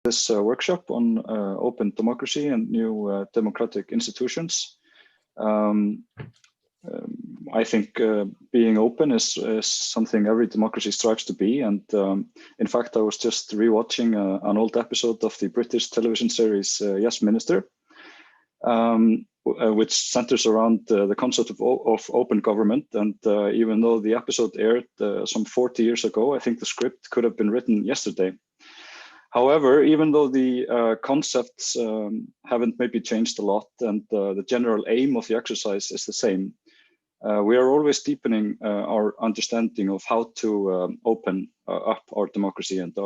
This workshop on open democracy and new democratic institutions. I think being open is something every democracy strives to be. And in fact, I was just rewatching an old episode of the British television series Yes, Minister, which centers around the concept of open government. And even though the episode aired some 40 years ago, I think the script could have been written yesterday. However, even though the concepts haven't maybe changed a lot and the general aim of the exercise is the same, we are always deepening our understanding of how to open up our democracy and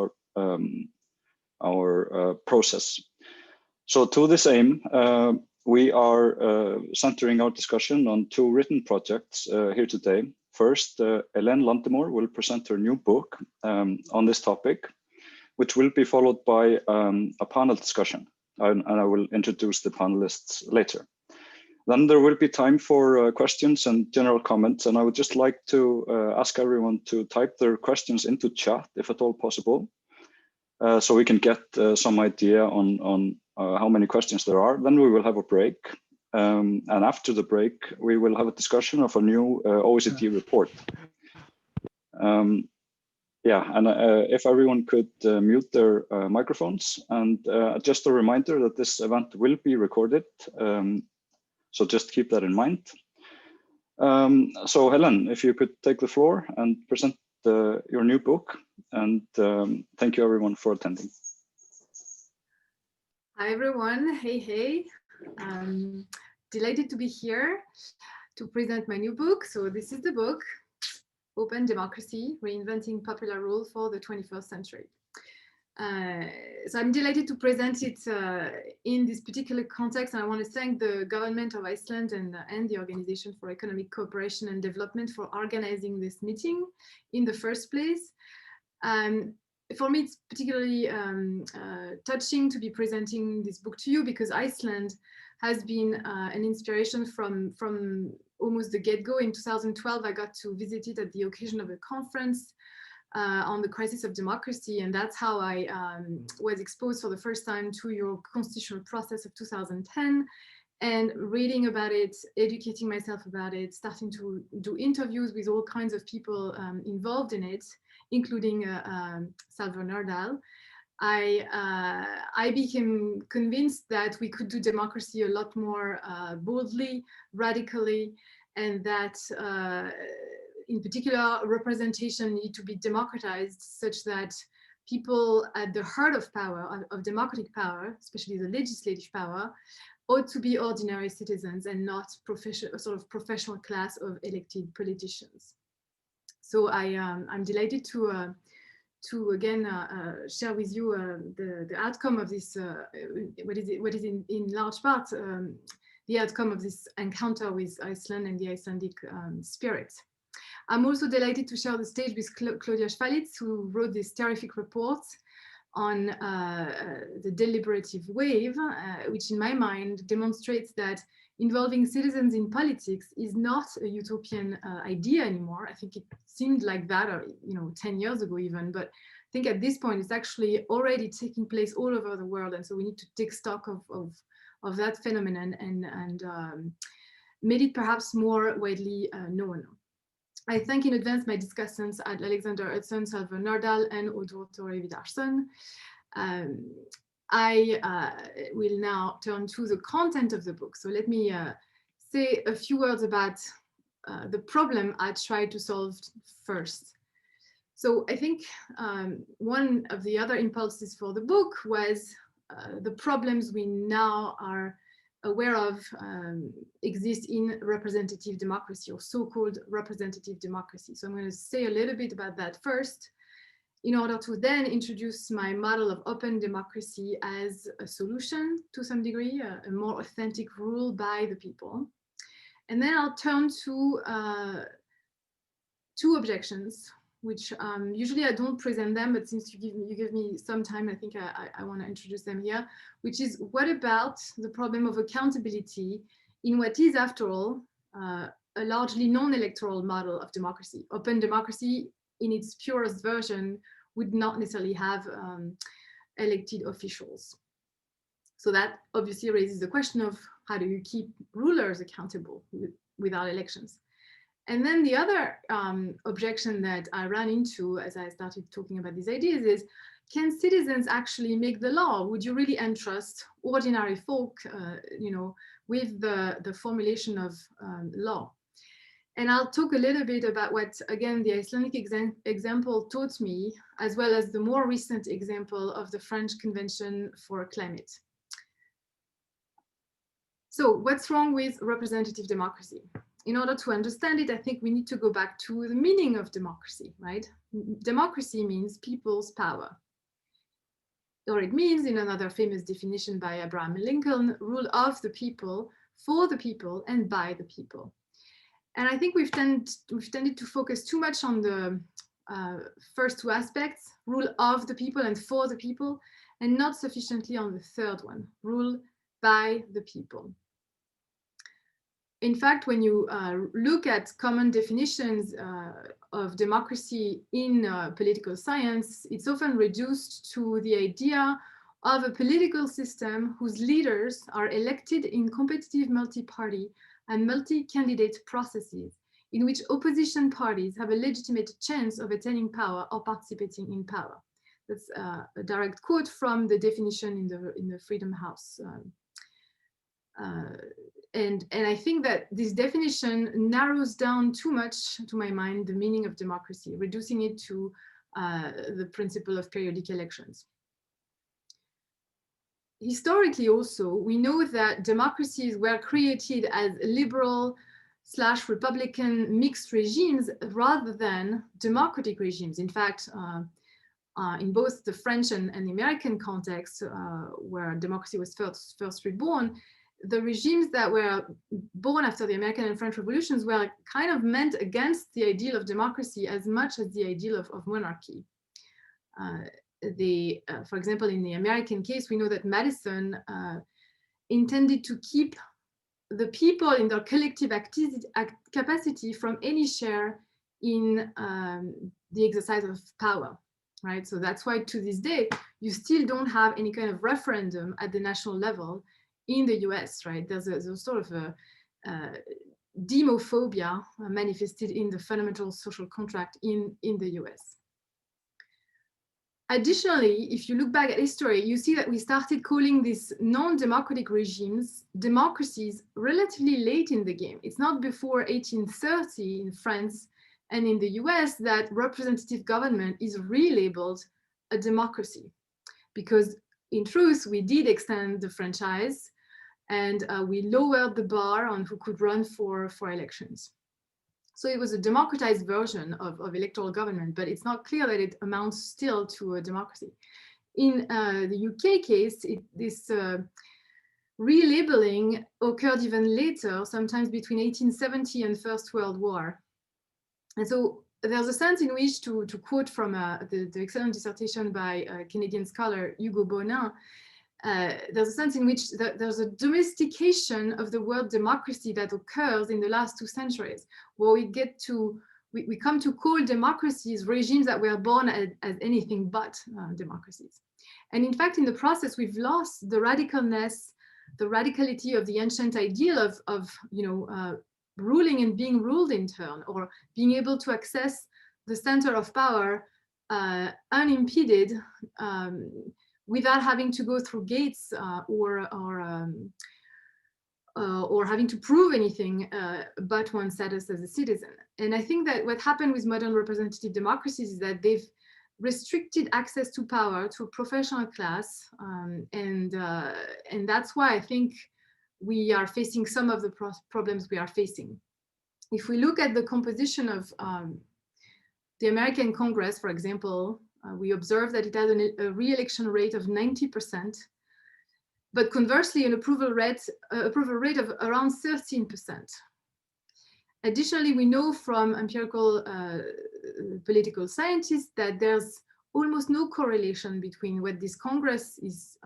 our process. So to this aim, we are centering our discussion on two written projects here today. First, Hélène Landemore will present her new book on this topic, which will be followed by a panel discussion, and I will introduce the panelists later. Then there will be time for questions and general comments, and I would just like to ask everyone to type their questions into chat, if at all possible, so we can get some idea on how many questions there are. Then we will have a break, and after the break, we will have a discussion of a new OECD report. Yeah, and if everyone could mute their microphones, and just a reminder that this event will be recorded, so just keep that in mind. So Hélène, if you could take the floor and present your new book, and thank you everyone for attending. Hi everyone, hey. Delighted to be here to present my new book. So this is the book, Open Democracy, Reinventing Popular Rule for the 21st Century. So I'm delighted to present it in this particular context, and I want to thank the government of Iceland and the Organization for Economic Cooperation and Development for organizing this meeting in the first place. For me, it's particularly touching to be presenting this book to you because Iceland has been an inspiration from almost the get-go. In 2012, I got to visit it at the occasion of a conference on the crisis of democracy, and that's how I was exposed for the first time to your constitutional process of 2010, and reading about it, educating myself about it, starting to do interviews with all kinds of people involved in it, including Salvador Nordal. I became convinced that we could do democracy a lot more boldly, radically, and that in particular, representation need to be democratized such that people at the heart of power, of democratic power, especially the legislative power, ought to be ordinary citizens and not professional class of elected politicians. So I'm delighted to again share with you the outcome of this, what is in large part the outcome of this encounter with Iceland and the Icelandic spirit. I'm also delighted to share the stage with Claudia Schwalitz, who wrote this terrific report on the deliberative wave, which in my mind demonstrates that involving citizens in politics is not a utopian idea anymore. I think it seemed like that, or 10 years ago even, but I think at this point it's actually already taking place all over the world, and so we need to take stock of that phenomenon and made it perhaps more widely known. I thank in advance my discussants at Alexander Hudson, Salvador Nordal, and Odur Tore Vidarsson. I will now turn to the content of the book. So let me say a few words about the problem I tried to solve first. So I think one of the other impulses for the book was the problems we now are aware of exist in representative democracy, or so-called representative democracy. So I'm going to say a little bit about that first, in order to then introduce my model of open democracy as a solution to some degree, a more authentic rule by the people. And then I'll turn to two objections, which usually I don't present them, but since you give me some time, I think I want to introduce them here, which is, what about the problem of accountability in what is, after all, a largely non-electoral model of democracy? Open democracy in its purest version would not necessarily have elected officials. So that obviously raises the question of how do you keep rulers accountable without elections? And then the other objection that I ran into as I started talking about these ideas is, can citizens actually make the law? Would you really entrust ordinary folk, with the formulation of law? And I'll talk a little bit about what, again, the Icelandic example taught me, as well as the more recent example of the French Convention for Climate. So what's wrong with representative democracy? In order to understand it, I think we need to go back to the meaning of democracy, right? Democracy means people's power. Or it means, in another famous definition by Abraham Lincoln, rule of the people, for the people, and by the people. And I think we've tended to focus too much on the first two aspects, rule of the people and for the people, and not sufficiently on the third one, rule by the people. In fact, when you look at common definitions of democracy in political science, it's often reduced to the idea of a political system whose leaders are elected in competitive multi-party and multi-candidate processes in which opposition parties have a legitimate chance of attaining power or participating in power. That's a direct quote from the definition in the Freedom House. And I think that this definition narrows down too much, to my mind, the meaning of democracy, reducing it to the principle of periodic elections. Historically also, we know that democracies were created as liberal/Republican mixed regimes rather than democratic regimes. In fact, in both the French and the American context, where democracy was first reborn, the regimes that were born after the American and French revolutions were kind of meant against the ideal of democracy as much as the ideal of monarchy. For example, in the American case, we know that Madison intended to keep the people in their collective capacity from any share in the exercise of power, right? So that's why to this day, you still don't have any kind of referendum at the national level in the US, right? There's a sort of a demophobia manifested in the fundamental social contract in the US. Additionally, if you look back at history, you see that we started calling these non-democratic regimes democracies relatively late in the game. It's not before 1830 in France and in the US that representative government is relabeled a democracy. Because in truth, we did extend the franchise and we lowered the bar on who could run for elections. So it was a democratized version of electoral government, but it's not clear that it amounts still to a democracy. In the UK case, this relabeling occurred even later, sometimes between 1870 and First World War. And so there's a sense in which, to quote from the excellent dissertation by Canadian scholar Hugo Bonin, there's a sense in which there's a domestication of the word democracy that occurs in the last 2 centuries, where we come to call democracies regimes that were born as anything but democracies. And in fact, in the process, we've lost the radicalness, the radicality of the ancient ideal of ruling and being ruled in turn, or being able to access the center of power unimpeded, without having to go through gates or having to prove anything but one's status as a citizen. And I think that what happened with modern representative democracies is that they've restricted access to power to a professional class, and that's why I think we are facing some of the problems we are facing. If we look at the composition of the American Congress, for example, we observe that it has a re-election rate of 90%, but conversely, an approval rate of around 13%. Additionally, we know from empirical political scientists that there's almost no correlation between what this Congress is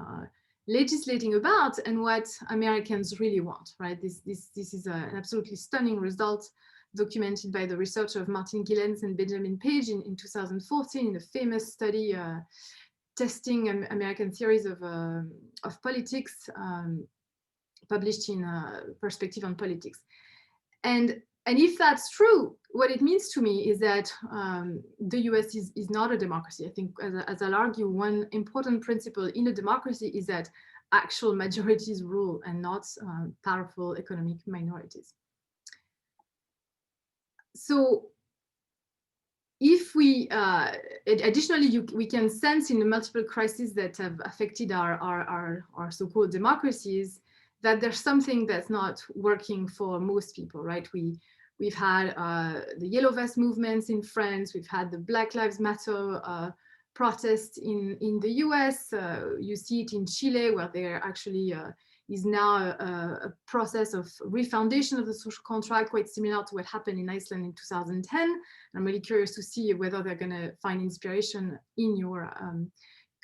legislating about and what Americans really want, right? This is an absolutely stunning result documented by the research of Martin Gilens and Benjamin Page in 2014 in a famous study testing American theories of politics, published in Perspective on Politics. And if that's true, what it means to me is that the US is not a democracy. I think, as I'll argue, one important principle in a democracy is that actual majorities rule and not powerful economic minorities. So if we, additionally, we can sense in the multiple crises that have affected our so-called democracies that there's something that's not working for most people, right? We've had the Yellow Vest movements in France, we've had the Black Lives Matter protests in the US, you see it in Chile, where there actually is now a process of refoundation of the social contract, quite similar to what happened in Iceland in 2010. I'm really curious to see whether they're going to find inspiration in your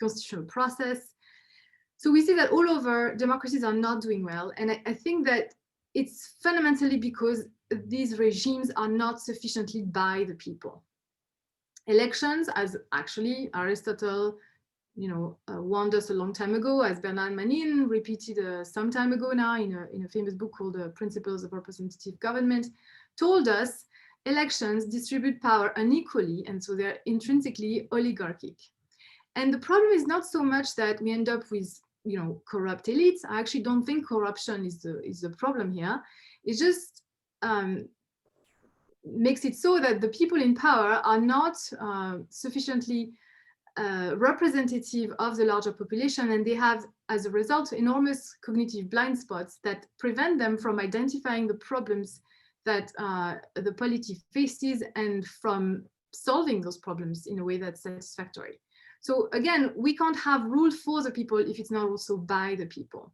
constitutional process. So we see that all over, democracies are not doing well. And I think that it's fundamentally because these regimes are not sufficiently by the people. Elections, as actually Aristotle warned us a long time ago, as Bernard Manin repeated some time ago now in a famous book called Principles of Representative Government, told us elections distribute power unequally, and so they're intrinsically oligarchic. And the problem is not so much that we end up with corrupt elites. I actually don't think corruption is the problem here. It just makes it so that the people in power are not sufficiently representative of the larger population, and they have, as a result, enormous cognitive blind spots that prevent them from identifying the problems that the polity faces and from solving those problems in a way that's satisfactory. So again, we can't have rule for the people if it's not also by the people.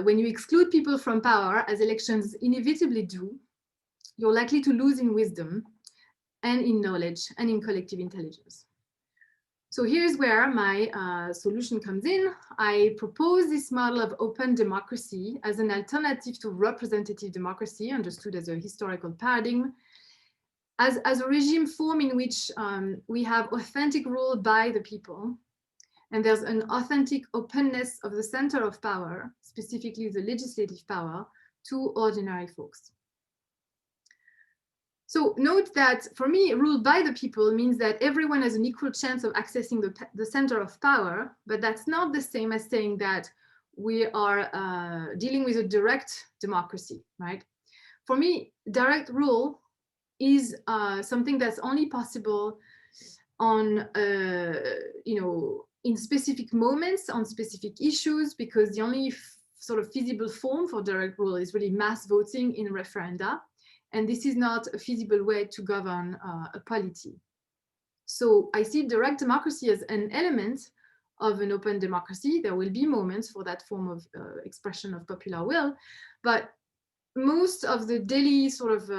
When you exclude people from power, as elections inevitably do, you're likely to lose in wisdom and in knowledge and in collective intelligence. So here's where my solution comes in. I propose this model of open democracy as an alternative to representative democracy, understood as a historical paradigm, as a regime form in which we have authentic rule by the people, and there's an authentic openness of the center of power, specifically the legislative power, to ordinary folks. So note that for me, rule by the people means that everyone has an equal chance of accessing the center of power, but that's not the same as saying that we are dealing with a direct democracy, right? For me, direct rule is something that's only possible on, in specific moments, on specific issues, because the only sort of feasible form for direct rule is really mass voting in referenda. And this is not a feasible way to govern a polity. So I see direct democracy as an element of an open democracy. There will be moments for that form of expression of popular will, but most of the daily sort of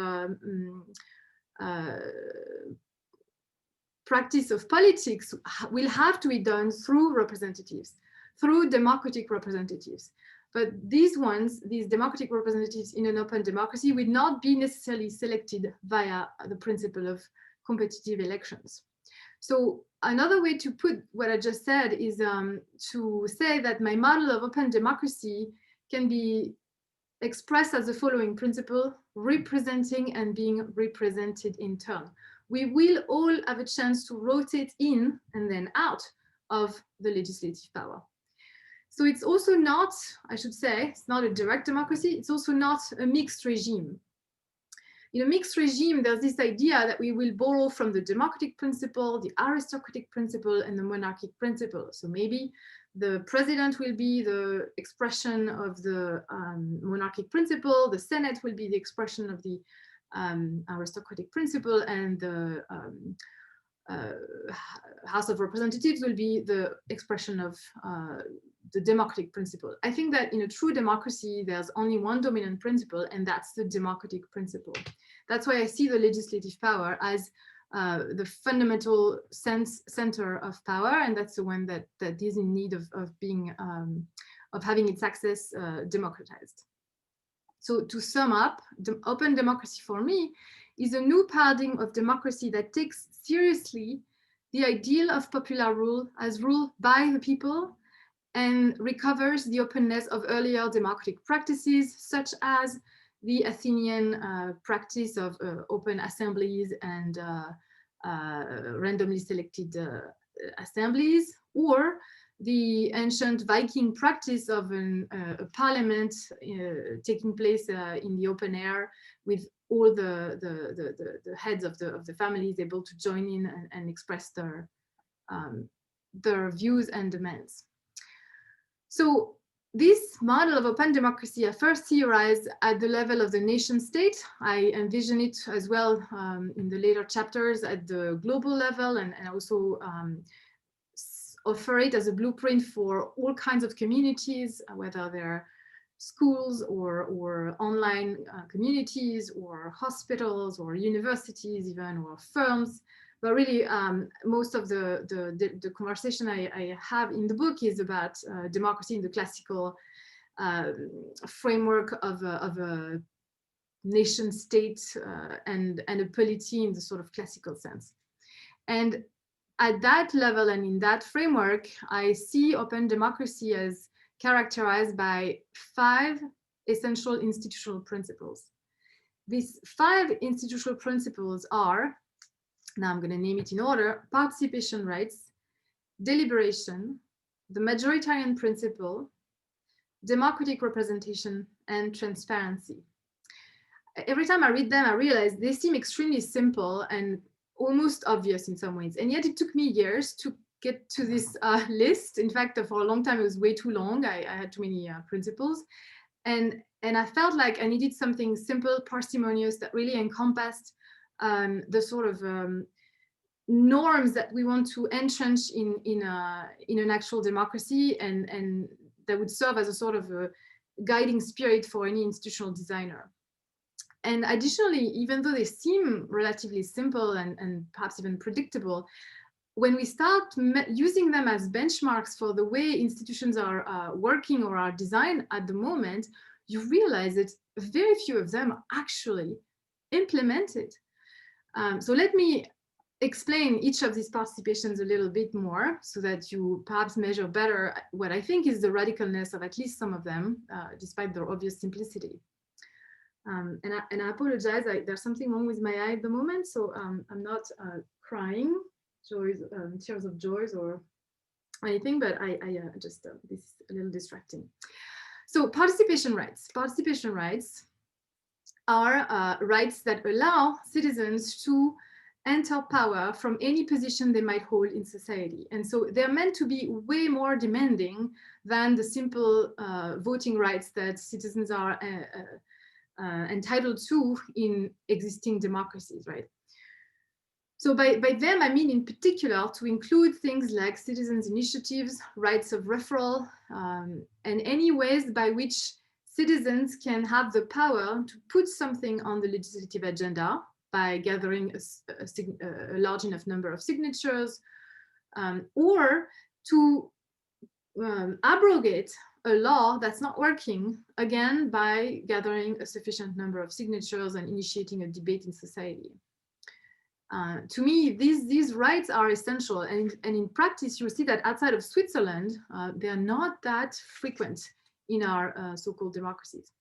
practice of politics will have to be done through representatives, through democratic representatives. But these democratic representatives in an open democracy will not be necessarily selected via the principle of competitive elections. So another way to put what I just said is to say that my model of open democracy can be expressed as the following principle: representing and being represented in turn. We will all have a chance to rotate in and then out of the legislative power. So it's also not, I should say, it's not a direct democracy, it's also not a mixed regime. In a mixed regime, there's this idea that we will borrow from the democratic principle, the aristocratic principle, and the monarchic principle. So maybe the president will be the expression of the monarchic principle, the Senate will be the expression of the aristocratic principle, and the House of Representatives will be the expression of the democratic principle. I think that in a true democracy, there's only one dominant principle, and that's the democratic principle. That's why I see the legislative power as the fundamental center of power, and that's the one that is in need of being of having its access democratized. So to sum up, the open democracy for me is a new paradigm of democracy that takes seriously the ideal of popular rule as rule by the people, and recovers the openness of earlier democratic practices, such as the Athenian practice of open assemblies and randomly selected assemblies, or the ancient Viking practice of a parliament taking place in the open air, with all the heads of the families able to join in and express their views and demands. So this model of open democracy I first theorized at the level of the nation state. I envision it as well in the later chapters at the global level, and also offer it as a blueprint for all kinds of communities, whether they're schools or online communities or hospitals or universities even, or firms. But really, most of the conversation I have in the book is about democracy in the classical framework of a nation state and a polity in the sort of classical sense. And at that level and in that framework, I see open democracy as characterized by 5 essential institutional principles. These 5 institutional principles are, now I'm going to name it in order: participation rights, deliberation, the majoritarian principle, democratic representation, and transparency. Every time I read them, I realize they seem extremely simple and almost obvious in some ways. And yet it took me years to get to this list. In fact, for a long time, it was way too long. I had too many principles. And I felt like I needed something simple, parsimonious, that really encompassed the sort of norms that we want to entrench in an actual democracy, and that would serve as a sort of a guiding spirit for any institutional designer. And additionally, even though they seem relatively simple and perhaps even predictable, when we start using them as benchmarks for the way institutions are working or are designed at the moment, you realize that very few of them are actually implemented. So let me explain each of these participations a little bit more, so that you perhaps measure better what I think is the radicalness of at least some of them, despite their obvious simplicity. And I apologize, there's something wrong with my eye at the moment, so I'm not crying, tears of joys or anything, but I just, this is a little distracting. So participation rights. Participation rights are rights that allow citizens to enter power from any position they might hold in society. And so they're meant to be way more demanding than the simple voting rights that citizens are entitled to in existing democracies, right? So by them, I mean in particular to include things like citizens' initiatives, rights of referral, and any ways by which citizens can have the power to put something on the legislative agenda by gathering a large enough number of signatures, or to abrogate a law that's not working, again, by gathering a sufficient number of signatures and initiating a debate in society. To me, these rights are essential, and in practice, you see that outside of Switzerland, they are not that frequent in our so-called democracies.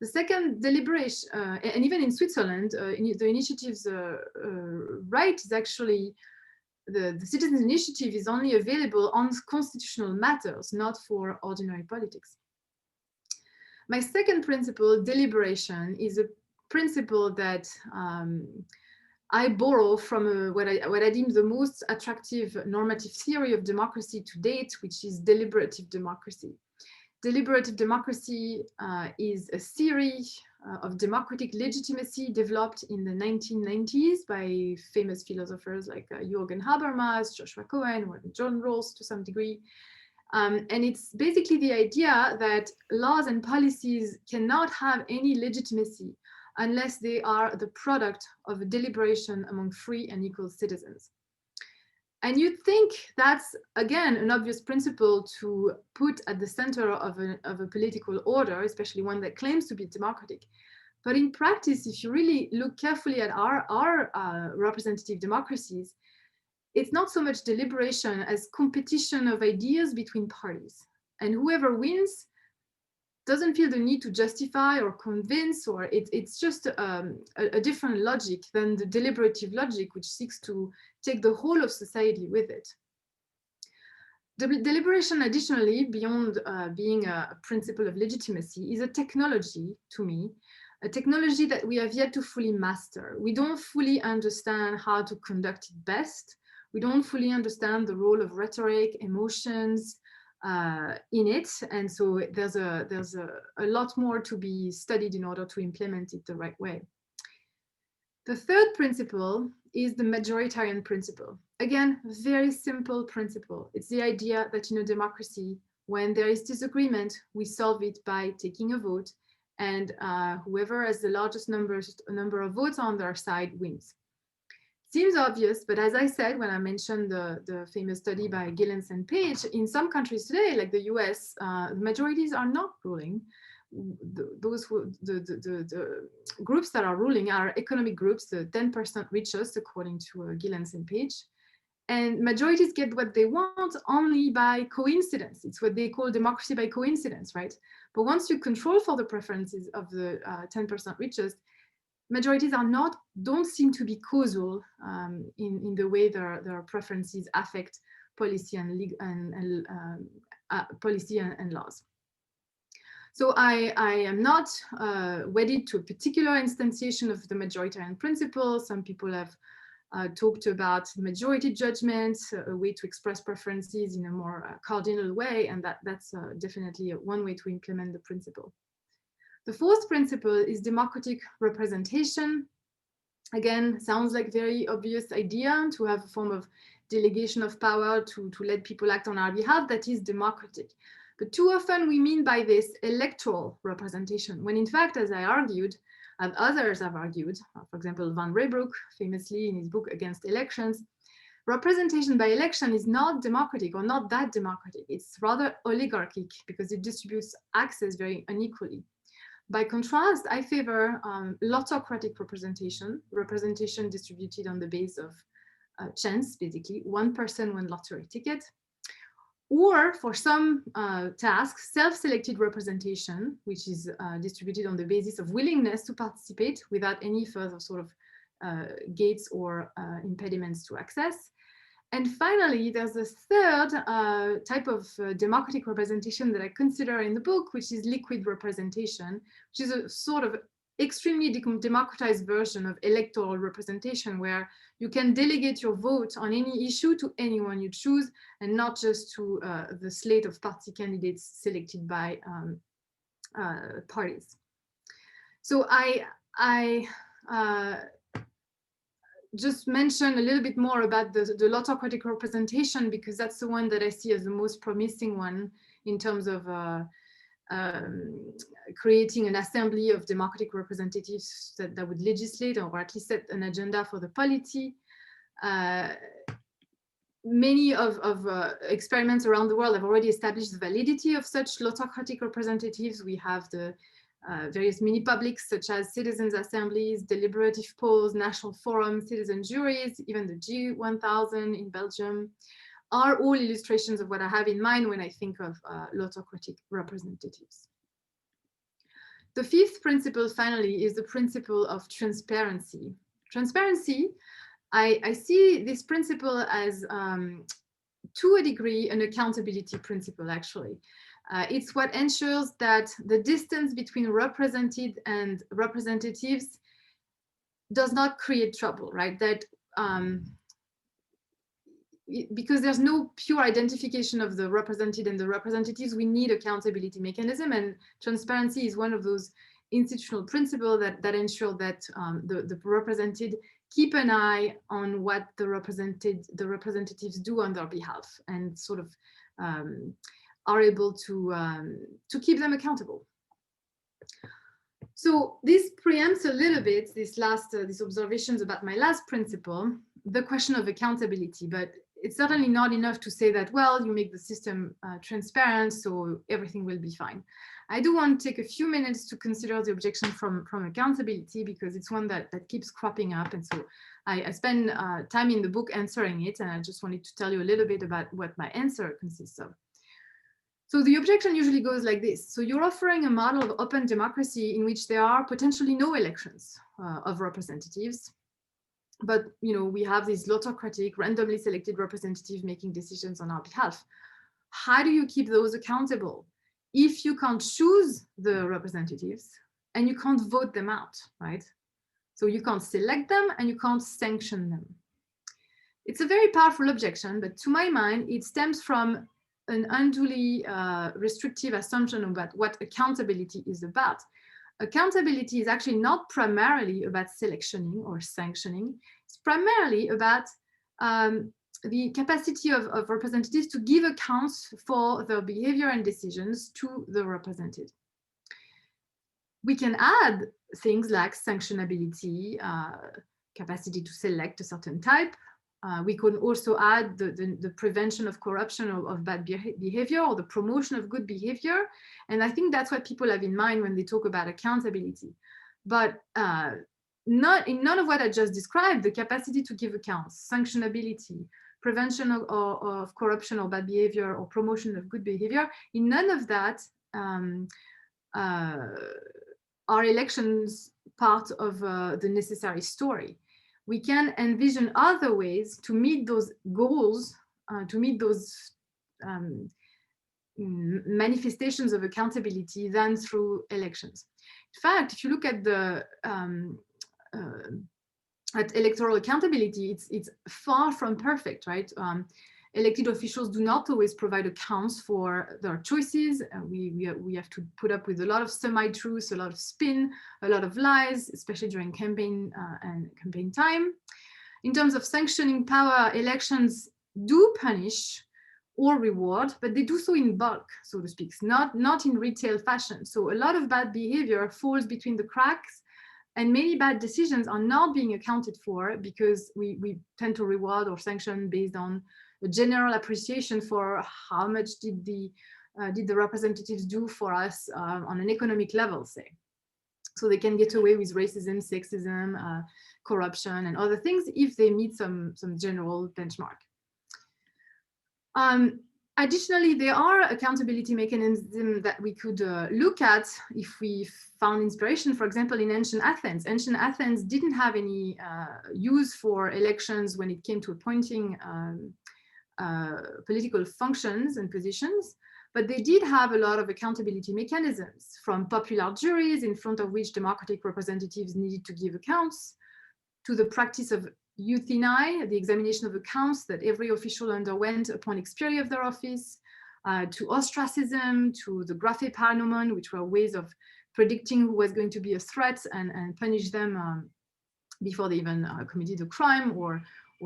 The second, deliberation, and even in Switzerland, the initiative's right is actually, the citizens' initiative is only available on constitutional matters, not for ordinary politics. My second principle, deliberation, is a principle that I borrow from what I deem the most attractive normative theory of democracy to date, which is deliberative democracy. Deliberative democracy is a theory of democratic legitimacy developed in the 1990s by famous philosophers like Jürgen Habermas, Joshua Cohen, or John Rawls to some degree. And it's basically the idea that laws and policies cannot have any legitimacy unless they are the product of a deliberation among free and equal citizens. And you'd think that's, again, an obvious principle to put at the center of a political order, especially one that claims to be democratic. But in practice, if you really look carefully at our representative democracies, it's not so much deliberation as competition of ideas between parties. And whoever wins doesn't feel the need to justify or convince, or it's just a different logic than the deliberative logic, which seeks to take the whole of society with it. Deliberation, additionally, beyond being a principle of legitimacy, is a technology, to me, a technology that we have yet to fully master. We don't fully understand how to conduct it best. We don't fully understand the role of rhetoric, emotions in it. And so there's a lot more to be studied in order to implement it the right way. The third principle is the Majoritarian Principle. Again, very simple principle. It's the idea that in a democracy, when there is disagreement, we solve it by taking a vote, and whoever has the largest number of votes on their side wins. Seems obvious, but as I said, when I mentioned the famous study by Gillens and Page, in some countries today, like the US, the majorities are not ruling. The groups that are ruling are economic groups, the 10% richest, according to Gillens and Page. And majorities get what they want only by coincidence. It's what they call democracy by coincidence, right? But once you control for the preferences of the 10% richest, majorities don't seem to be causal in the way their preferences affect policy and policy and laws. So I am not wedded to a particular instantiation of the Majoritarian Principle. Some people have talked about majority judgment, a way to express preferences in a more cardinal way, and that's definitely one way to implement the principle. The fourth principle is democratic representation. Again, sounds like a very obvious idea, to have a form of delegation of power to let people act on our behalf that is democratic. But too often we mean by this electoral representation, when in fact, as I argued, and others have argued, for example, Van Reybrouck, famously in his book Against Elections, representation by election is not democratic, or not that democratic. It's rather oligarchic because it distributes access very unequally. By contrast, I favor autocratic representation distributed on the basis of chance, basically, one person, one lottery ticket. Or for some tasks, self-selected representation, which is distributed on the basis of willingness to participate without any further sort of gates or impediments to access. And finally, there's a third type of democratic representation that I consider in the book, which is liquid representation, which is a sort of extremely democratized version of electoral representation, where you can delegate your vote on any issue to anyone you choose, and not just to the slate of party candidates selected by parties. So I just mention a little bit more about the autocratic representation, because that's the one that I see as the most promising one in terms of creating an assembly of democratic representatives that would legislate, or at least set an agenda for the polity. Many of experiments around the world have already established the validity of such autocratic representatives. We have the various mini-publics such as citizens' assemblies, deliberative polls, national forums, citizen juries, even the G1000 in Belgium, are all illustrations of what I have in mind when I think of autocratic representatives. The fifth principle, finally, is the principle of transparency. Transparency, I see this principle as, to a degree, an accountability principle, actually. It's what ensures that the distance between represented and representatives does not create trouble, right? That because there's no pure identification of the represented and the representatives, we need accountability mechanism, and transparency is one of those institutional principles that ensure that the represented keep an eye on what the representatives do on their behalf, and sort of are able to keep them accountable. So this preempts a little bit these observations about my last principle, the question of accountability. But it's certainly not enough to say that, well, you make the system transparent, so everything will be fine. I do want to take a few minutes to consider the objection from accountability, because it's one that keeps cropping up. And so I spend time in the book answering it, and I just wanted to tell you a little bit about what my answer consists of. So the objection usually goes like this. So you're offering a model of open democracy in which there are potentially no elections of representatives. But we have these autocratic, randomly selected representatives making decisions on our behalf. How do you keep those accountable if you can't choose the representatives and you can't vote them out, right? So you can't select them and you can't sanction them. It's a very powerful objection, but to my mind, it stems from an unduly restrictive assumption about what accountability is about. Accountability is actually not primarily about selectioning or sanctioning. It's primarily about the capacity of representatives to give accounts for their behavior and decisions to the represented. We can add things like sanctionability, capacity to select a certain type. We could also add the prevention of corruption of bad behavior, or the promotion of good behavior. And I think that's what people have in mind when they talk about accountability. But none of what I just described, the capacity to give accounts, sanctionability, prevention of corruption or bad behavior, or promotion of good behavior, in none of that are elections part of the necessary story. We can envision other ways to meet those goals, to meet those manifestations of accountability than through elections. In fact, if you look at the at electoral accountability, it's far from perfect, right? Elected officials do not always provide accounts for their choices. We have to put up with a lot of semi-truths, a lot of spin, a lot of lies, especially during campaign and campaign time. In terms of sanctioning power, elections do punish or reward, but they do so in bulk, so to speak, not in retail fashion. So a lot of bad behavior falls between the cracks, and many bad decisions are not being accounted for because we tend to reward or sanction based on a general appreciation for how much did the representatives do for us on an economic level, say. So they can get away with racism, sexism, corruption, and other things if they meet some general benchmark. Additionally, there are accountability mechanisms that we could look at if we found inspiration. For example, in ancient Athens. Ancient Athens didn't have any use for elections when it came to appointing political functions and positions, but they did have a lot of accountability mechanisms, from popular juries in front of which democratic representatives needed to give accounts, to the practice of euthanae, the examination of accounts that every official underwent upon expiry of their office, to ostracism, to the graphe paranomon, which were ways of predicting who was going to be a threat and punish them before they even committed a crime, or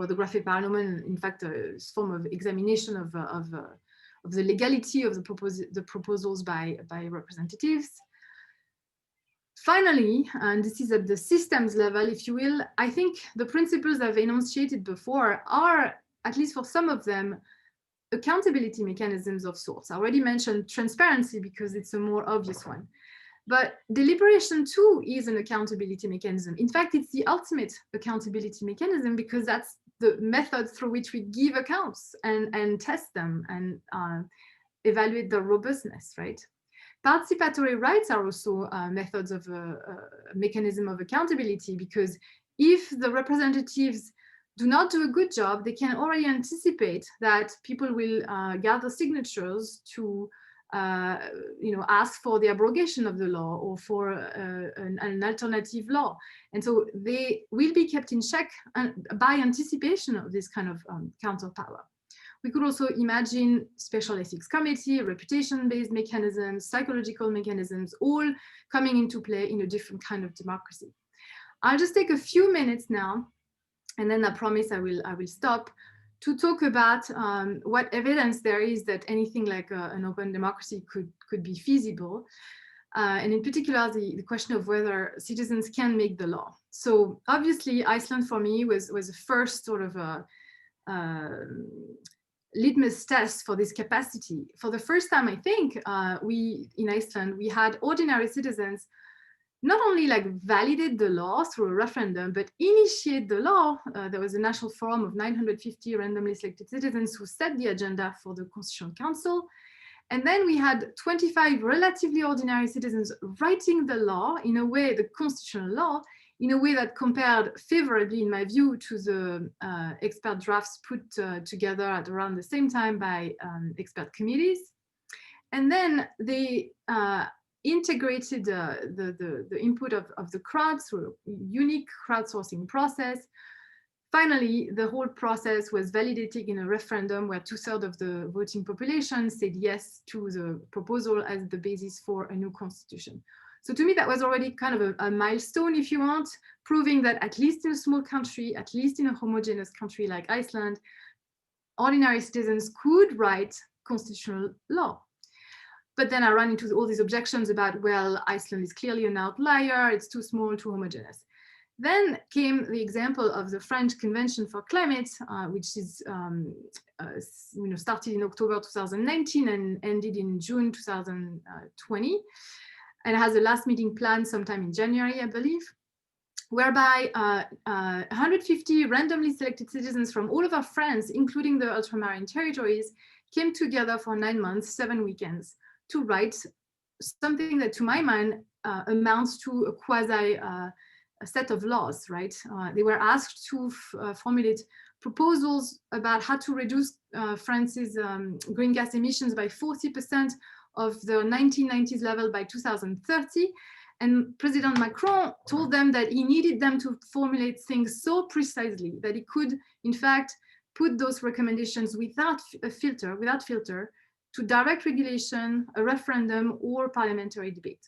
the graphe paranomon, in fact, a form of examination of the legality of the proposals by representatives. Finally, and this is at the systems level, if you will, I think the principles I've enunciated before are, at least for some of them, accountability mechanisms of sorts. I already mentioned transparency because it's a more obvious one. But deliberation too is an accountability mechanism. In fact, it's the ultimate accountability mechanism because that's the method through which we give accounts and test them and evaluate their robustness, right? Participatory rights are also methods of a mechanism of accountability, because if the representatives do not do a good job, they can already anticipate that people will gather signatures to ask for the abrogation of the law or for an alternative law. And so they will be kept in check by anticipation of this kind of counterpower. We could also imagine special ethics committee, reputation-based mechanisms, psychological mechanisms, all coming into play in a different kind of democracy. I'll just take a few minutes now, and then I promise I will stop, to talk about what evidence there is that anything like an open democracy could be feasible. And in particular, the question of whether citizens can make the law. So obviously, Iceland for me was the first sort of litmus test for this capacity. For the first time, I think, in Iceland, we had ordinary citizens not only like validate the law through a referendum, but initiate the law. There was a national forum of 950 randomly selected citizens who set the agenda for the Constitutional Council. And then we had 25 relatively ordinary citizens writing the law in a way, the constitutional law, in a way that compared favorably, in my view, to the expert drafts put together at around the same time by expert committees. And then they integrated the input of the crowd through a unique crowdsourcing process. Finally, the whole process was validated in a referendum where 2/3 of the voting population said yes to the proposal as the basis for a new constitution. So to me, that was already kind of a milestone, if you want, proving that at least in a small country, at least in a homogeneous country like Iceland, ordinary citizens could write constitutional law. But then I ran into all these objections about, well, Iceland is clearly an outlier, it's too small, too homogeneous. Then came the example of the French Convention for Climate, which is started in October 2019 and ended in June 2020, and has a last meeting planned sometime in January, I believe, whereby 150 randomly selected citizens from all over France, including the ultramarine territories, came together for 9 months, 7 weekends, to write something that, to my mind, amounts to a quasi a set of laws, right? They were asked to formulate proposals about how to reduce France's green gas emissions by 40% of the 1990s level by 2030. And President Macron told them that he needed them to formulate things so precisely that he could, in fact, put those recommendations without filter, to direct regulation, a referendum, or parliamentary debate.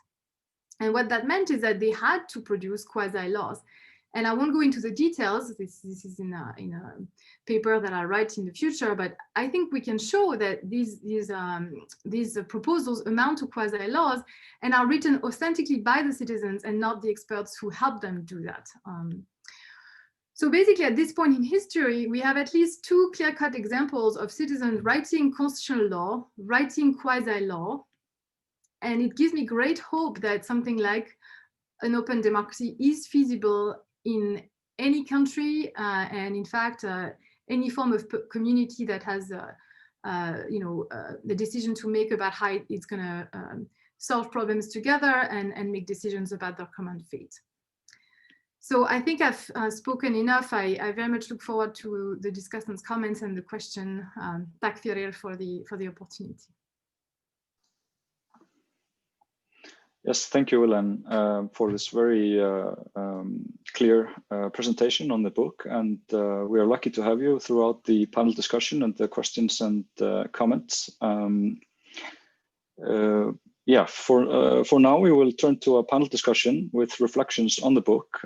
And what that meant is that they had to produce quasi-laws. And I won't go into the details. This is in a paper that I write in the future, but I think we can show that these proposals amount to quasi-laws and are written authentically by the citizens and not the experts who help them do that. So basically, at this point in history, we have at least 2 clear-cut examples of citizens writing constitutional law, writing quasi-law, and it gives me great hope that something like an open democracy is feasible in any country, and in fact, any form of community that has, the decision to make about how it's going to solve problems together and make decisions about their common fate. So I think I've spoken enough. I very much look forward to the discussants' comments and the question. Tack för er for the opportunity. Yes, thank you, Ellen, for this very clear presentation on the book. And we are lucky to have you throughout the panel discussion and the questions and comments. Yeah, for now, we will turn to a panel discussion with reflections on the book.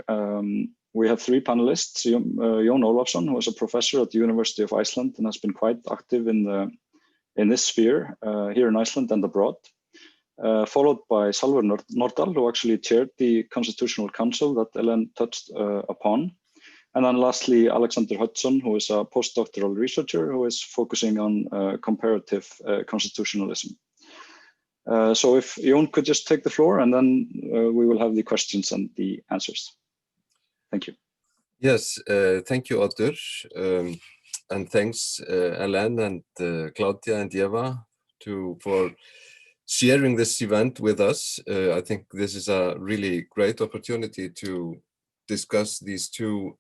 We have 3 panelists, Jón Ólafsson, who is a professor at the University of Iceland and has been quite active in this sphere here in Iceland and abroad. Followed by Salvar Nordal, who actually chaired the Constitutional Council that Ellen touched upon. And then lastly, Alexander Hudson, who is a postdoctoral researcher who is focusing on comparative constitutionalism. So if Jón could just take the floor, and then we will have the questions and the answers. Thank you. Yes, thank you, Otur. And thanks, Ellen and Claudia and Eva for sharing this event with us. I think this is a really great opportunity to discuss these 2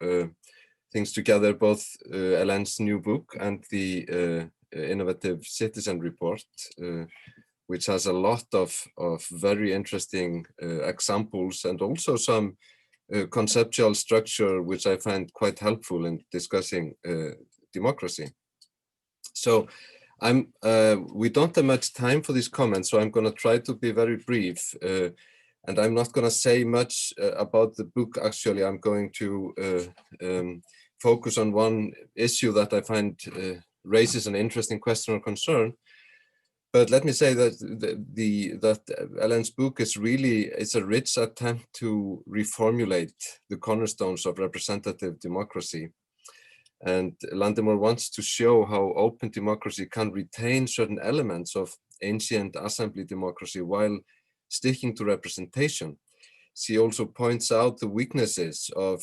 things together, both Ellen's new book and the Innovative Citizen Report, which has a lot of very interesting examples and also some conceptual structure, which I find quite helpful in discussing democracy. So we don't have much time for these comments, so I'm going to try to be very brief. And I'm not going to say much about the book, actually. I'm going to focus on one issue that I find raises an interesting question or concern. But let me say that that Ellen's book is it's a rich attempt to reformulate the cornerstones of representative democracy. And Landemore wants to show how open democracy can retain certain elements of ancient assembly democracy while sticking to representation. She also points out the weaknesses of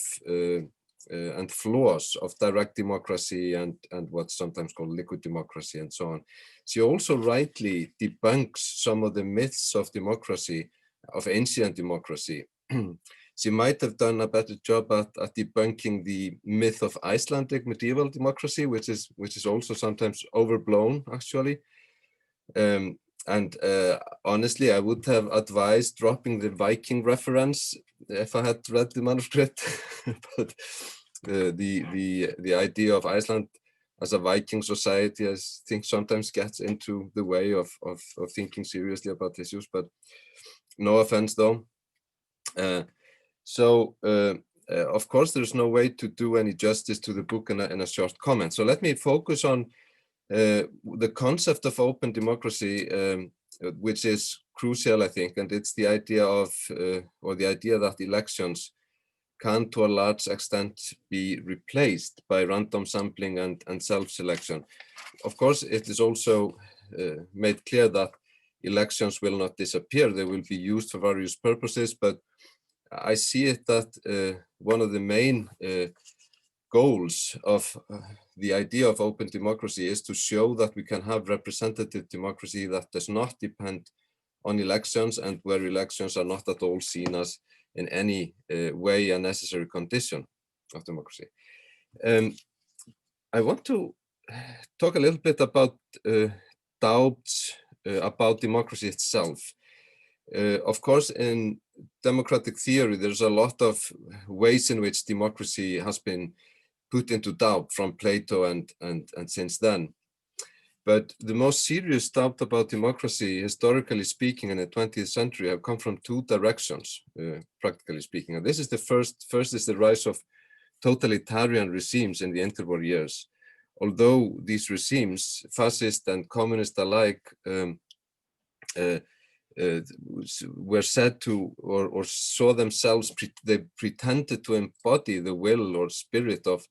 and flaws of direct democracy and what's sometimes called liquid democracy and so on. She also rightly debunks some of the myths of democracy, of ancient democracy. She might have done a better job at debunking the myth of Icelandic medieval democracy, which is also sometimes overblown, actually. Honestly, I would have advised dropping the Viking reference if I had read the manuscript. But the idea of Iceland as a Viking society, I think, sometimes gets into the way of thinking seriously about issues. But no offense, though. Of course, there's no way to do any justice to the book in a short comment. So let me focus on the concept of open democracy, which is crucial, I think, and it's the idea of, or the idea that elections can, to a large extent, be replaced by random sampling and self-selection. Of course, it is also made clear that elections will not disappear. They will be used for various purposes, but I see it that one of the main goals of the idea of open democracy is to show that we can have representative democracy that does not depend on elections, and where elections are not at all seen as in any way a necessary condition of democracy. I want to talk a little bit about doubts about democracy itself. Of course, in democratic theory, there's a lot of ways in which democracy has been put into doubt from Plato and since then. But the most serious doubt about democracy, historically speaking, in the 20th century have come from two directions, practically speaking. And this is the first is the rise of totalitarian regimes in the interwar years. Although these regimes, fascist and communist alike, were said to, or saw themselves, they pretended to embody the will or spirit of,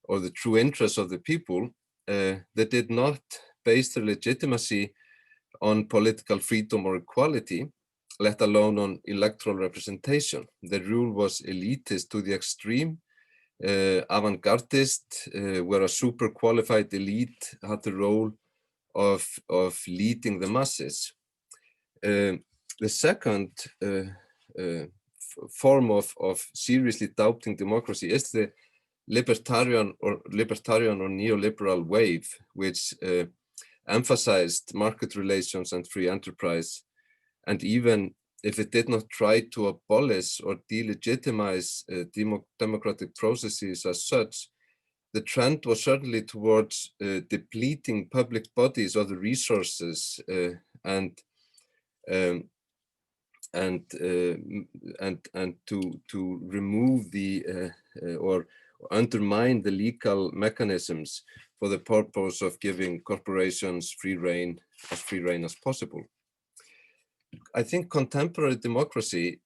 or the true interests of the people. They did not base their legitimacy on political freedom or equality, let alone on electoral representation. The rule was elitist to the extreme, avant-gardist, where a super qualified elite had the role of leading the masses. The second form of seriously doubting democracy is the libertarian or neoliberal wave, which emphasized market relations and free enterprise. And even if it did not try to abolish or delegitimize democratic processes as such, the trend was certainly towards depleting public bodies of the resources and to remove the or undermine the legal mechanisms for the purpose of giving corporations free rein as possible. I think contemporary democracy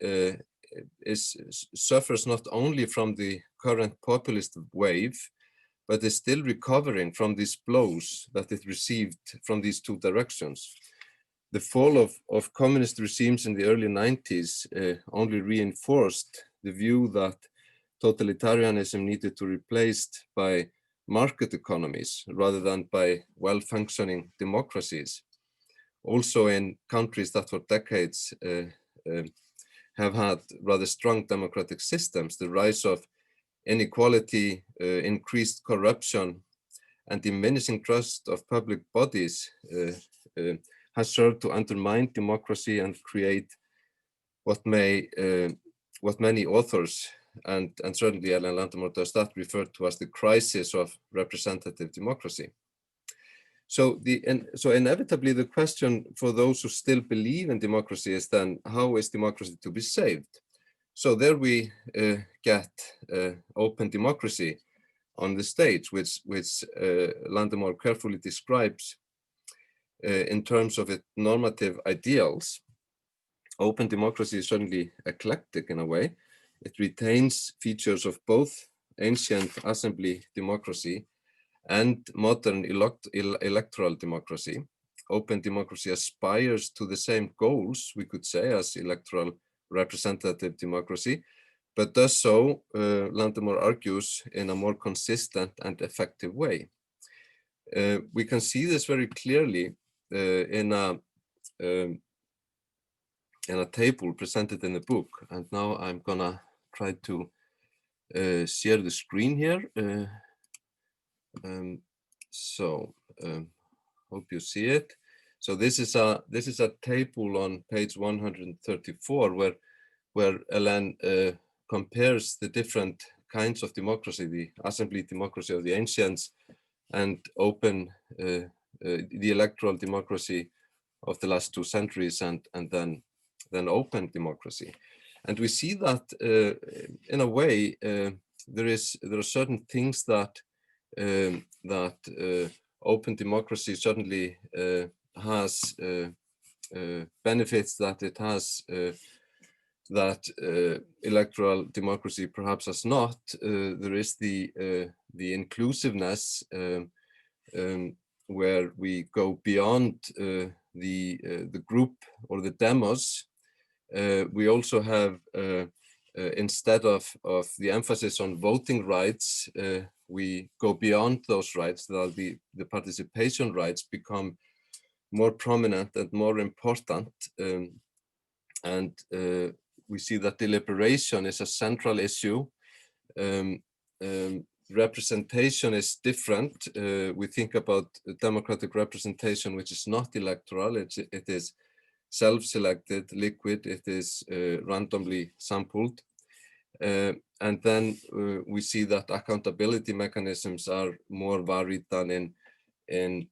suffers not only from the current populist wave, but is still recovering from these blows that it received from these two directions. The fall of communist regimes in the early 90s only reinforced the view that totalitarianism needed to be replaced by market economies rather than by well-functioning democracies. Also in countries that for decades have had rather strong democratic systems, the rise of inequality, increased corruption, and diminishing trust of public bodies has served to undermine democracy and create what many authors, and certainly Ellen Landemore does that, refer to as the crisis of representative democracy. So inevitably the question for those who still believe in democracy is then, how is democracy to be saved? So there we get open democracy on the stage, which Landemore carefully describes in terms of its normative ideals. Open democracy is certainly eclectic in a way. It retains features of both ancient assembly democracy and modern electoral democracy. Open democracy aspires to the same goals, we could say, as electoral representative democracy, but does so, Landemore argues, in a more consistent and effective way. We can see this very clearly in a table presented in the book. And now I'm gonna try to share the screen here. Hope you see it. So this is a table on page 134 where Ellen compares the different kinds of democracy, the assembly democracy of the ancients and open the electoral democracy of the last 2 centuries, and then open democracy. And we see that in a way there are certain things that open democracy certainly has benefits that it has that electoral democracy perhaps has not. There is the inclusiveness where we go beyond the group or the demos. We also have instead of the emphasis on voting rights, we go beyond those rights. The participation rights become more prominent and more important, and we see that deliberation is a central issue. Representation is different. We think about democratic representation, which is not electoral. It is self-selected, liquid. It is randomly sampled. And then we see that accountability mechanisms are more varied than in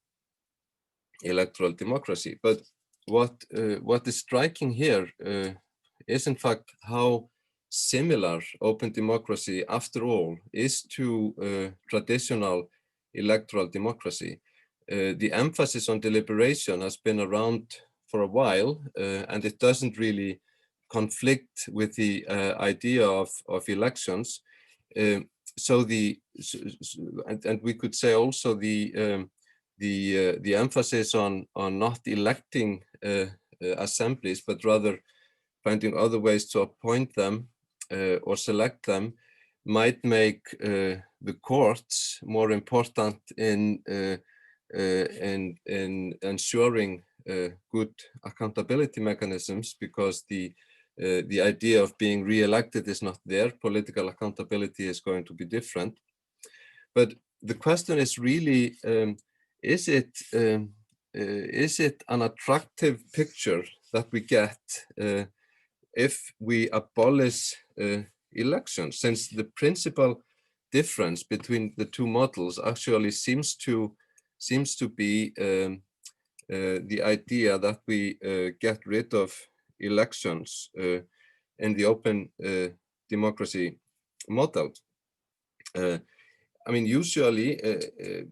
electoral democracy. But what is striking here is in fact how similar open democracy, after all, is to traditional electoral democracy. The emphasis on deliberation has been around for a while, and it doesn't really conflict with the idea of elections. And we could say also the emphasis on not electing assemblies, but rather finding other ways to appoint them or select them, might make the courts more important in ensuring good accountability mechanisms, because the idea of being re-elected is not there. Political accountability is going to be different. But the question is really, is it an attractive picture that we get if we abolish elections, since the principal difference between the two models actually seems to be the idea that we get rid of elections in the open democracy model. I mean, usually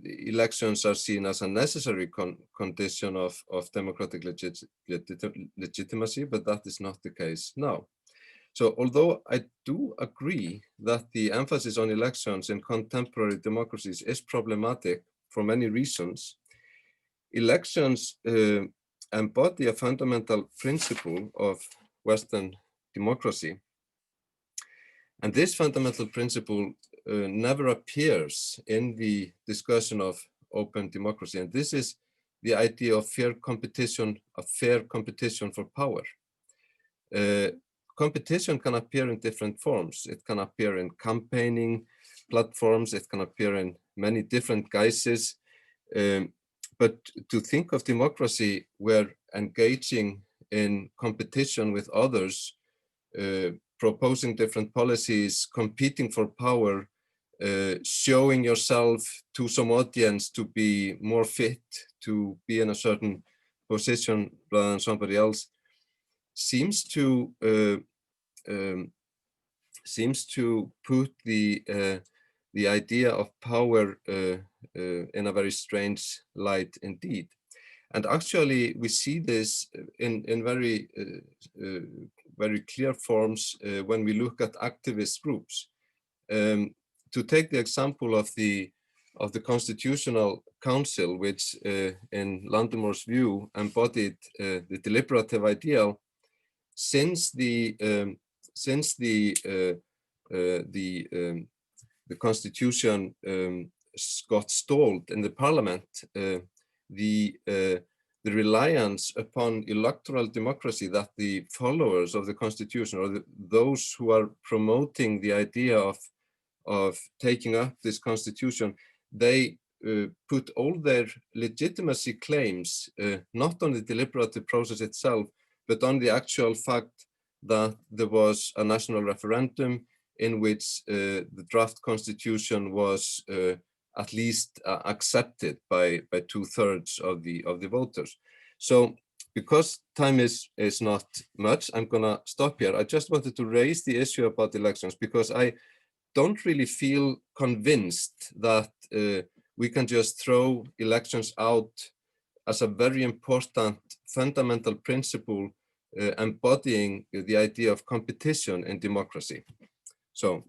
elections are seen as a necessary condition of democratic legitimacy, but that is not the case now. So although I do agree that the emphasis on elections in contemporary democracies is problematic for many reasons, elections embody a fundamental principle of Western democracy. And this fundamental principle never appears in the discussion of open democracy. And this is the idea of fair competition, a fair competition for power. Competition can appear in different forms. It can appear in campaigning platforms. It can appear in many different guises. But to think of democracy where engaging in competition with others, proposing different policies, competing for power, showing yourself to some audience to be more fit, to be in a certain position rather than somebody else, seems to put the idea of power in a very strange light indeed. And actually, we see this in very very clear forms when we look at activist groups. to take the example of the Constitutional Council, which in Landimore's view embodied the deliberative ideal, since the Constitution got stalled in the Parliament, the reliance upon electoral democracy that the followers of the Constitution, or those who are promoting the idea of taking up this Constitution, they put all their legitimacy claims not on the deliberative process itself, but on the actual fact that there was a national referendum in which the draft Constitution was at least accepted by 2/3 of the voters. So because time is not much, I'm gonna stop here. I just wanted to raise the issue about elections because I don't really feel convinced that we can just throw elections out as a very important fundamental principle embodying the idea of competition in democracy. So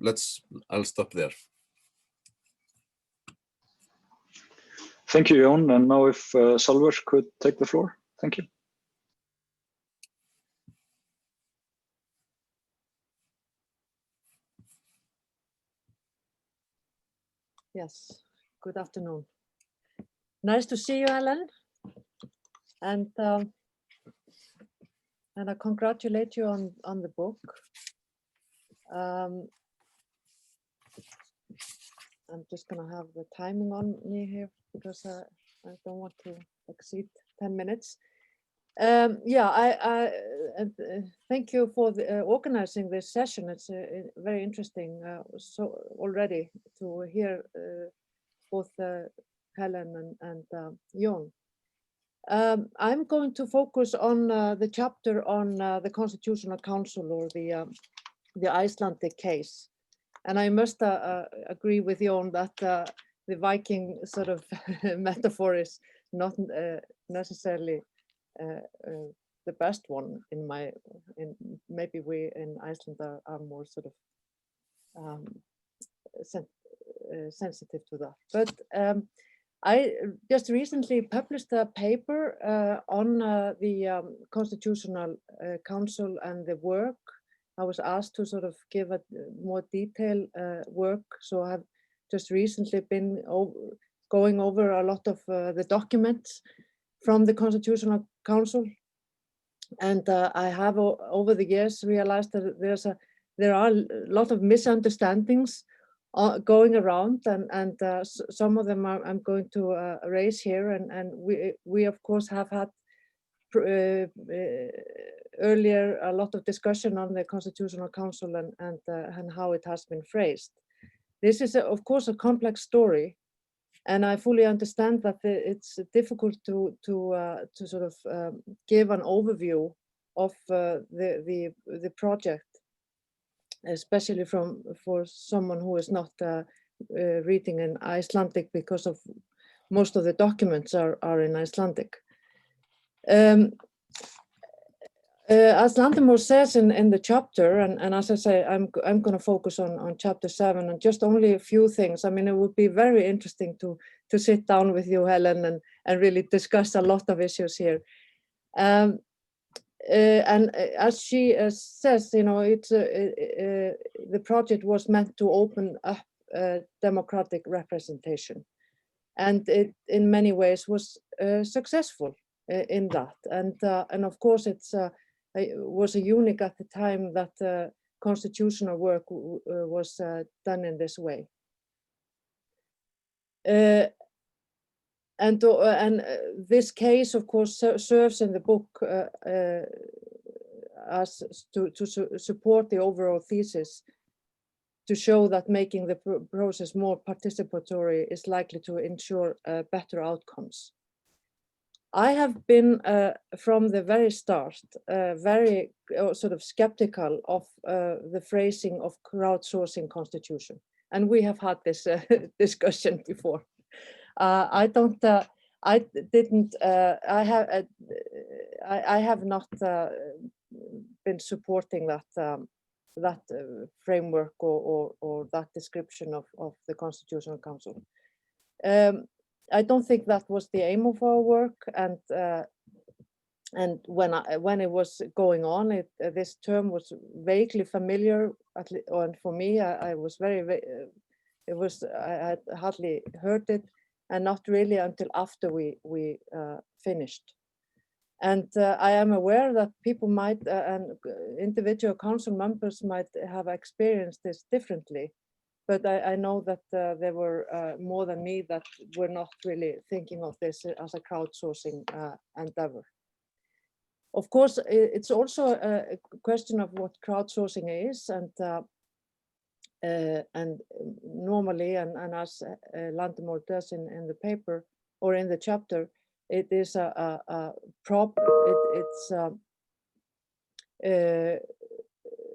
I'll stop there. Thank you, Jón. And now if Salvor could take the floor. Thank you. Yes, good afternoon. Nice to see you, Ellen. And I congratulate you on the book. I'm just going to have the timing on me here because I don't want to exceed 10 minutes. Yeah, I thank you for organizing this session. It's very interesting. So already to hear both Helen and Jón. I'm going to focus on the chapter on the Constitutional Council, or the Icelandic case. And I must agree with Jón that the Viking sort of metaphor is not necessarily the best one maybe we in Iceland are more sort of sensitive to that. But I just recently published a paper on the Constitutional Council and the work. I was asked to sort of give a more detailed work. So I have just recently been going over a lot of the documents from the Constitutional Council. And I have over the years realized that there are a lot of misunderstandings going around, and some of them I'm going to raise here. And we of course have had earlier a lot of discussion on the Constitutional Council and how it has been phrased. This is of course a complex story, and I fully understand that it's difficult to sort of give an overview of the project, especially for someone who is not reading in Icelandic, because of most of the documents are in Icelandic. As Landimore says in the chapter, and as I say, I'm going to focus on chapter 7 and just only a few things. I mean, it would be very interesting to sit down with you, Helen, and really discuss a lot of issues here. And as she says, you know, the project was meant to open up democratic representation, and it in many ways was successful in that. And of course, it was a unique at the time that constitutional work was done in this way. And this case, of course, serves in the book as to support the overall thesis, to show that making the process more participatory is likely to ensure better outcomes. I have been from the very start very sort of skeptical of the phrasing of crowdsourcing constitution, and we have had this discussion before. I have not been supporting that that framework or that description of the Constitutional Council. I don't think that was the aim of our work, and when it was going on, this term was vaguely familiar, and for me, I was I had hardly heard it, and not really until after we finished. And I am aware that people might, and individual council members might have experienced this differently, but I know that there were more than me that were not really thinking of this as a crowdsourcing endeavor. Of course, it's also a question of what crowdsourcing is, and normally, and as Landemore does in the paper or in the chapter, it is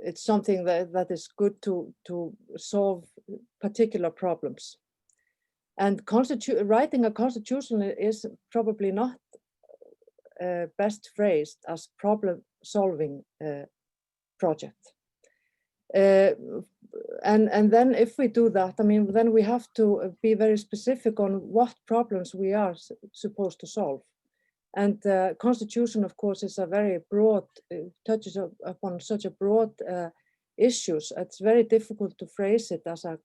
it's something that is good to solve particular problems. And writing a constitution is probably not best phrased as problem-solving project. And then if we do that, I mean, then we have to be very specific on what problems we are supposed to solve. And constitution, of course, is a very broad, touches upon such a broad issues. It's very difficult to phrase it as a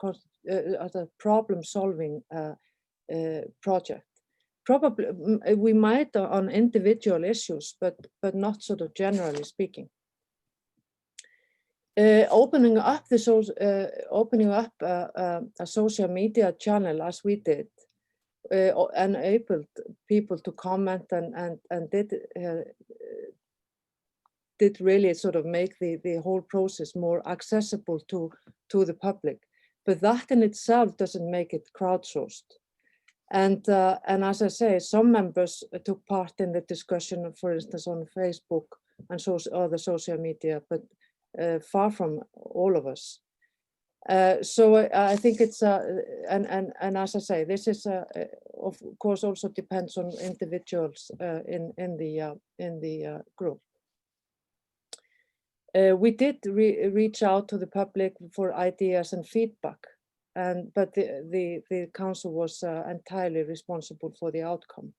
problem-solving project. Probably we might on individual issues, but not sort of generally speaking. Opening up a social media channel as we did enabled people to comment and did really sort of make the whole process more accessible to the public. But that in itself doesn't make it crowdsourced. And as I say, some members took part in the discussion, for instance, on Facebook and other social media, but far from all of us. So I think it's and as I say, this is of course also depends on individuals in the group. We did reach out to the public for ideas and feedback, but the council was entirely responsible for the outcome.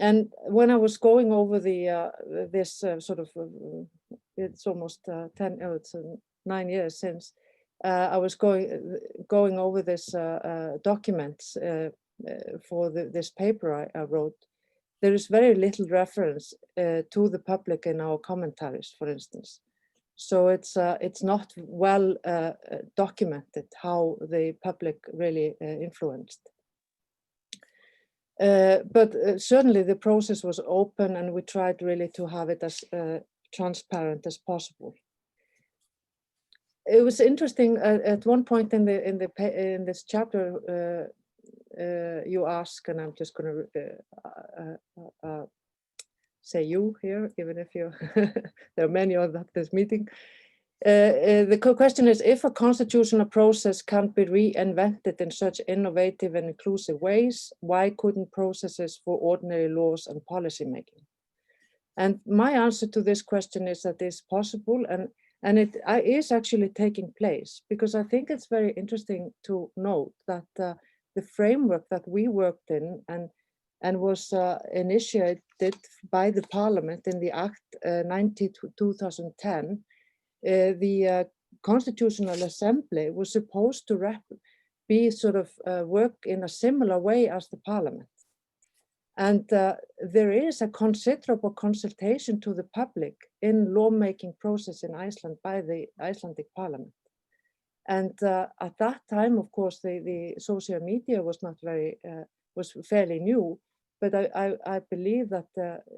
And when I was going over this sort of, it's almost 9 years since, I was going over this documents for this paper I wrote. There is very little reference to the public in our commentaries, for instance. So it's not well documented how the public really influenced. But certainly the process was open, and we tried really to have it as transparent as possible. It was interesting at one point in this chapter. You ask, and I'm just going to say you here, even if you there are many of at this meeting. The question is, if a constitutional process can't be reinvented in such innovative and inclusive ways, why couldn't processes for ordinary laws and policy making? And my answer to this question is that it's possible, and it is actually taking place, because I think it's very interesting to note that the framework that we worked in and was initiated by the Parliament in the Act 90/2010, the Constitutional Assembly was supposed to be sort of work in a similar way as the Parliament. And there is a considerable consultation to the public in lawmaking process in Iceland by the Icelandic Parliament. And at that time, of course, the social media was not was fairly new, but I believe that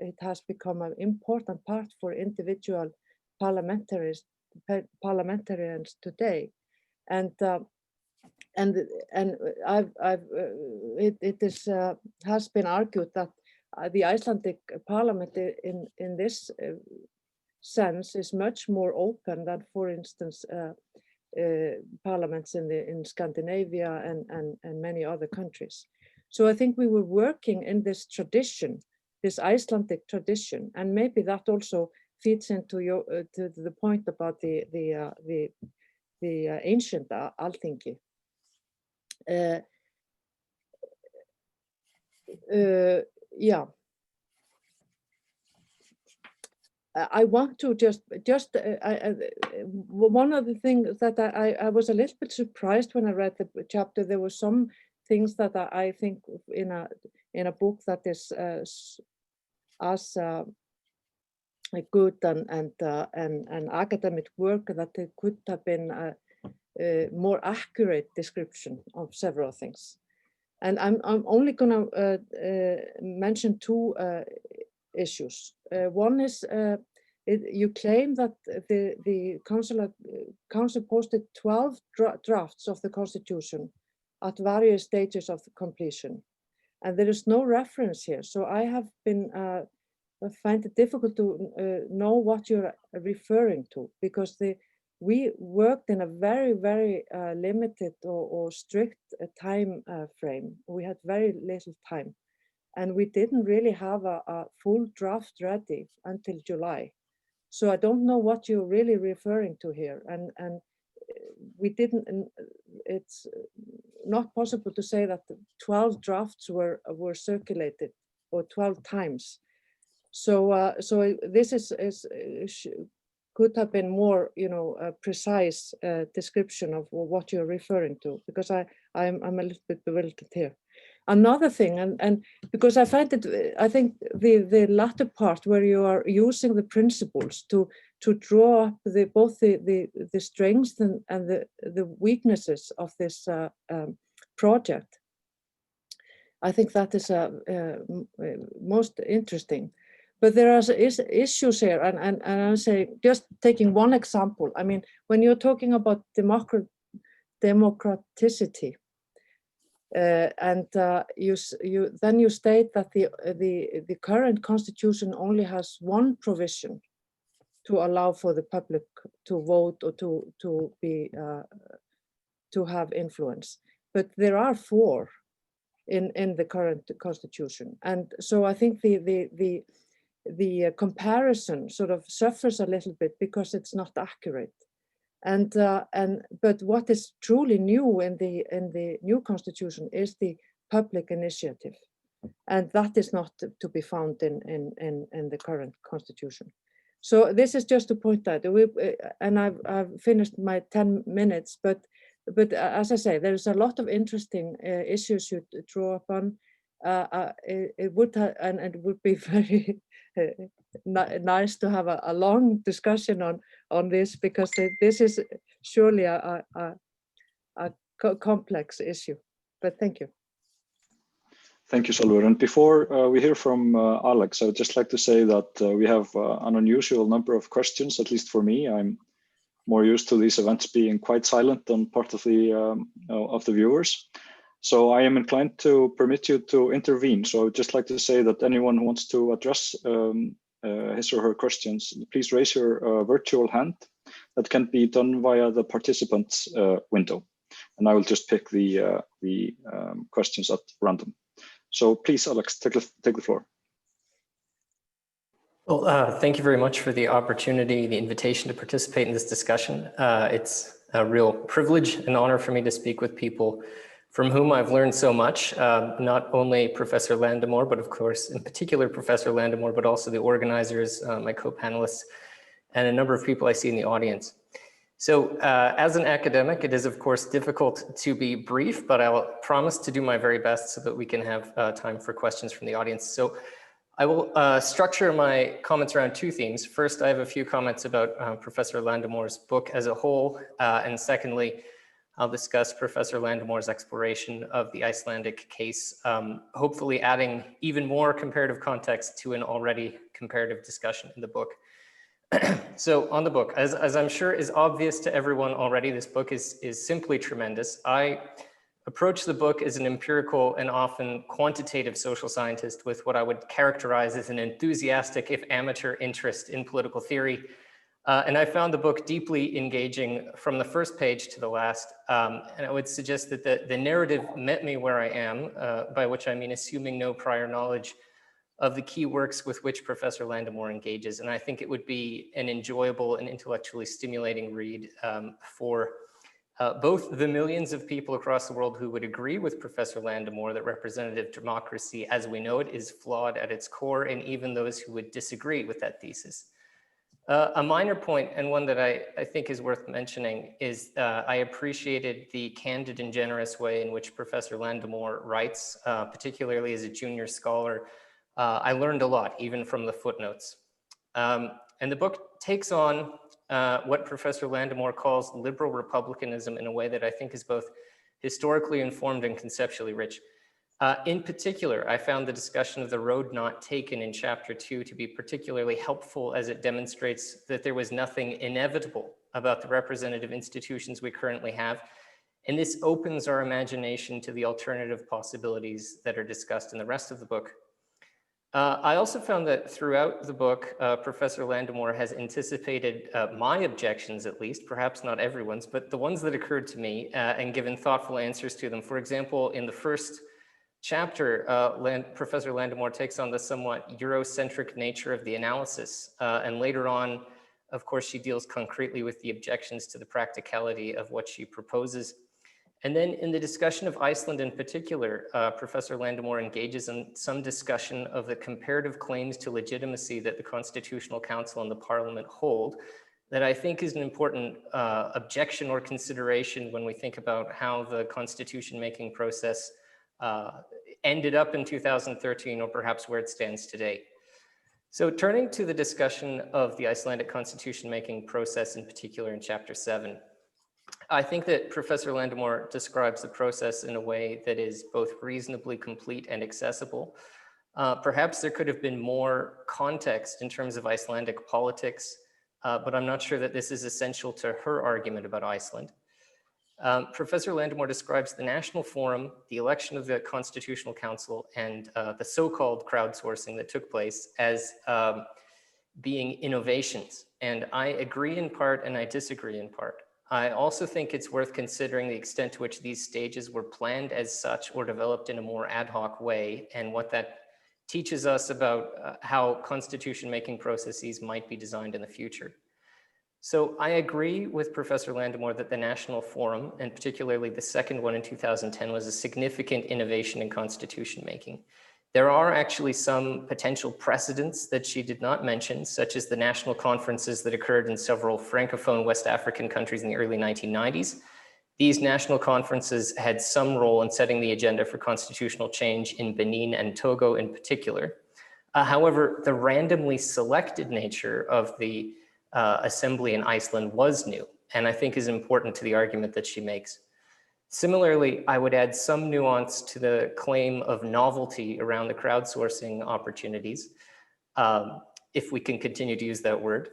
it has become an important part for individual parliamentarians today. And it has been argued that the Icelandic Parliament in this sense is much more open than, for instance, parliaments in Scandinavia and many other countries. So I think we were working in this tradition, this Icelandic tradition, and maybe that also feeds into your to the point about the ancient Alþingi. Yeah. I want to one of the things that I was a little bit surprised when I read the chapter. There were some things that I think in a book that is as good and academic work, that it could have been a more accurate description of several things. And I'm only going to mention two issues. One is you claim that the council posted 12 drafts of the constitution at various stages of the completion, and there is no reference here. So I have been I find it difficult to know what you're referring to, because we worked in a very, very limited or strict time frame. We had very little time, and we didn't really have a full draft ready until July. So I don't know what you're really referring to here, and we didn't. It's not possible to say that 12 drafts were circulated, or 12 times. So this could have been more, a precise description of what you're referring to, because I'm a little bit bewildered here. Another thing, and because I think the latter part where you are using the principles to draw up both the strengths and the weaknesses of this project, I think that is most interesting. But there are issues here, and I'm saying, just taking one example. I mean, when you're talking about democraticity, and you state that the current constitution only has one provision to allow for the public to vote or to have influence, but there are 4 in the current constitution, and so I think the comparison sort of suffers a little bit because it's not accurate. But what is truly new in the new constitution is the public initiative, and that is not to be found in the current constitution. So this is just to point out, and I've finished my 10 minutes, but as I say, there's a lot of interesting issues you draw upon. It would be very nice to have a long discussion on this, because this is surely a complex issue. But thank you. Thank you, Salvor. And before we hear from Alex, I would just like to say that we have an unusual number of questions, at least for me. I'm more used to these events being quite silent on part of the viewers. So I am inclined to permit you to intervene. So I would just like to say that anyone who wants to address his or her questions, please raise your virtual hand. That can be done via the participants window, and I will just pick the questions at random. So please, Alex, take the floor. Well, thank you very much for the opportunity, the invitation to participate in this discussion. It's a real privilege and honor for me to speak with people from whom I've learned so much, not only Professor Landemore, but of course, in particular, Professor Landemore, but also the organizers, my co-panelists, and a number of people I see in the audience. So as an academic, it is of course difficult to be brief, but I will promise to do my very best so that we can have time for questions from the audience. So I will structure my comments around 2 themes. First, I have a few comments about Professor Landemore's book as a whole, and secondly, I'll discuss Professor Landemore's exploration of the Icelandic case, hopefully adding even more comparative context to an already comparative discussion in the book. So on the book, as I'm sure is obvious to everyone already, this book is simply tremendous. I approach the book as an empirical and often quantitative social scientist with what I would characterize as an enthusiastic, if amateur, interest in political theory. And I found the book deeply engaging from the first page to the last. And I would suggest that the narrative met me where I am, by which I mean assuming no prior knowledge of the key works with which Professor Landemore engages. And I think it would be an enjoyable and intellectually stimulating read for both the millions of people across the world who would agree with Professor Landemore that representative democracy as we know it is flawed at its core, and even those who would disagree with that thesis. A minor point, and one that I think is worth mentioning, is I appreciated the candid and generous way in which Professor Landemore writes, particularly as a junior scholar. I learned a lot, even from the footnotes. And the book takes on what Professor Landemore calls liberal republicanism in a way that I think is both historically informed and conceptually rich. In particular, I found the discussion of the road not taken in chapter 2 to be particularly helpful, as it demonstrates that there was nothing inevitable about the representative institutions we currently have. And this opens our imagination to the alternative possibilities that are discussed in the rest of the book. I also found that throughout the book, Professor Landemore has anticipated my objections, at least, perhaps not everyone's, but the ones that occurred to me, and given thoughtful answers to them. For example, in the first chapter, Professor Landemore takes on the somewhat Eurocentric nature of the analysis. And later on, of course, she deals concretely with the objections to the practicality of what she proposes. And then in the discussion of Iceland in particular, Professor Landemore engages in some discussion of the comparative claims to legitimacy that the Constitutional Council and the Parliament hold, that I think is an important objection or consideration when we think about how the constitution-making process ended up in 2013, or perhaps where it stands today. So turning to the discussion of the Icelandic constitution-making process in particular in chapter 7, I think that Professor Landemore describes the process in a way that is both reasonably complete and accessible. Perhaps there could have been more context in terms of Icelandic politics, but I'm not sure that this is essential to her argument about Iceland. Professor Landemore describes the National Forum, the election of the Constitutional Council, and the so-called crowdsourcing that took place as being innovations. And I agree in part and I disagree in part. I also think it's worth considering the extent to which these stages were planned as such or developed in a more ad hoc way, and what that teaches us about how constitution-making processes might be designed in the future. So I agree with Professor Landemore that the National Forum, and particularly the second one in 2010, was a significant innovation in constitution making. There are actually some potential precedents that she did not mention, such as the national conferences that occurred in several Francophone West African countries in the early 1990s. These national conferences had some role in setting the agenda for constitutional change in Benin and Togo in particular. However, the randomly selected nature of the assembly in Iceland was new, and I think is important to the argument that she makes. Similarly, I would add some nuance to the claim of novelty around the crowdsourcing opportunities, if we can continue to use that word.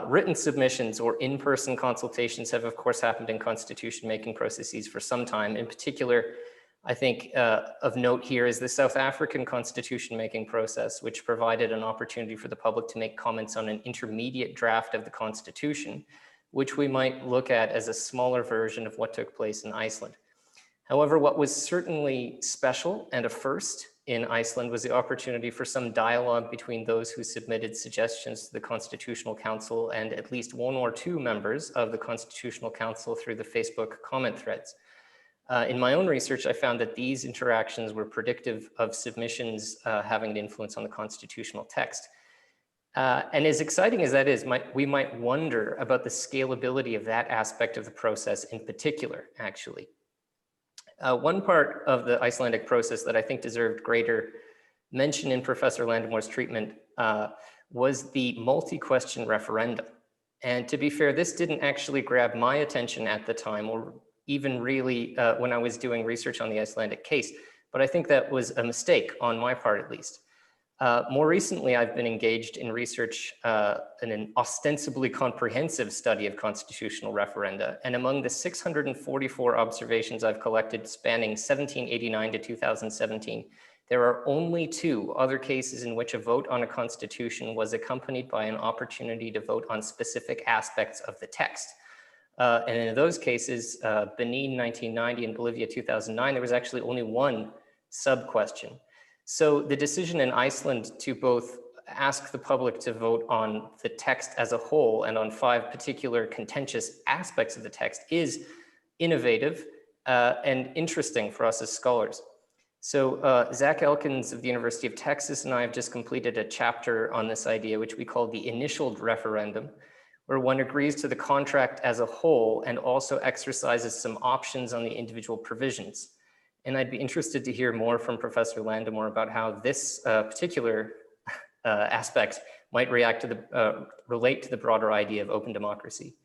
Written submissions or in-person consultations have, of course, happened in constitution-making processes for some time. In particular, I think of note here is the South African constitution-making process, which provided an opportunity for the public to make comments on an intermediate draft of the Constitution, which we might look at as a smaller version of what took place in Iceland. However, what was certainly special and a first in Iceland was the opportunity for some dialogue between those who submitted suggestions to the Constitutional Council and at least one or two members of the Constitutional Council through the Facebook comment threads. In my own research, I found that these interactions were predictive of submissions having an influence on the constitutional text. And as exciting as that is, we might wonder about the scalability of that aspect of the process in particular, actually. One part of the Icelandic process that I think deserved greater mention in Professor Landemore's treatment was the multi-question referendum. And to be fair, this didn't actually grab my attention at the time, or even really when I was doing research on the Icelandic case, but I think that was a mistake on my part at least. More recently, I've been engaged in research in an ostensibly comprehensive study of constitutional referenda. And among the 644 observations I've collected spanning 1789 to 2017, there are only 2 other cases in which a vote on a constitution was accompanied by an opportunity to vote on specific aspects of the text. And in those cases, Benin 1990 and Bolivia 2009, there was actually only one sub-question. So the decision in Iceland to both ask the public to vote on the text as a whole and on 5 particular contentious aspects of the text is innovative and interesting for us as scholars. So Zach Elkins of the University of Texas and I have just completed a chapter on this idea, which we call the Initial Referendum, where one agrees to the contract as a whole and also exercises some options on the individual provisions. And I'd be interested to hear more from Professor Landemore about how this particular aspect might relate to the broader idea of open democracy.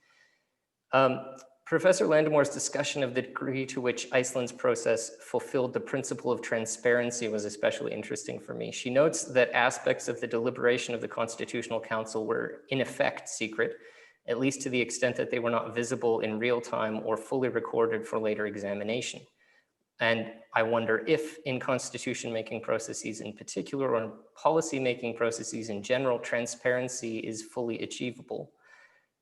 Professor Landemore's discussion of the degree to which Iceland's process fulfilled the principle of transparency was especially interesting for me. She notes that aspects of the deliberation of the Constitutional Council were in effect secret, at least to the extent that they were not visible in real time or fully recorded for later examination. And I wonder if in constitution-making processes in particular, or in policy-making processes in general, transparency is fully achievable.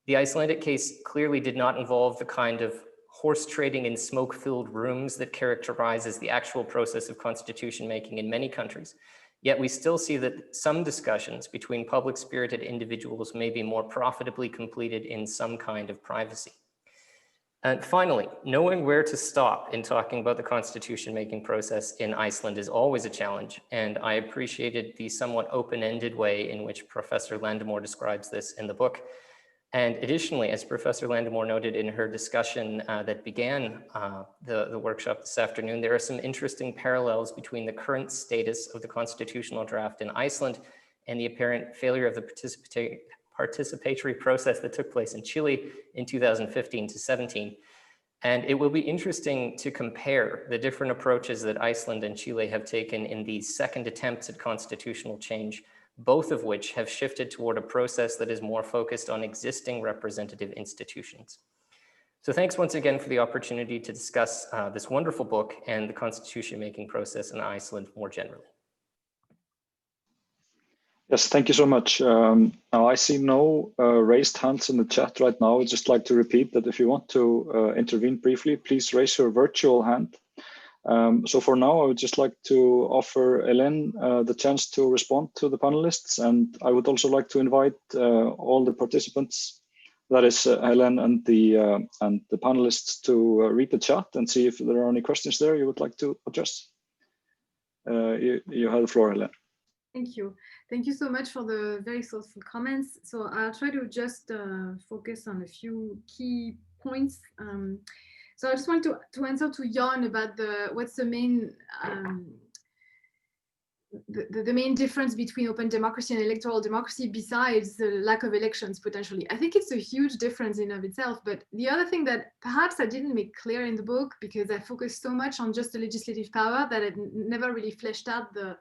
The Icelandic case clearly did not involve the kind of horse trading in smoke-filled rooms that characterizes the actual process of constitution making in many countries. Yet we still see that some discussions between public-spirited individuals may be more profitably completed in some kind of privacy. And finally, knowing where to stop in talking about the constitution-making process in Iceland is always a challenge, and I appreciated the somewhat open-ended way in which Professor Landemore describes this in the book. And additionally, as Professor Landemore noted in her discussion that began the workshop this afternoon, there are some interesting parallels between the current status of the constitutional draft in Iceland and the apparent failure of the participatory process that took place in Chile in 2015 to 17. And it will be interesting to compare the different approaches that Iceland and Chile have taken in these second attempts at constitutional change, both of which have shifted toward a process that is more focused on existing representative institutions. So thanks once again for the opportunity to discuss this wonderful book and the constitution-making process in Iceland more generally. Yes, thank you so much. Now I see no raised hands in the chat right now. I'd just like to repeat that if you want to intervene briefly, please raise your virtual hand. So for now, I would just like to offer Ellen the chance to respond to the panelists, and I would also like to invite all the participants, that is Helen and the panelists, to read the chat and see if there are any questions there you would like to address. You have the floor, Helen. Thank you. Thank you so much for the very thoughtful comments. So I'll try to just focus on a few key points. So I just want to answer to Jan about what's the main the main difference between open democracy and electoral democracy besides the lack of elections potentially. I think it's a huge difference in of itself, but the other thing that perhaps I didn't make clear in the book, because I focused so much on just the legislative power that it never really fleshed out the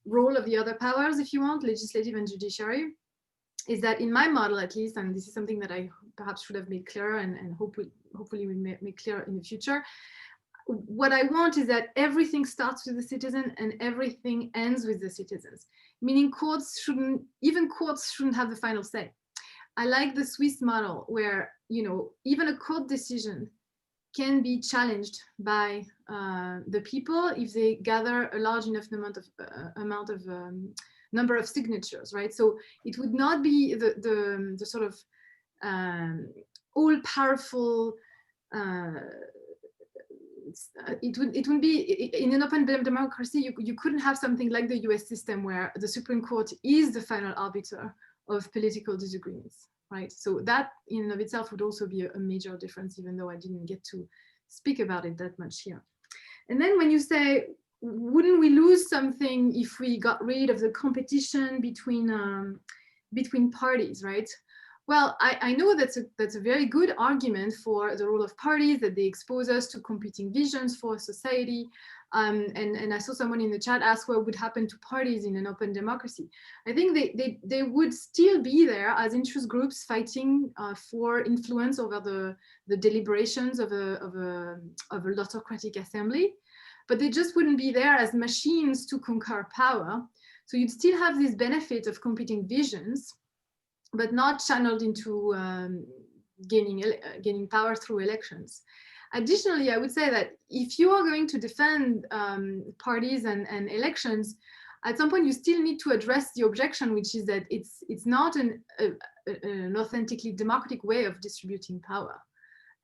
role of the other powers, if you want, legislative and judiciary, is that in my model at least, and this is something that I perhaps should have made clearer and hopefully we make clear in the future, what I want is that everything starts with the citizen and everything ends with the citizens, meaning even courts shouldn't have the final say. I like the Swiss model where, you know, even a court decision can be challenged by the people if they gather a large enough number of signatures, right? So it would not be the sort of all-powerful. It would be in an open democracy. You couldn't have something like the U.S. system where the Supreme Court is the final arbiter of political disagreements. Right, so that in and of itself would also be a major difference, even though I didn't get to speak about it that much here. And then when you say, wouldn't we lose something if we got rid of the competition between parties, right? Well, I know that's a very good argument for the role of parties, that they expose us to competing visions for society. And I saw someone in the chat ask what would happen to parties in an open democracy. I think they would still be there as interest groups fighting for influence over the deliberations of a autocratic assembly, but they just wouldn't be there as machines to conquer power. So you'd still have this benefit of competing visions, but not channeled into gaining power through elections. Additionally, I would say that if you are going to defend parties and elections, at some point you still need to address the objection, which is that it's not an authentically democratic way of distributing power.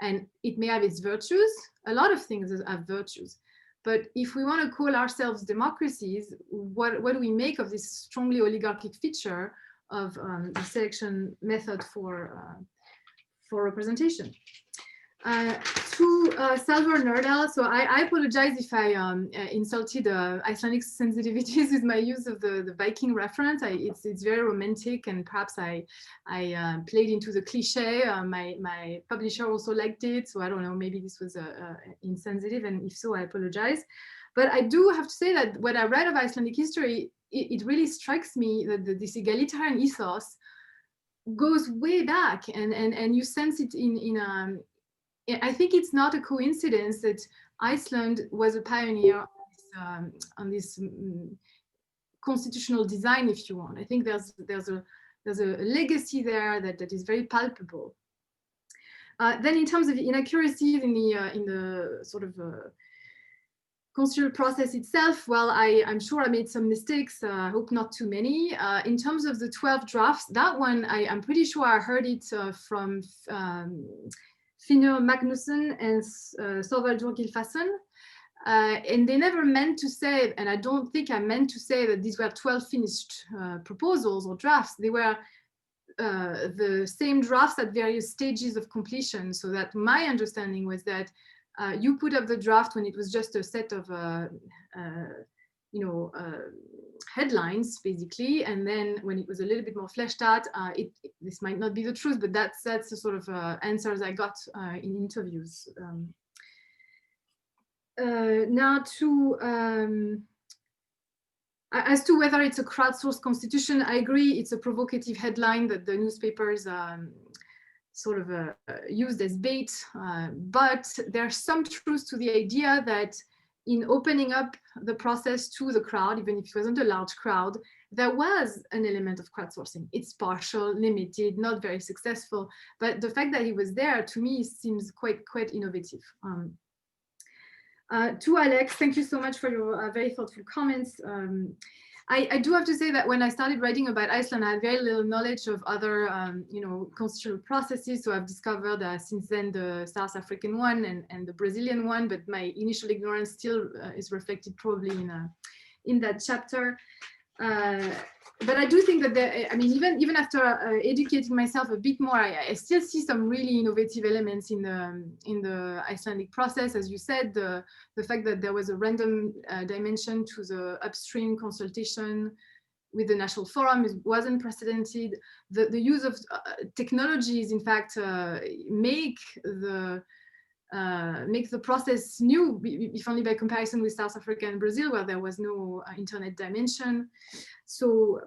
And it may have its virtues. A lot of things have virtues. But if we want to call ourselves democracies, what do we make of this strongly oligarchic feature of the selection method for representation? To Salvador Nerdal, so I apologize if I insulted Icelandic sensitivities with my use of the Viking reference. It's very romantic, and perhaps I played into the cliche. My publisher also liked it, so I don't know, maybe this was insensitive, and if so, I apologize. But I do have to say that when I read of Icelandic history, it really strikes me that this egalitarian ethos goes way back, and you sense it in I think it's not a coincidence that Iceland was a pioneer on this constitutional design, if you want. I think there's a legacy there that is very palpable. Then, in terms of inaccuracies in the sort of constitutional process itself, well, I'm sure I made some mistakes. I hope not too many. In terms of the 12 drafts, that one I'm pretty sure I heard it from Finnur Magnusson and Thorvaldur Gylfason. And they never meant to say, and I don't think I meant to say that these were 12 finished proposals or drafts. They were the same drafts at various stages of completion. So that my understanding was that you put up the draft when it was just a set of headlines, basically, and then when it was a little bit more fleshed out, this might not be the truth, but that's the sort of answers I got in interviews. Now, as to whether it's a crowdsourced constitution, I agree it's a provocative headline that the newspapers sort of used as bait, but there's some truth to the idea that in opening up the process to the crowd, even if it wasn't a large crowd, there was an element of crowdsourcing. It's partial, limited, not very successful, but the fact that it was there, to me, seems quite innovative. To Alex, thank you so much for your very thoughtful comments. I do have to say that when I started writing about Iceland, I had very little knowledge of other, constitutional processes. So I've discovered since then the South African one and the Brazilian one, but my initial ignorance still is reflected probably in that chapter. But I do think that even after educating myself a bit more, I still see some really innovative elements in the Icelandic process. As you said, the fact that there was a random dimension to the upstream consultation with the National Forum wasn't precedented. The use of technologies, in fact, make the process new, if only by comparison with South Africa and Brazil, where there was no internet dimension. So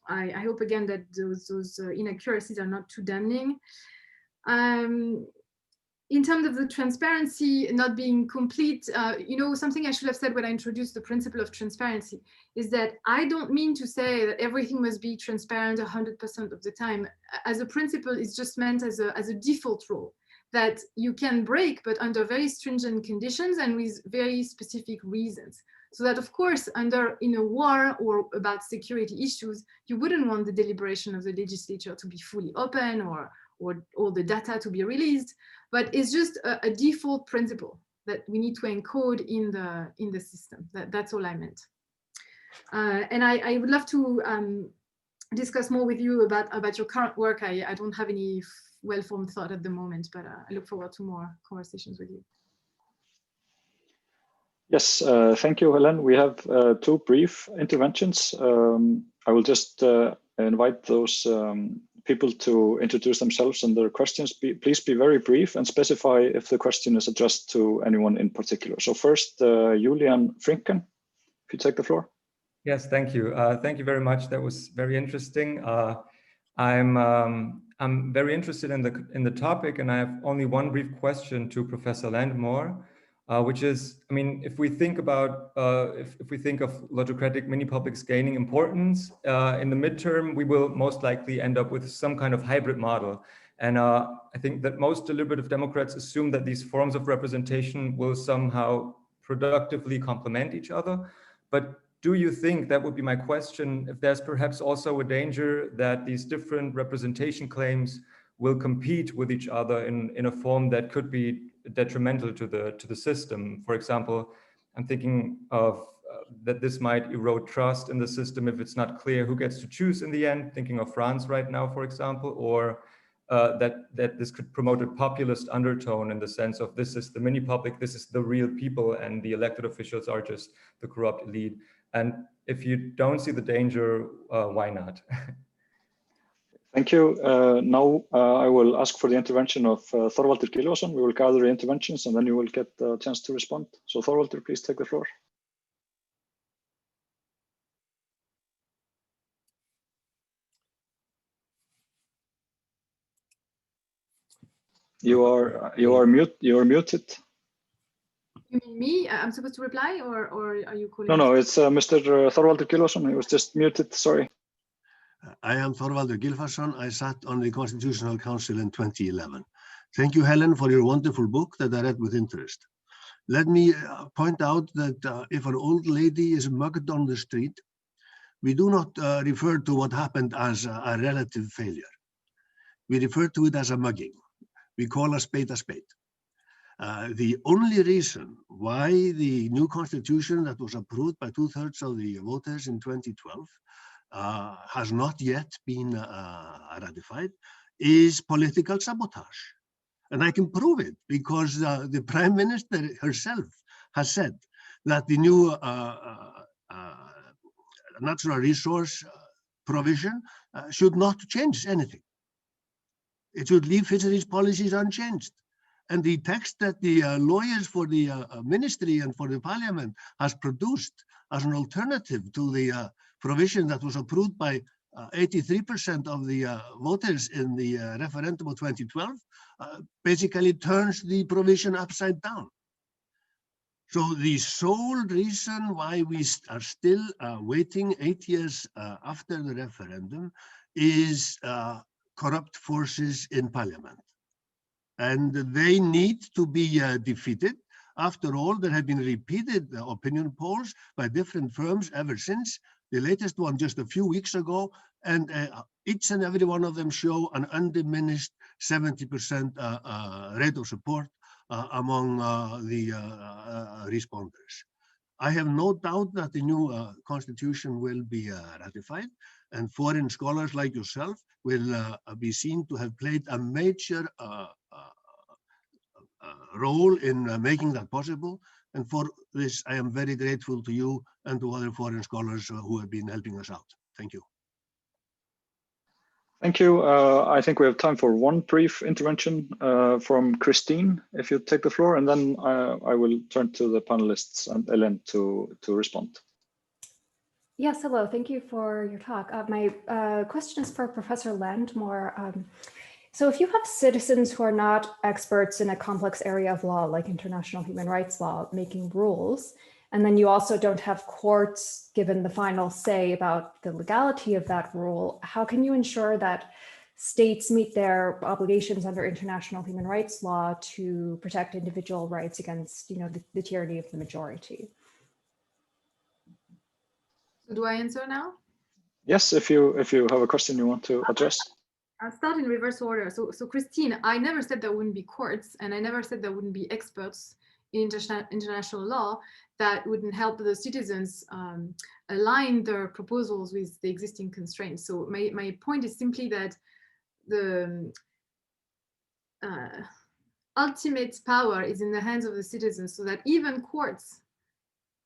I hope again that those inaccuracies are not too damning. In terms of the transparency not being complete, something I should have said when I introduced the principle of transparency is that I don't mean to say that everything must be transparent 100% of the time. As a principle, it's just meant as a default rule that you can break, but under very stringent conditions and with very specific reasons. So that, of course, in a war or about security issues, you wouldn't want the deliberation of the legislature to be fully open or all the data to be released, but it's just a default principle that we need to encode in the system. That's all I meant. And I would love to discuss more with you about your current work. I don't have any well-formed thought at the moment, but I look forward to more conversations with you. Yes, thank you, Helen. We have two brief interventions. I will just invite those people to introduce themselves and their questions. Please be very brief and specify if the question is addressed to anyone in particular. So first, Julian Frinken, if you take the floor. Yes, thank you. Thank you very much. That was very interesting. I'm very interested in the topic, and I have only one brief question to Professor Landmore, which is, if we think about if we think of logocratic mini-publics gaining importance in the midterm, we will most likely end up with some kind of hybrid model. And I think that most deliberative Democrats assume that these forms of representation will somehow productively complement each other. But do you think, that would be my question, if there's perhaps also a danger that these different representation claims will compete with each other in a form that could be detrimental to the system? For example, I'm thinking of that this might erode trust in the system if it's not clear who gets to choose in the end, thinking of France right now, for example, or that this could promote a populist undertone in the sense of this is the mini public, this is the real people, and the elected officials are just the corrupt elite. And if you don't see the danger, why not? Thank you. Now I will ask for the intervention of Þorvaldur Gylfason. We will gather the interventions and then you will get a chance to respond. So Þorvaldur, please take the floor. You are muted. You mean me? I'm supposed to reply, or are you calling? No, it's Mr. Þorvaldur Gylfason. He was just muted. Sorry. I am Þorvaldur Gylfason. I sat on the Constitutional Council in 2011. Thank you, Helen, for your wonderful book that I read with interest. Let me point out that if an old lady is mugged on the street, we do not refer to what happened as a relative failure. We refer to it as a mugging. We call a spade a spade. The only reason why the new constitution that was approved by 2/3 of the voters in 2012 has not yet been ratified is political sabotage. And I can prove it because the Prime Minister herself has said that the new natural resource provision should not change anything. It should leave fisheries policies unchanged. And the text that the lawyers for the ministry and for the parliament has produced as an alternative to the provision that was approved by 83% of the voters in the referendum of 2012 basically turns the provision upside down. So the sole reason why we are still waiting 8 years after the referendum is corrupt forces in parliament. And they need to be defeated. After all, there have been repeated opinion polls by different firms ever since, the latest one just a few weeks ago, and each and every one of them show an undiminished 70% rate of support among the responders. I have no doubt that the new constitution will be ratified, and foreign scholars like yourself will be seen to have played a major role in making that possible. And for this, I am very grateful to you and to other foreign scholars who have been helping us out. Thank you. Thank you. I think we have time for one brief intervention from Christine, if you take the floor, and then I will turn to the panelists and Ellen to respond. Yes, hello. Thank you for your talk. My question is for Professor Landmore. So if you have citizens who are not experts in a complex area of law, like international human rights law, making rules, and then you also don't have courts given the final say about the legality of that rule, how can you ensure that states meet their obligations under international human rights law to protect individual rights against, the tyranny of the majority? Do I answer now? Yes, if you have a question you want to address. I'll start in reverse order. So Christine, I never said there wouldn't be courts, and I never said there wouldn't be experts in international law that wouldn't help the citizens align their proposals with the existing constraints. So my point is simply that the ultimate power is in the hands of the citizens, so that even courts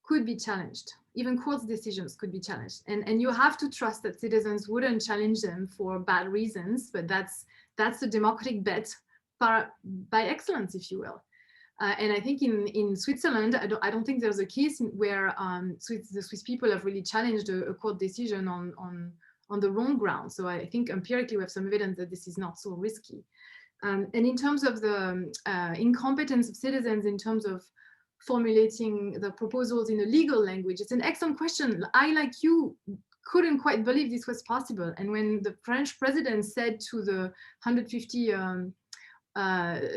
could be challenged. Even courts' decisions could be challenged. And you have to trust that citizens wouldn't challenge them for bad reasons, but that's a democratic bet by excellence, if you will. And I think in Switzerland, I don't think there's a case where the Swiss people have really challenged a court decision on the wrong ground. So I think empirically we have some evidence that this is not so risky. And in terms of the incompetence of citizens in terms of formulating the proposals in a legal language, it's an excellent question. I, like you, couldn't quite believe this was possible. And when the French president said to the 150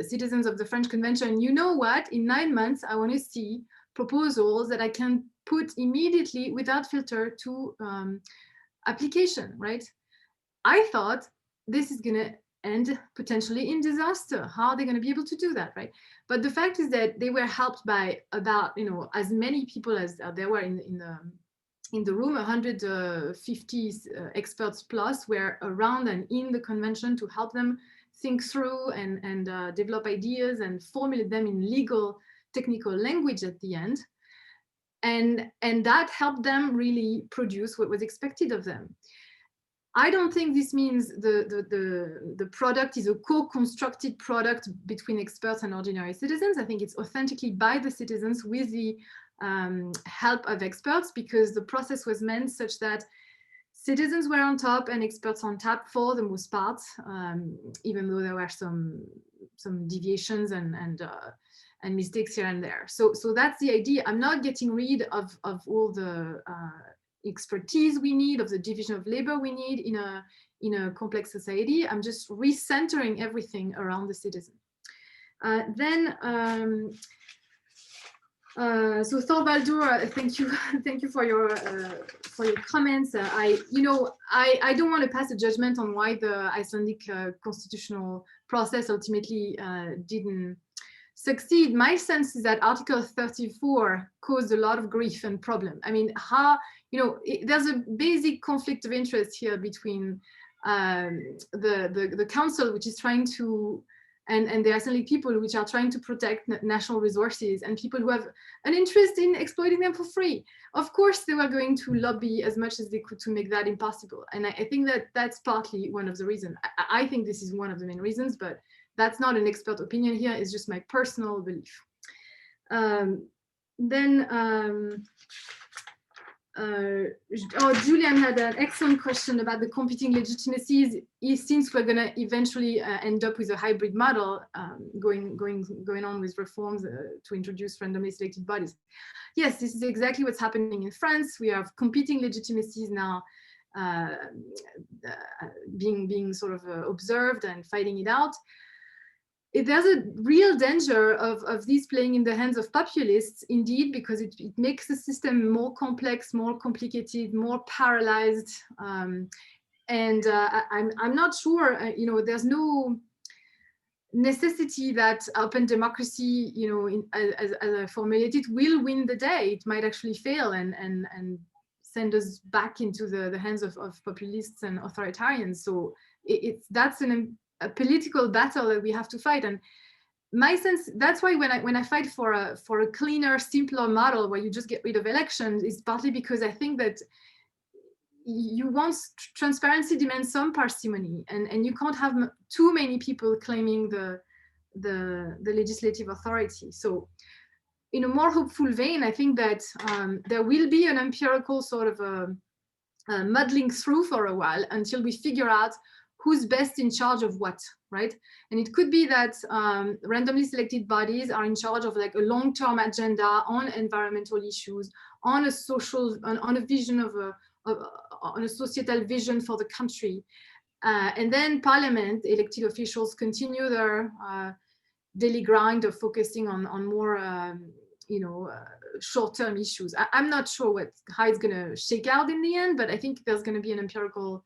citizens of the French Convention, you know what, in 9 months, I want to see proposals that I can put immediately without filter to application, right? I thought this is going to end potentially in disaster. How are they going to be able to do that, right? But the fact is that they were helped by about, as many people as there were in the room. 150 experts plus were around and in the convention to help them think through and develop ideas and formulate them in legal technical language at the end. And that helped them really produce what was expected of them. I don't think this means the product is a co-constructed product between experts and ordinary citizens. I think it's authentically by the citizens with the help of experts, because the process was meant such that citizens were on top and experts on top for the most part, even though there were some deviations and mistakes here and there. So that's the idea. I'm not getting rid of all the expertise we need, of the division of labor we need in a complex society. I'm just recentering everything around the citizen. So Thorvaldur, thank you for your comments. I don't want to pass a judgment on why the Icelandic constitutional process ultimately didn't succeed. My sense is that Article 34 caused a lot of grief and problem. I mean, there's a basic conflict of interest here between the council, which is trying to, and the Icelandic people, which are trying to protect national resources, and people who have an interest in exploiting them for free. Of course, they were going to lobby as much as they could to make that impossible. And I think that that's partly one of the reasons. I think this is one of the main reasons, but that's not an expert opinion here. It's just my personal belief. Julian had an excellent question about the competing legitimacies. Since we're going to eventually end up with a hybrid model, going on with reforms to introduce randomly selected bodies. Yes, this is exactly what's happening in France. We have competing legitimacies now being sort of observed and fighting it out. There's a real danger of these playing in the hands of populists, indeed, because it makes the system more complex, more complicated, more paralyzed. I'm not sure, there's no necessity that open democracy, as I formulated, will win the day. It might actually fail and send us back into the hands of populists and authoritarians. So that's a political battle that we have to fight. And my sense, that's why when I fight for a cleaner, simpler model where you just get rid of elections, is partly because I think that you want transparency demands some parsimony, and you can't have too many people claiming the legislative authority. So in a more hopeful vein, I think that there will be an empirical sort of muddling through for a while until we figure out who's best in charge of what, right? And it could be that randomly selected bodies are in charge of like a long-term agenda on environmental issues, on a social, on a vision on a societal vision for the country. And then Parliament, elected officials continue their daily grind of focusing on more, short-term issues. I'm not sure how it's gonna shake out in the end, but I think there's gonna be an empirical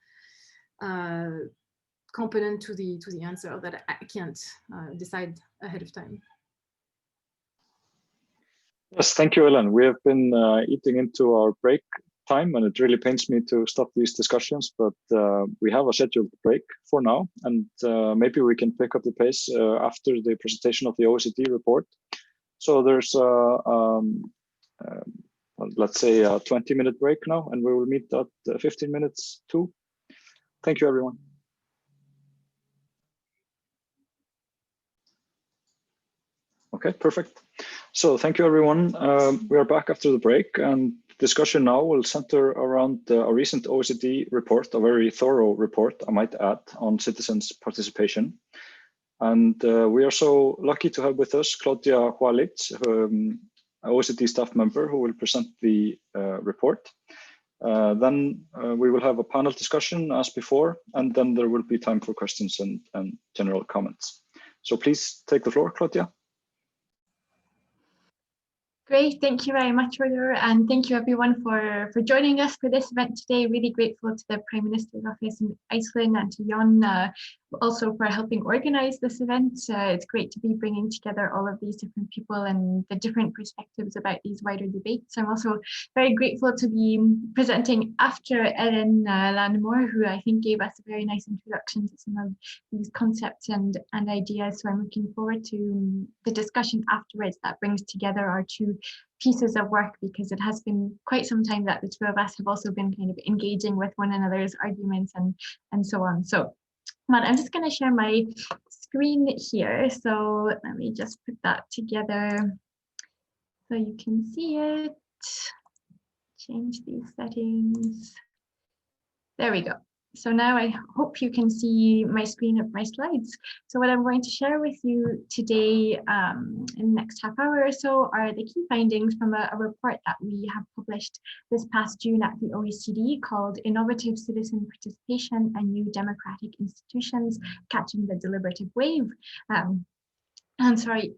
component to the answer that I can't decide ahead of time. Yes, thank you, Ellen. We have been eating into our break time, and it really pains me to stop these discussions, but we have a scheduled break for now, and maybe we can pick up the pace after the presentation of the OECD report. So there's let's say a 20-minute break now, and we will meet at 15 minutes too. Thank you, everyone. Okay, perfect. So thank you, everyone. We are back after the break, and discussion now will center around a recent OECD report, a very thorough report, I might add, on citizens' participation. And we are so lucky to have with us Claudia Hualitz, an OECD staff member who will present the report. Then we will have a panel discussion as before, and then there will be time for questions and general comments. So please take the floor, Claudia. Great, thank you very much, Roger, and thank you everyone for joining us for this event today. Really grateful to the Prime Minister's Office in Iceland and to Jon also for helping organize this event. It's great to be bringing together all of these different people and the different perspectives about these wider debates. I'm also very grateful to be presenting after Ellen Landemore, who I think gave us a very nice introduction to some of these concepts and ideas. So I'm looking forward to the discussion afterwards that brings together our two pieces of work, because it has been quite some time that the two of us have also been kind of engaging with one another's arguments and so on. So I'm just going to share my screen here. So let me just put that together so you can see it. Change these settings. There we go. So now I hope you can see my screen of my slides. So what I'm going to share with you today in the next half hour or so are the key findings from a report that we have published this past June at the OECD called Innovative Citizen Participation and New Democratic Institutions, Catching the Deliberative Wave. I'm sorry.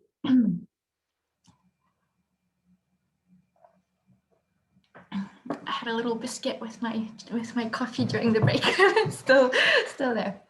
I had a little biscuit with my coffee during the break. still there.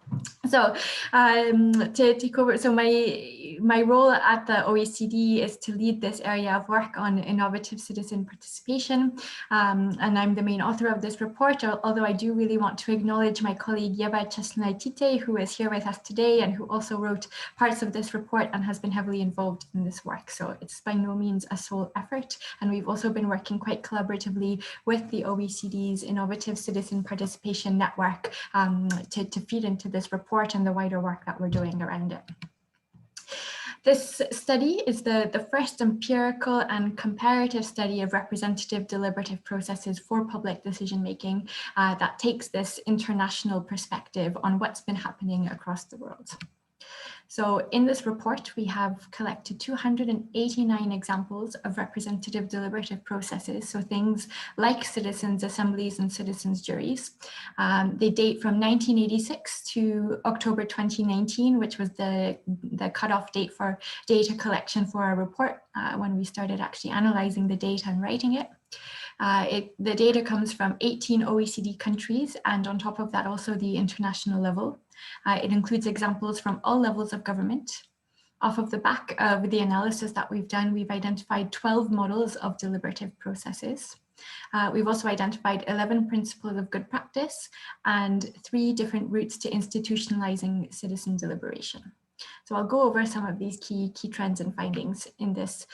So to take over, so my role at the OECD is to lead this area of work on innovative citizen participation, and I'm the main author of this report, although I do really want to acknowledge my colleague Jeva Chesnaitite, who is here with us today and who also wrote parts of this report and has been heavily involved in this work. So it's by no means a sole effort, and we've also been working quite collaboratively with the OECD's Innovative Citizen Participation Network to feed into this report and the wider work that we're doing around it. This study is the first empirical and comparative study of representative deliberative processes for public decision-making that takes this international perspective on what's been happening across the world. So in this report, we have collected 289 examples of representative deliberative processes, so things like citizens' assemblies and citizens' juries. They date from 1986 to October 2019, which was the cutoff date for data collection for our report when we started actually analyzing the data and writing it. The data comes from 18 OECD countries, and on top of that also the international level. It includes examples from all levels of government. Off of the back of the analysis that we've done, we've identified 12 models of deliberative processes. We've also identified 11 principles of good practice and 3 different routes to institutionalizing citizen deliberation. So I'll go over some of these key trends and findings in this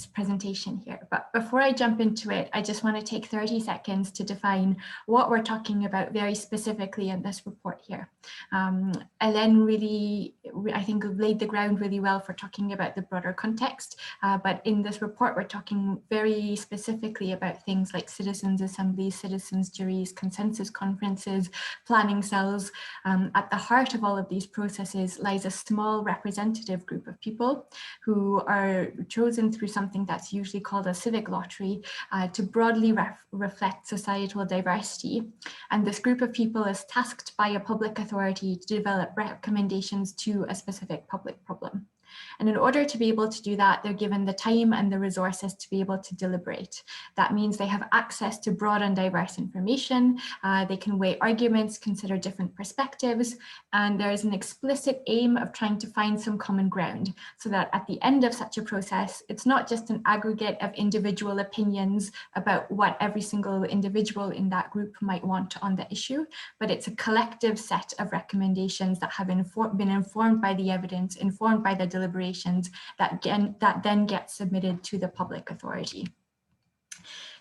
presentation here. But before I jump into it, I just want to take 30 seconds to define what we're talking about very specifically in this report here. Ellen really, I think, laid the ground really well for talking about the broader context. But in this report, we're talking very specifically about things like citizens' assemblies, citizens' juries, consensus conferences, planning cells. At the heart of all of these processes lies a small representative group of people who are chosen through something that's usually called a civic lottery to broadly reflect societal diversity. And this group of people is tasked by a public authority to develop recommendations to a specific public problem. And in order to be able to do that, they're given the time and the resources to be able to deliberate. That means they have access to broad and diverse information. They can weigh arguments, consider different perspectives, and there is an explicit aim of trying to find some common ground so that at the end of such a process, it's not just an aggregate of individual opinions about what every single individual in that group might want on the issue, but it's a collective set of recommendations that have been informed by the evidence, informed by the deliberations that then get submitted to the public authority.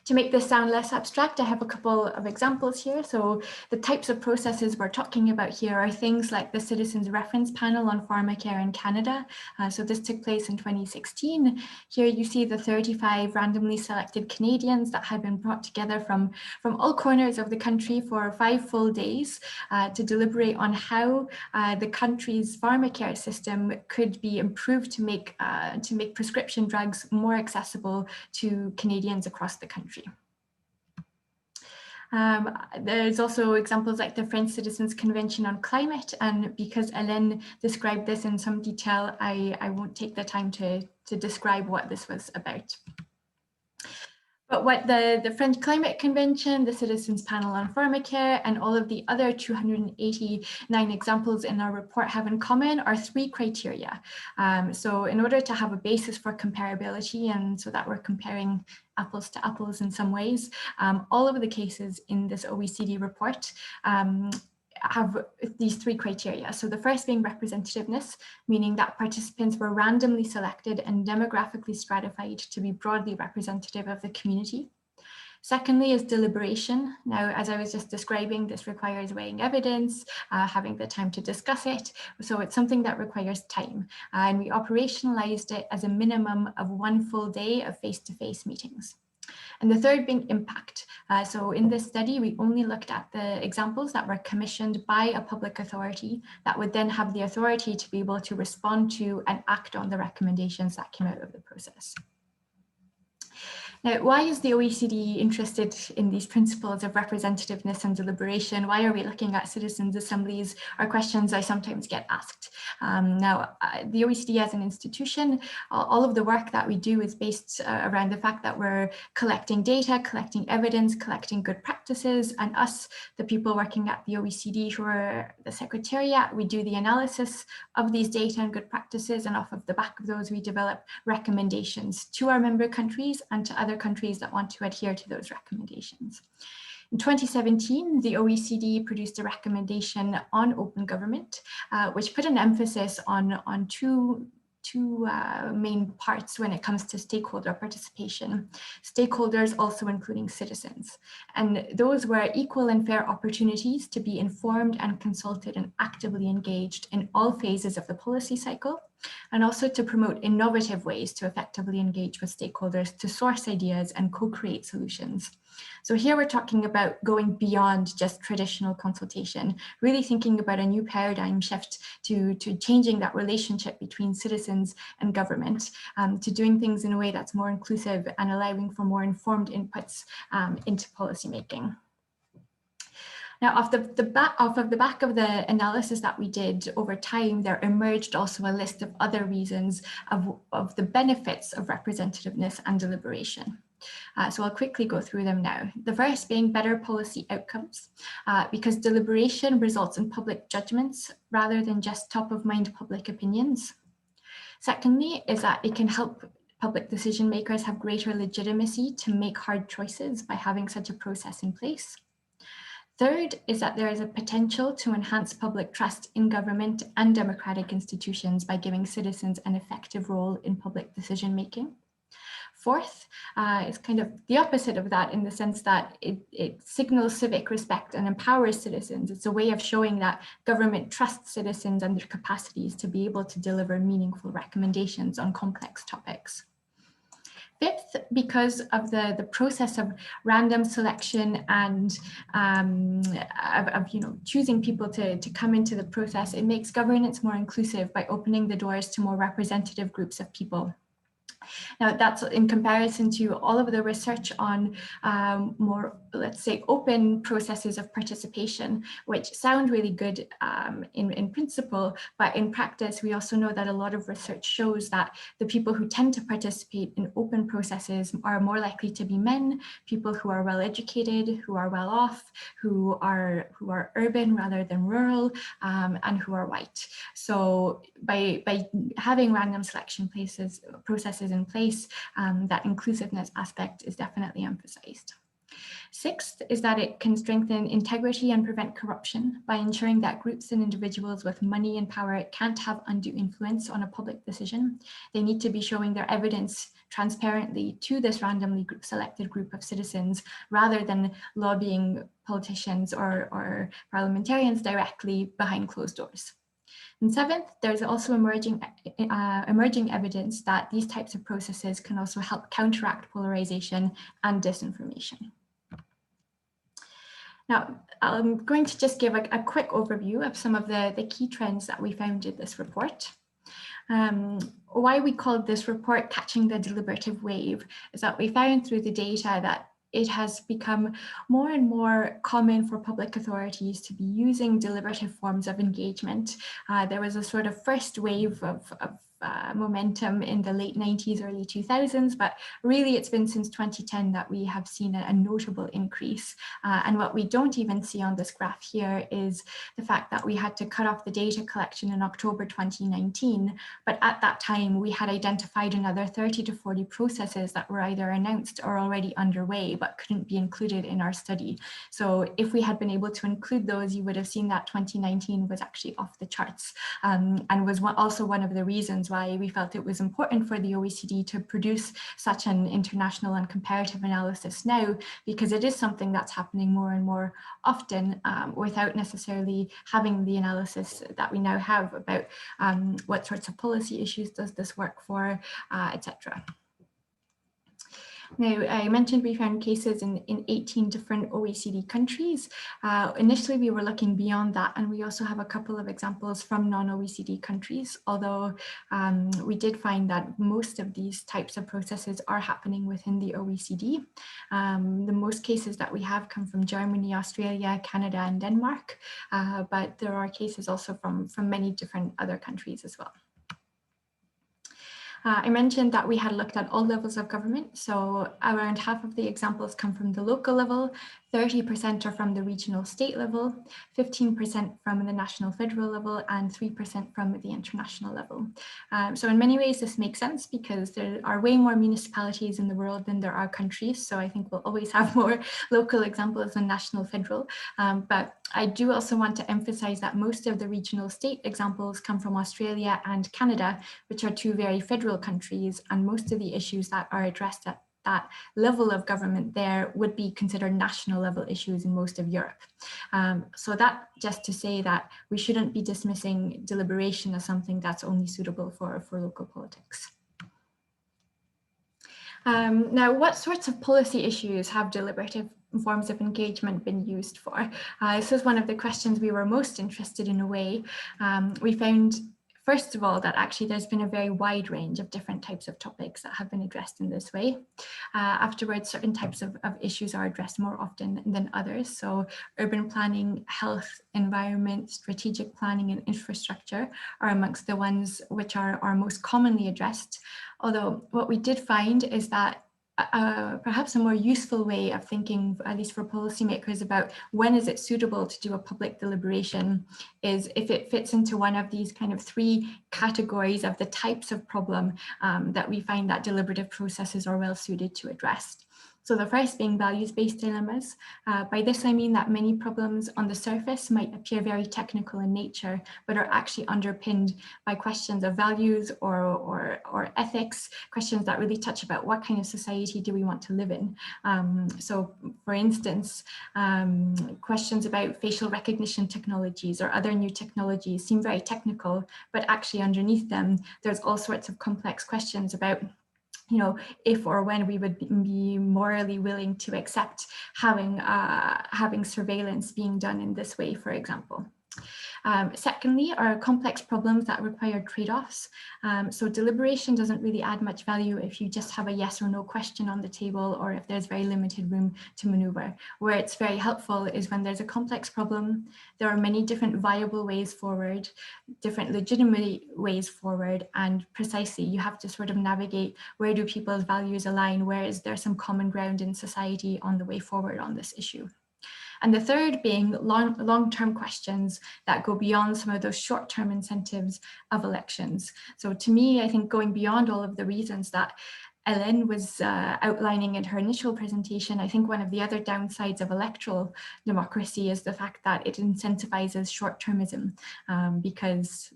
To make this sound less abstract, I have a couple of examples here. So the types of processes we're talking about here are things like the Citizens Reference Panel on Pharmacare in Canada. So this took place in 2016. Here you see the 35 randomly selected Canadians that had been brought together from all corners of the country for 5 full days to deliberate on how the country's pharmacare system could be improved to make prescription drugs more accessible to Canadians across the country. There's also examples like the French Citizens Convention on Climate, and because Hélène described this in some detail, I won't take the time to describe what this was about. But what the French Climate Convention, the Citizens Panel on Pharmacare, and all of the other 289 examples in our report have in common are 3 criteria. So in order to have a basis for comparability, and so that we're comparing apples to apples in some ways, all of the cases in this OECD report have these 3 criteria. So the first being representativeness, meaning that participants were randomly selected and demographically stratified to be broadly representative of the community. Secondly is deliberation. Now, as I was just describing, this requires weighing evidence, having the time to discuss it. So it's something that requires time. And we operationalized it as a minimum of 1 full day of face-to-face meetings. And the third being impact. So in this study, we only looked at the examples that were commissioned by a public authority that would then have the authority to be able to respond to and act on the recommendations that came out of the process. Now, why is the OECD interested in these principles of representativeness and deliberation? Why are we looking at citizens' assemblies? Are questions I sometimes get asked. The OECD as an institution, all of the work that we do is based around the fact that we're collecting data, collecting evidence, collecting good practices, and us, the people working at the OECD who are the Secretariat, we do the analysis of these data and good practices, and off of the back of those, we develop recommendations to our member countries and to other countries that want to adhere to those recommendations. In 2017, the OECD produced a recommendation on open government, which put an emphasis on two main parts when it comes to stakeholder participation. Stakeholders also including citizens. And those were equal and fair opportunities to be informed and consulted and actively engaged in all phases of the policy cycle, and also to promote innovative ways to effectively engage with stakeholders to source ideas and co-create solutions. So here we're talking about going beyond just traditional consultation, really thinking about a new paradigm shift to changing that relationship between citizens and government, to doing things in a way that's more inclusive and allowing for more informed inputs into policymaking. Now, off of the back of the analysis that we did over time, there emerged also a list of other reasons of the benefits of representativeness and deliberation. So I'll quickly go through them now. The first being better policy outcomes, because deliberation results in public judgments rather than just top of mind public opinions. Secondly, is that it can help public decision makers have greater legitimacy to make hard choices by having such a process in place. Third is that there is a potential to enhance public trust in government and democratic institutions by giving citizens an effective role in public decision making. Fourth is kind of the opposite of that in the sense that it signals civic respect and empowers citizens. It's a way of showing that government trusts citizens and their capacities to be able to deliver meaningful recommendations on complex topics. Fifth, because of the process of random selection and choosing people to come into the process, it makes governance more inclusive by opening the doors to more representative groups of people. Now, that's in comparison to all of the research on more, let's say, open processes of participation, which sound really good in principle, but in practice, we also know that a lot of research shows that the people who tend to participate in open processes are more likely to be men, people who are well educated, who are well off, who are urban rather than rural, and who are white. So by having random selection processes in place, that inclusiveness aspect is definitely emphasized. Sixth is that it can strengthen integrity and prevent corruption by ensuring that groups and individuals with money and power can't have undue influence on a public decision. They need to be showing their evidence transparently to this randomly selected group of citizens rather than lobbying politicians or parliamentarians directly behind closed doors. And seventh, there's also emerging evidence that these types of processes can also help counteract polarization and disinformation. Now, I'm going to just give a quick overview of some of the key trends that we found in this report. Why we called this report Catching the Deliberative Wave is that we found through the data that it has become more and more common for public authorities to be using deliberative forms of engagement. There was a sort of first wave of momentum in the late 90s, early 2000s, but really it's been since 2010 that we have seen a notable increase. And what we don't even see on this graph here is the fact that we had to cut off the data collection in October 2019, but at that time we had identified another 30 to 40 processes that were either announced or already underway, but couldn't be included in our study. So if we had been able to include those, you would have seen that 2019 was actually off the charts, and was also one of the reasons why we felt it was important for the OECD to produce such an international and comparative analysis now, because it is something that's happening more and more often without necessarily having the analysis that we now have about what sorts of policy issues does this work for, etc. Now, I mentioned we found cases in 18 different OECD countries. Initially, we were looking beyond that, and we also have a couple of examples from non-OECD countries, although we did find that most of these types of processes are happening within the OECD. The most cases that we have come from Germany, Australia, Canada, and Denmark, but there are cases also from many different other countries as well. I mentioned that we had looked at all levels of government, so around half of the examples come from the local level, 30% are from the regional state level, 15% from the national federal level, and 3% from the international level. So in many ways, this makes sense because there are way more municipalities in the world than there are countries. So I think we'll always have more local examples than national federal. But I do also want to emphasize that most of the regional state examples come from Australia and Canada, which are two very federal countries, and most of the issues that are addressed at that level of government there would be considered national level issues in most of Europe. So that just to say that we shouldn't be dismissing deliberation as something that's only suitable for local politics. Now, what sorts of policy issues have deliberative forms of engagement been used for? This is one of the questions we were most interested in a way. We found, first of all, that actually there's been a very wide range of different types of topics that have been addressed in this way. Afterwards, certain types of issues are addressed more often than others. So urban planning, health, environment, strategic planning, and infrastructure are amongst the ones which are most commonly addressed. Although what we did find is that perhaps a more useful way of thinking, at least for policymakers, about when is it suitable to do a public deliberation is if it fits into one of these kind of three categories of the types of problem that we find that deliberative processes are well suited to address. So the first being values-based dilemmas. By this, I mean that many problems on the surface might appear very technical in nature, but are actually underpinned by questions of values or ethics, questions that really touch about what kind of society do we want to live in. So for instance, questions about facial recognition technologies or other new technologies seem very technical, but actually underneath them, there's all sorts of complex questions about if or when we would be morally willing to accept having surveillance being done in this way, for example. Secondly, are complex problems that require trade-offs. So deliberation doesn't really add much value if you just have a yes or no question on the table, or if there's very limited room to maneuver. Where it's very helpful is when there's a complex problem, there are many different viable ways forward, different legitimate ways forward, and precisely you have to sort of navigate where do people's values align, where is there some common ground in society on the way forward on this issue. And the third being long-term questions that go beyond some of those short-term incentives of elections. So to me, I think going beyond all of the reasons that Ellen was outlining in her initial presentation, I think one of the other downsides of electoral democracy is the fact that it incentivizes short-termism because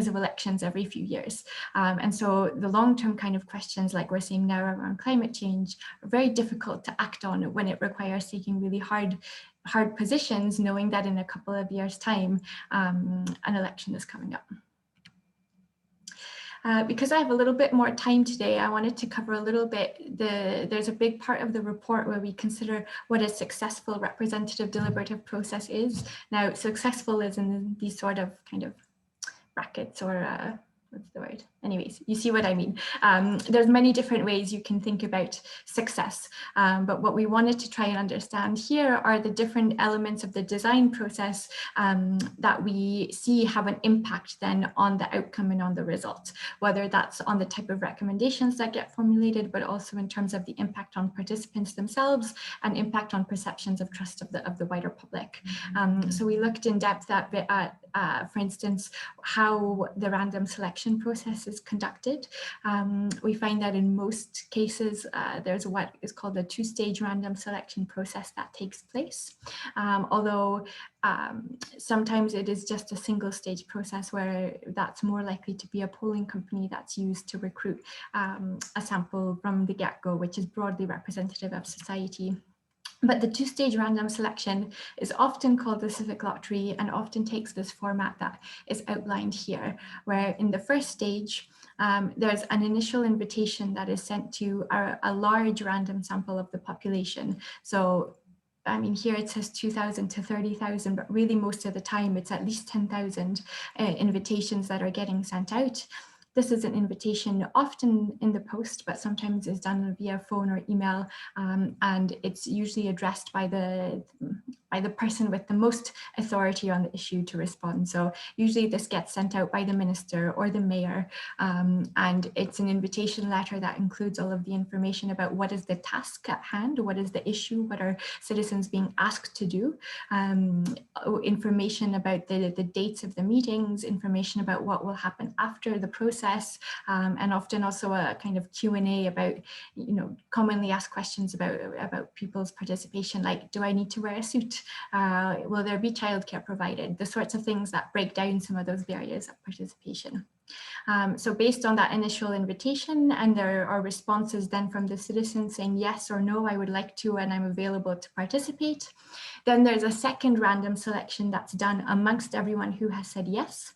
of elections every few years. And so the long-term kind of questions like we're seeing now around climate change are very difficult to act on when it requires taking really hard positions, knowing that in a couple of years' time, an election is coming up. Because I have a little bit more time today, I wanted to cover a little bit, there's a big part of the report where we consider what a successful representative deliberative process is. Now, successful is in these sort of kind of brackets or what's the word? Anyways, you see what I mean. There's many different ways you can think about success, but what we wanted to try and understand here are the different elements of the design process that we see have an impact then on the outcome and on the result, whether that's on the type of recommendations that get formulated, but also in terms of the impact on participants themselves and impact on perceptions of trust of the wider public. So we looked in depth at for instance, how the random selection process is conducted. We find that in most cases, there's what is called a two-stage random selection process that takes place. Although sometimes it is just a single stage process where that's more likely to be a polling company that's used to recruit a sample from the get-go, which is broadly representative of society. But the two-stage random selection is often called the civic lottery and often takes this format that is outlined here, where in the first stage, there's an initial invitation that is sent to a large random sample of the population. So, I mean, here it says 2,000 to 30,000, but really most of the time it's at least 10,000 invitations that are getting sent out. This is an invitation often in the post, but sometimes is done via phone or email, and it's usually addressed by the person with the most authority on the issue to respond. So usually this gets sent out by the minister or the mayor, and it's an invitation letter that includes all of the information about what is the task at hand, what is the issue, what are citizens being asked to do, information about the dates of the meetings, information about what will happen after the process, and often also a kind of Q&A about, you know, commonly asked questions about people's participation, like, do I need to wear a suit? Will there be childcare provided? The sorts of things that break down some of those barriers of participation. So based on that initial invitation, and there are responses then from the citizens saying yes or no, I would like to, and I'm available to participate. Then there's a second random selection that's done amongst everyone who has said yes.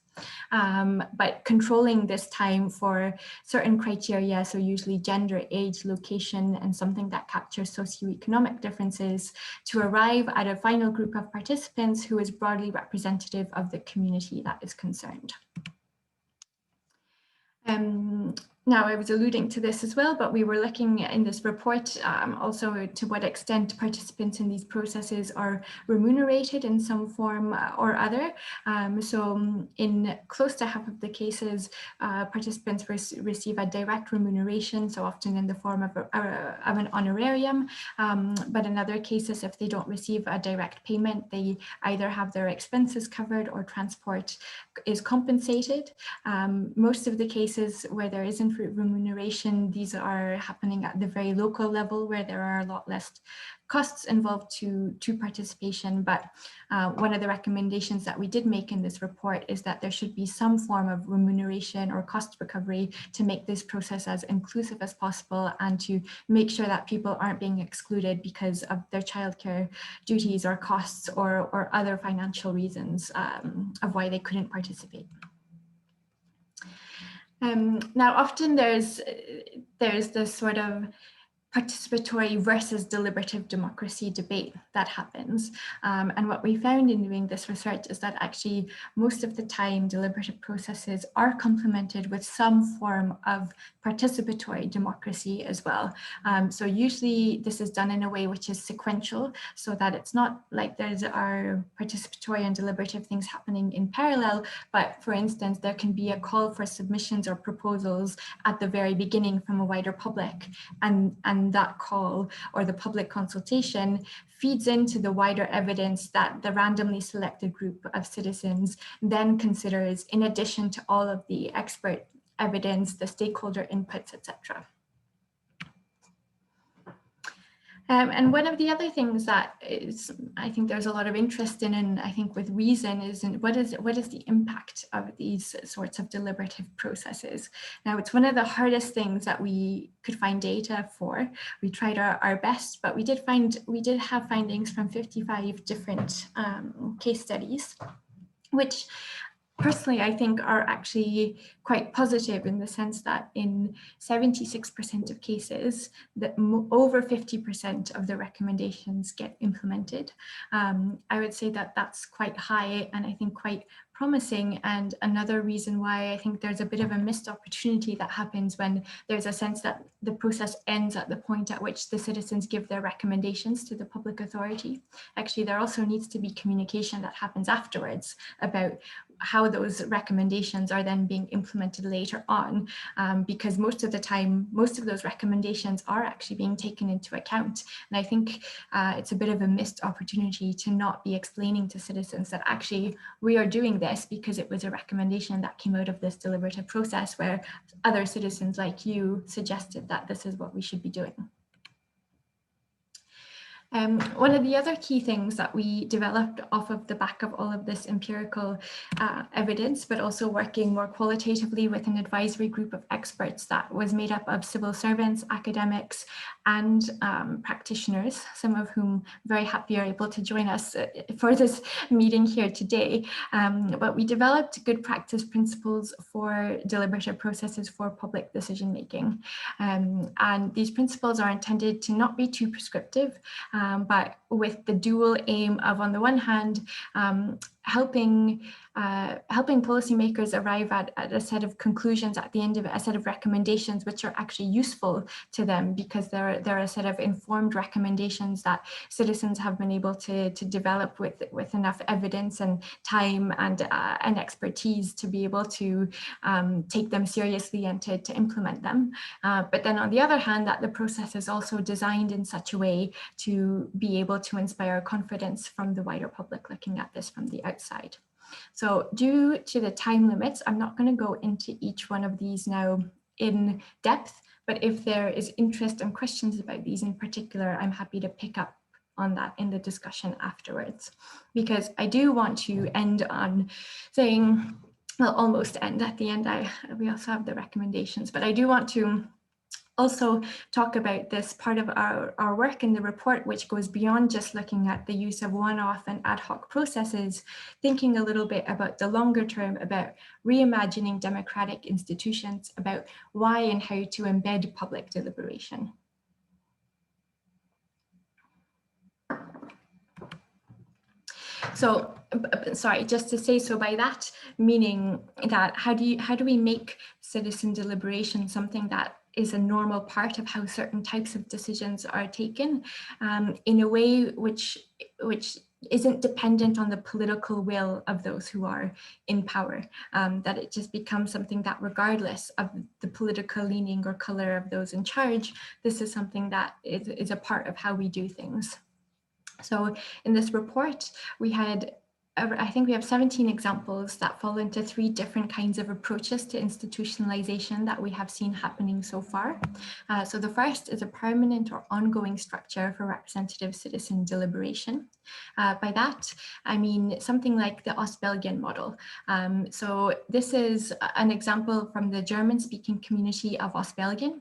But controlling this time for certain criteria, so usually gender, age, location, and something that captures socioeconomic differences, to arrive at a final group of participants who is broadly representative of the community that is concerned. Now, I was alluding to this as well, but we were looking in this report also to what extent participants in these processes are remunerated in some form or other. So in close to half of the cases, participants receive a direct remuneration, so often in the form of an honorarium. But in other cases, if they don't receive a direct payment, they either have their expenses covered or transport is compensated. Most of the cases where there isn't remuneration, these are happening at the very local level where there are a lot less costs involved to participation. But one of the recommendations that we did make in this report is that there should be some form of remuneration or cost recovery to make this process as inclusive as possible and to make sure that people aren't being excluded because of their childcare duties or costs or other financial reasons of why they couldn't participate. Now, often there's this sort of participatory versus deliberative democracy debate that happens. And what we found in doing this research is that actually most of the time deliberative processes are complemented with some form of participatory democracy as well. So usually this is done in a way which is sequential, so that it's not like there's our participatory and deliberative things happening in parallel, but for instance, there can be a call for submissions or proposals at the very beginning from a wider public, and that call or the public consultation feeds into the wider evidence that the randomly selected group of citizens then considers, in addition to all of the expert evidence, the stakeholder inputs, etc. And one of the other things that is, I think there's a lot of interest in, and I think with reason, is in what is the impact of these sorts of deliberative processes. Now, it's one of the hardest things that we could find data for. We tried our best, but we did have findings from 55 different case studies, which personally, I think are actually quite positive in the sense that in 76% of cases, that over 50% of the recommendations get implemented. I would say that that's quite high, and I think quite promising, and another reason why I think there's a bit of a missed opportunity that happens when there's a sense that the process ends at the point at which the citizens give their recommendations to the public authority. Actually, there also needs to be communication that happens afterwards about how those recommendations are then being implemented later on, because most of the time, most of those recommendations are actually being taken into account. And I think it's a bit of a missed opportunity to not be explaining to citizens that actually we are doing this because it was a recommendation that came out of this deliberative process where other citizens like you suggested that this is what we should be doing. One of the other key things that we developed off of the back of all of this empirical evidence, but also working more qualitatively with an advisory group of experts that was made up of civil servants, academics, and practitioners, some of whom I'm very happy are able to join us for this meeting here today. But we developed good practice principles for deliberative processes for public decision making. And these principles are intended to not be too prescriptive, but with the dual aim of, on the one hand, helping policymakers arrive at a set of conclusions at the end of it, a set of recommendations which are actually useful to them because they're a set of informed recommendations that citizens have been able to develop with enough evidence and time and expertise to be able to take them seriously and to implement them. But then on the other hand, that the process is also designed in such a way to be able to inspire confidence from the wider public looking at this from the outside. So due to the time limits, I'm not going to go into each one of these now in depth, but if there is interest and questions about these in particular, I'm happy to pick up on that in the discussion afterwards, because I do want to end on saying, well, almost end at the end. We also have the recommendations, but I do want to also talk about this part of our work in the report, which goes beyond just looking at the use of one-off and ad hoc processes, thinking a little bit about the longer term, about reimagining democratic institutions, about why and how to embed public deliberation. So, sorry, just to say, so by that meaning that how do we make citizen deliberation something that is a normal part of how certain types of decisions are taken in a way which isn't dependent on the political will of those who are in power, that it just becomes something that regardless of the political leaning or color of those in charge, this is something that is a part of how we do things. So in this report, I think we have 17 examples that fall into 3 different kinds of approaches to institutionalization that we have seen happening so far. So the first is a permanent or ongoing structure for representative citizen deliberation. By that, I mean something like the Ostbelgien model. So this is an example from the German-speaking community of Ostbelgien,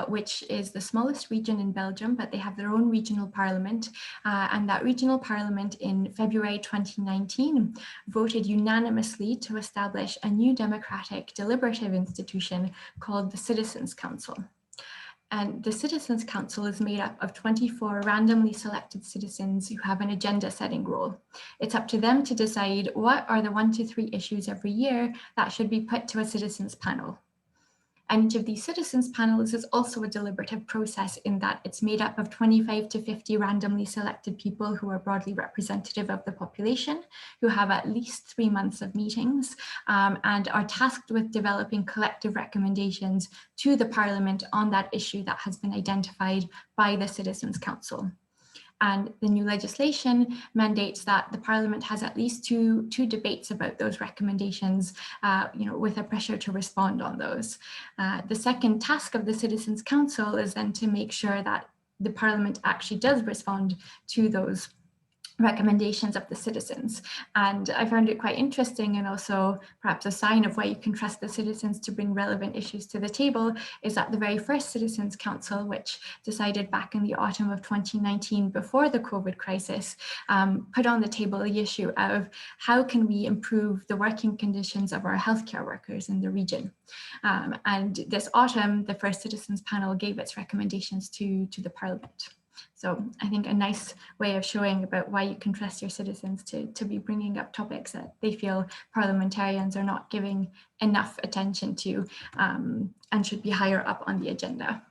which is the smallest region in Belgium, but they have their own regional parliament. And that regional parliament in February 2019 voted unanimously to establish a new democratic deliberative institution called the Citizens' Council. And the Citizens' Council is made up of 24 randomly selected citizens who have an agenda setting role. It's up to them to decide what are the 1 to 3 issues every year that should be put to a citizens panel. And each of these citizens panels is also a deliberative process in that it's made up of 25 to 50 randomly selected people who are broadly representative of the population, who have at least 3 months of meetings and are tasked with developing collective recommendations to the Parliament on that issue that has been identified by the Citizens' Council. And the new legislation mandates that the Parliament has at least two debates about those recommendations, with a pressure to respond on those. The second task of the Citizens' Council is then to make sure that the Parliament actually does respond to those recommendations of the citizens. And I found it quite interesting, and also perhaps a sign of why you can trust the citizens to bring relevant issues to the table, is that the very first Citizens' Council, which decided back in the autumn of 2019 before the COVID crisis, put on the table the issue of how can we improve the working conditions of our healthcare workers in the region. And this autumn, the first Citizens panel gave its recommendations to the Parliament. So I think a nice way of showing about why you can trust your citizens to be bringing up topics that they feel parliamentarians are not giving enough attention to and should be higher up on the agenda.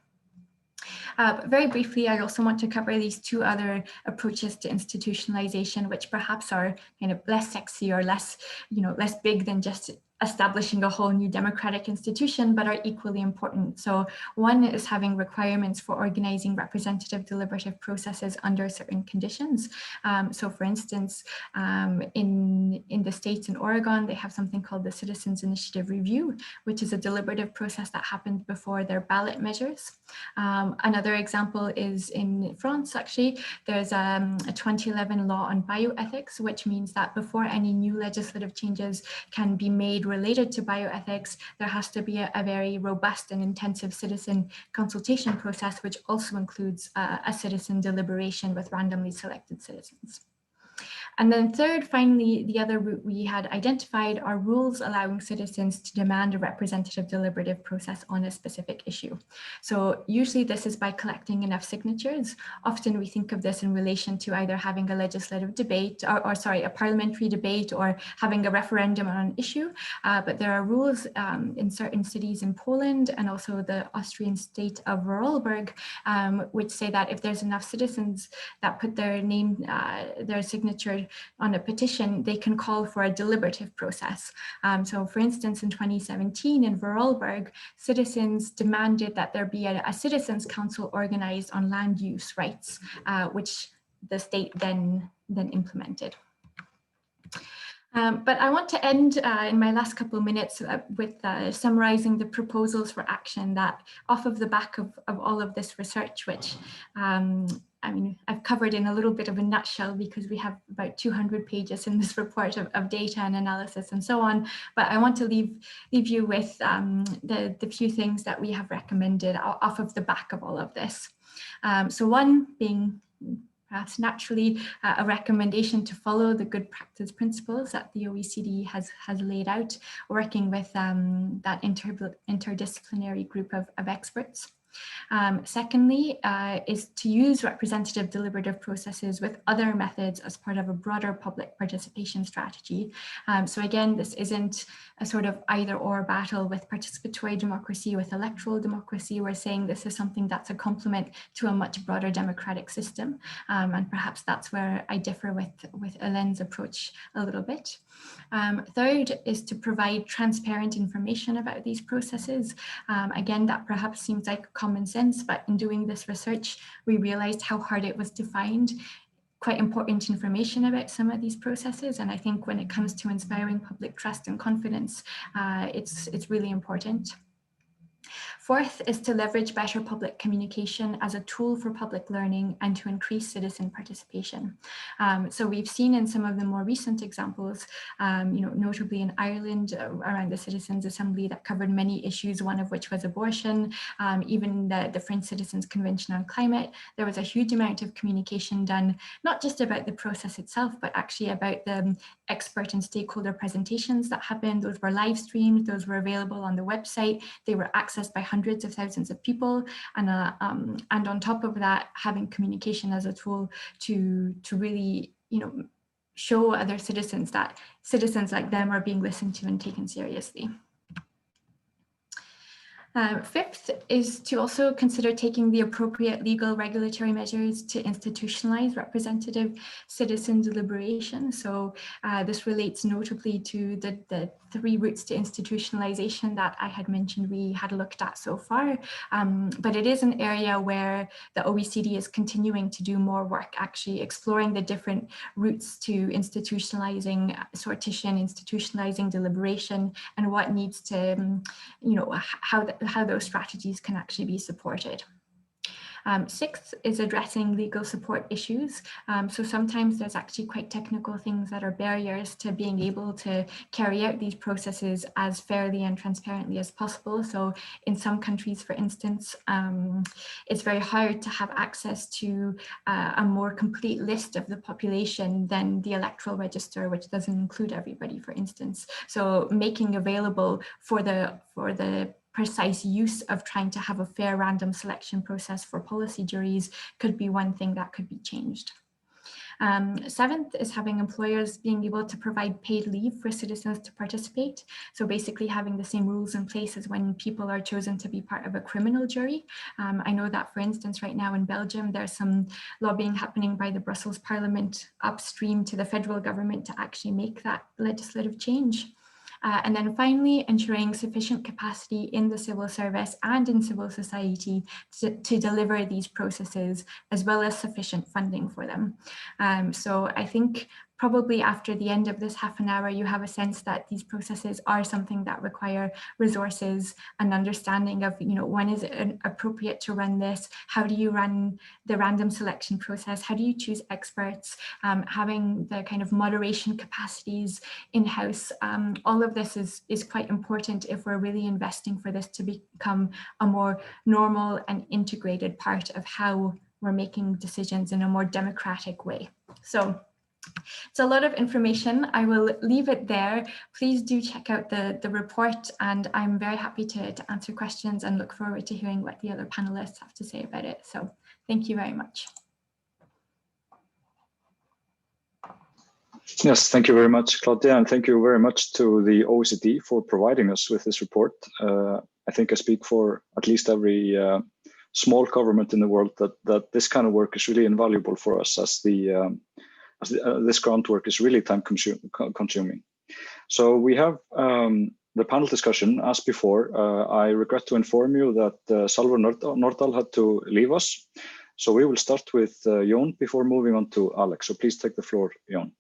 But very briefly, I also want to cover these two other approaches to institutionalization, which perhaps are kind of less sexy or less, less big than just establishing a whole new democratic institution, but are equally important. So one is having requirements for organizing representative deliberative processes under certain conditions. So for instance, in the states in Oregon, they have something called the Citizens Initiative Review, which is a deliberative process that happens before their ballot measures. Another example is in France, actually. There's a 2011 law on bioethics, which means that before any new legislative changes can be made related to bioethics, there has to be a very robust and intensive citizen consultation process, which also includes a citizen deliberation with randomly selected citizens. And then third, finally, the other route we had identified are rules allowing citizens to demand a representative deliberative process on a specific issue. So usually this is by collecting enough signatures. Often we think of this in relation to either having a legislative debate or a parliamentary debate or having a referendum on an issue. But there are rules in certain cities in Poland and also the Austrian state of Vorarlberg, which say that if there's enough citizens that put their name, their signature on a petition, they can call for a deliberative process. So for instance, in 2017 in Vorarlberg, citizens demanded that there be a citizens council organized on land use rights, which the state then implemented. But I want to end in my last couple of minutes with summarizing the proposals for action that off of the back of all of this research, which I mean, I've covered in a little bit of a nutshell because we have about 200 pages in this report of data and analysis and so on. But I want to leave you with the few things that we have recommended off of the back of all of this. So one being perhaps naturally a recommendation to follow the good practice principles that the OECD has laid out, working with that interdisciplinary group of experts. Secondly, is to use representative deliberative processes with other methods as part of a broader public participation strategy. So again, this isn't a sort of either or battle with participatory democracy, with electoral democracy. We're saying this is something that's a complement to a much broader democratic system. And perhaps that's where I differ with Ellen's approach a little bit. Third is to provide transparent information about these processes. Again, that perhaps seems like common sense, but in doing this research, we realized how hard it was to find quite important information about some of these processes. And I think when it comes to inspiring public trust and confidence, it's really important. Fourth is to leverage better public communication as a tool for public learning and to increase citizen participation. So we've seen in some of the more recent examples, notably in Ireland around the Citizens' Assembly that covered many issues, one of which was abortion, even the French Citizens' Convention on Climate. There was a huge amount of communication done, not just about the process itself, but actually about the expert and stakeholder presentations that happened. Those were live streamed, those were available on the website, they were accessed by hundreds of thousands of people, and on top of that, having communication as a tool to really, show other citizens that citizens like them are being listened to and taken seriously. Fifth is to also consider taking the appropriate legal regulatory measures to institutionalize representative citizen deliberation. So this relates notably to the three routes to institutionalization that I had mentioned we had looked at so far. But it is an area where the OECD is continuing to do more work, actually exploring the different routes to institutionalizing sortition, institutionalizing deliberation, and what needs to, how those strategies can actually be supported. Sixth is addressing legal support issues. So sometimes there's actually quite technical things that are barriers to being able to carry out these processes as fairly and transparently as possible. So in some countries, for instance, it's very hard to have access to a more complete list of the population than the electoral register, which doesn't include everybody, for instance. So making available for the precise use of trying to have a fair random selection process for policy juries could be one thing that could be changed. Seventh is having employers being able to provide paid leave for citizens to participate. So basically having the same rules in place as when people are chosen to be part of a criminal jury. I know that, for instance, right now in Belgium, there's some lobbying happening by the Brussels Parliament upstream to the federal government to actually make that legislative change. And then finally, ensuring sufficient capacity in the civil service and in civil society to deliver these processes, as well as sufficient funding for them. So I think probably after the end of this half an hour, you have a sense that these processes are something that require resources and understanding of, when is it appropriate to run this? How do you run the random selection process? How do you choose experts? Having the kind of moderation capacities in-house. All of this is quite important if we're really investing for this to become a more normal and integrated part of how we're making decisions in a more democratic way. So it's a lot of information. I will leave it there. Please do check out the report, and I'm very happy to answer questions and look forward to hearing what the other panelists have to say about it. So thank you very much. Yes, thank you very much, Claudia, and thank you very much to the OECD for providing us with this report. I think I speak for at least every small government in the world that this kind of work is really invaluable for us, as this groundwork is really time consuming. So we have the panel discussion. As before, I regret to inform you that Salvar Nordal had to leave us. So we will start with Jon before moving on to Alex. So please take the floor, Jon.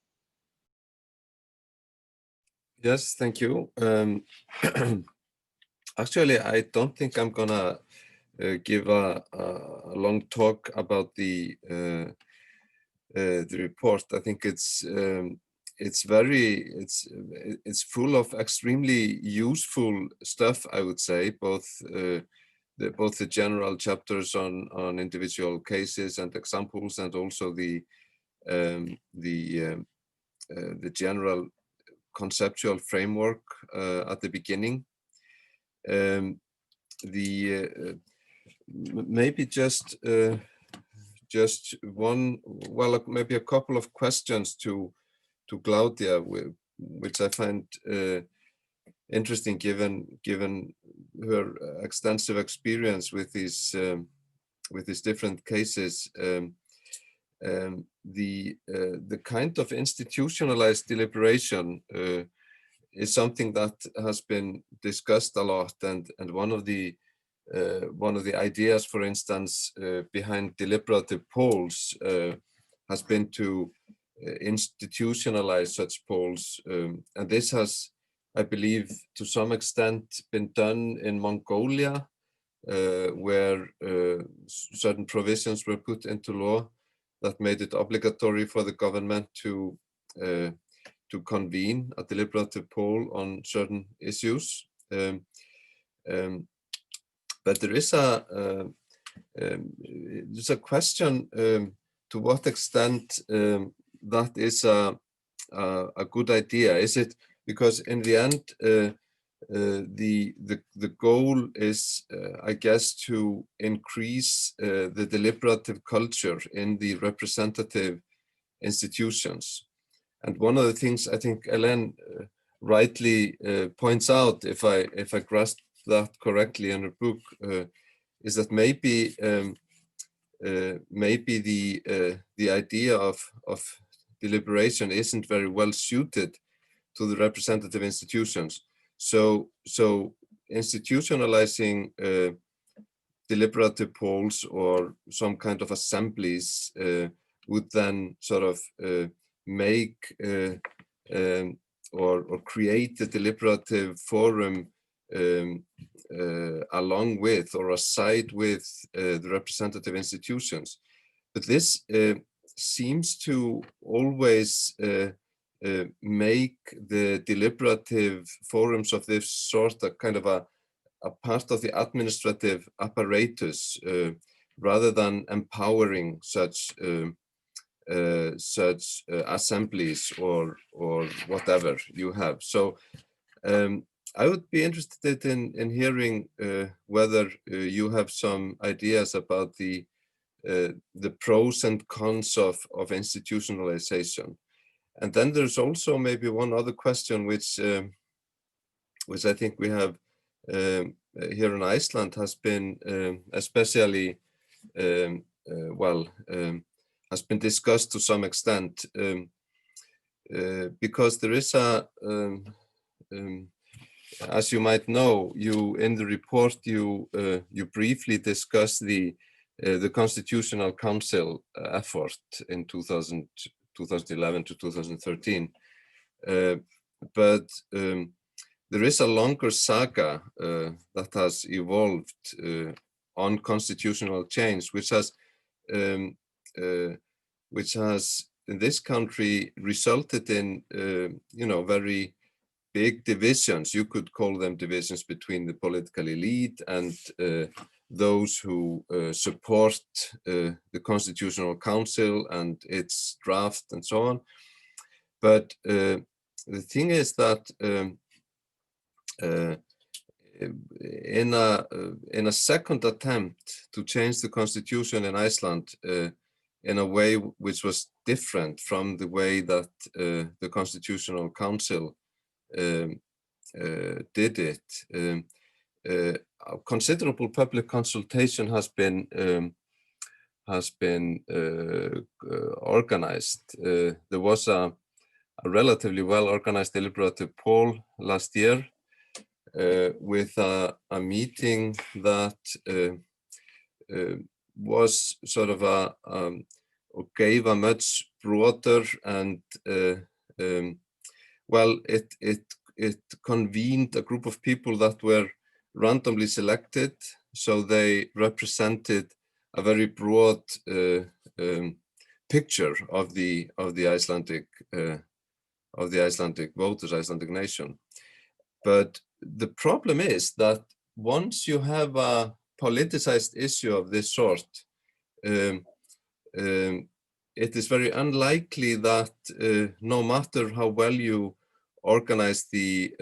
Yes, thank you. Actually, I don't think I'm gonna give a long talk about the report. I think it's full of extremely useful stuff, I would say, both the general chapters on individual cases and examples, and also the general conceptual framework at the beginning. Maybe just one, well, maybe a couple of questions to Claudia, which I find interesting given her extensive experience with these different cases. The kind of institutionalized deliberation is something that has been discussed a lot, and one of the ideas, for instance, behind deliberative polls has been to institutionalize such polls, and this has, I believe, to some extent been done in Mongolia, where certain provisions were put into law that made it obligatory for the government to convene a deliberative poll on certain issues. But there is a question to what extent that is a good idea. Is it because in the end the goal is, I guess, to increase the deliberative culture in the representative institutions. And one of the things I think Ellen rightly points out, if I grasp that correctly in her book, is that maybe the idea of deliberation isn't very well suited to the representative institutions. So institutionalizing deliberative polls or some kind of assemblies would then sort of make or create a deliberative forum along with or aside with the representative institutions. But this seems to always make the deliberative forums of this sort a kind of a part of the administrative apparatus rather than empowering such assemblies or whatever you have. So I would be interested in hearing whether you have some ideas about the pros and cons of institutionalization. And then there's also maybe one other question which I think we have here in Iceland has been especially has been discussed to some extent because there is a as you might know, you in the report you briefly discuss the Constitutional Council effort in 2011 to 2013, but there is a longer saga that has evolved on constitutional change, which has in this country resulted in very big divisions. You could call them divisions between the political elite and those who support the Constitutional Council and its draft and so on. But the thing is that in a second attempt to change the constitution in Iceland in a way which was different from the way that the Constitutional Council did it, considerable public consultation has been organized. There was a relatively well-organized deliberative poll last year with a meeting that was sort of gave a much broader and it convened a group of people that were randomly selected, so they represented a very broad picture of the Icelandic voters, Icelandic nation. But the problem is that once you have a politicized issue of this sort, it is very unlikely that no matter how well you organize the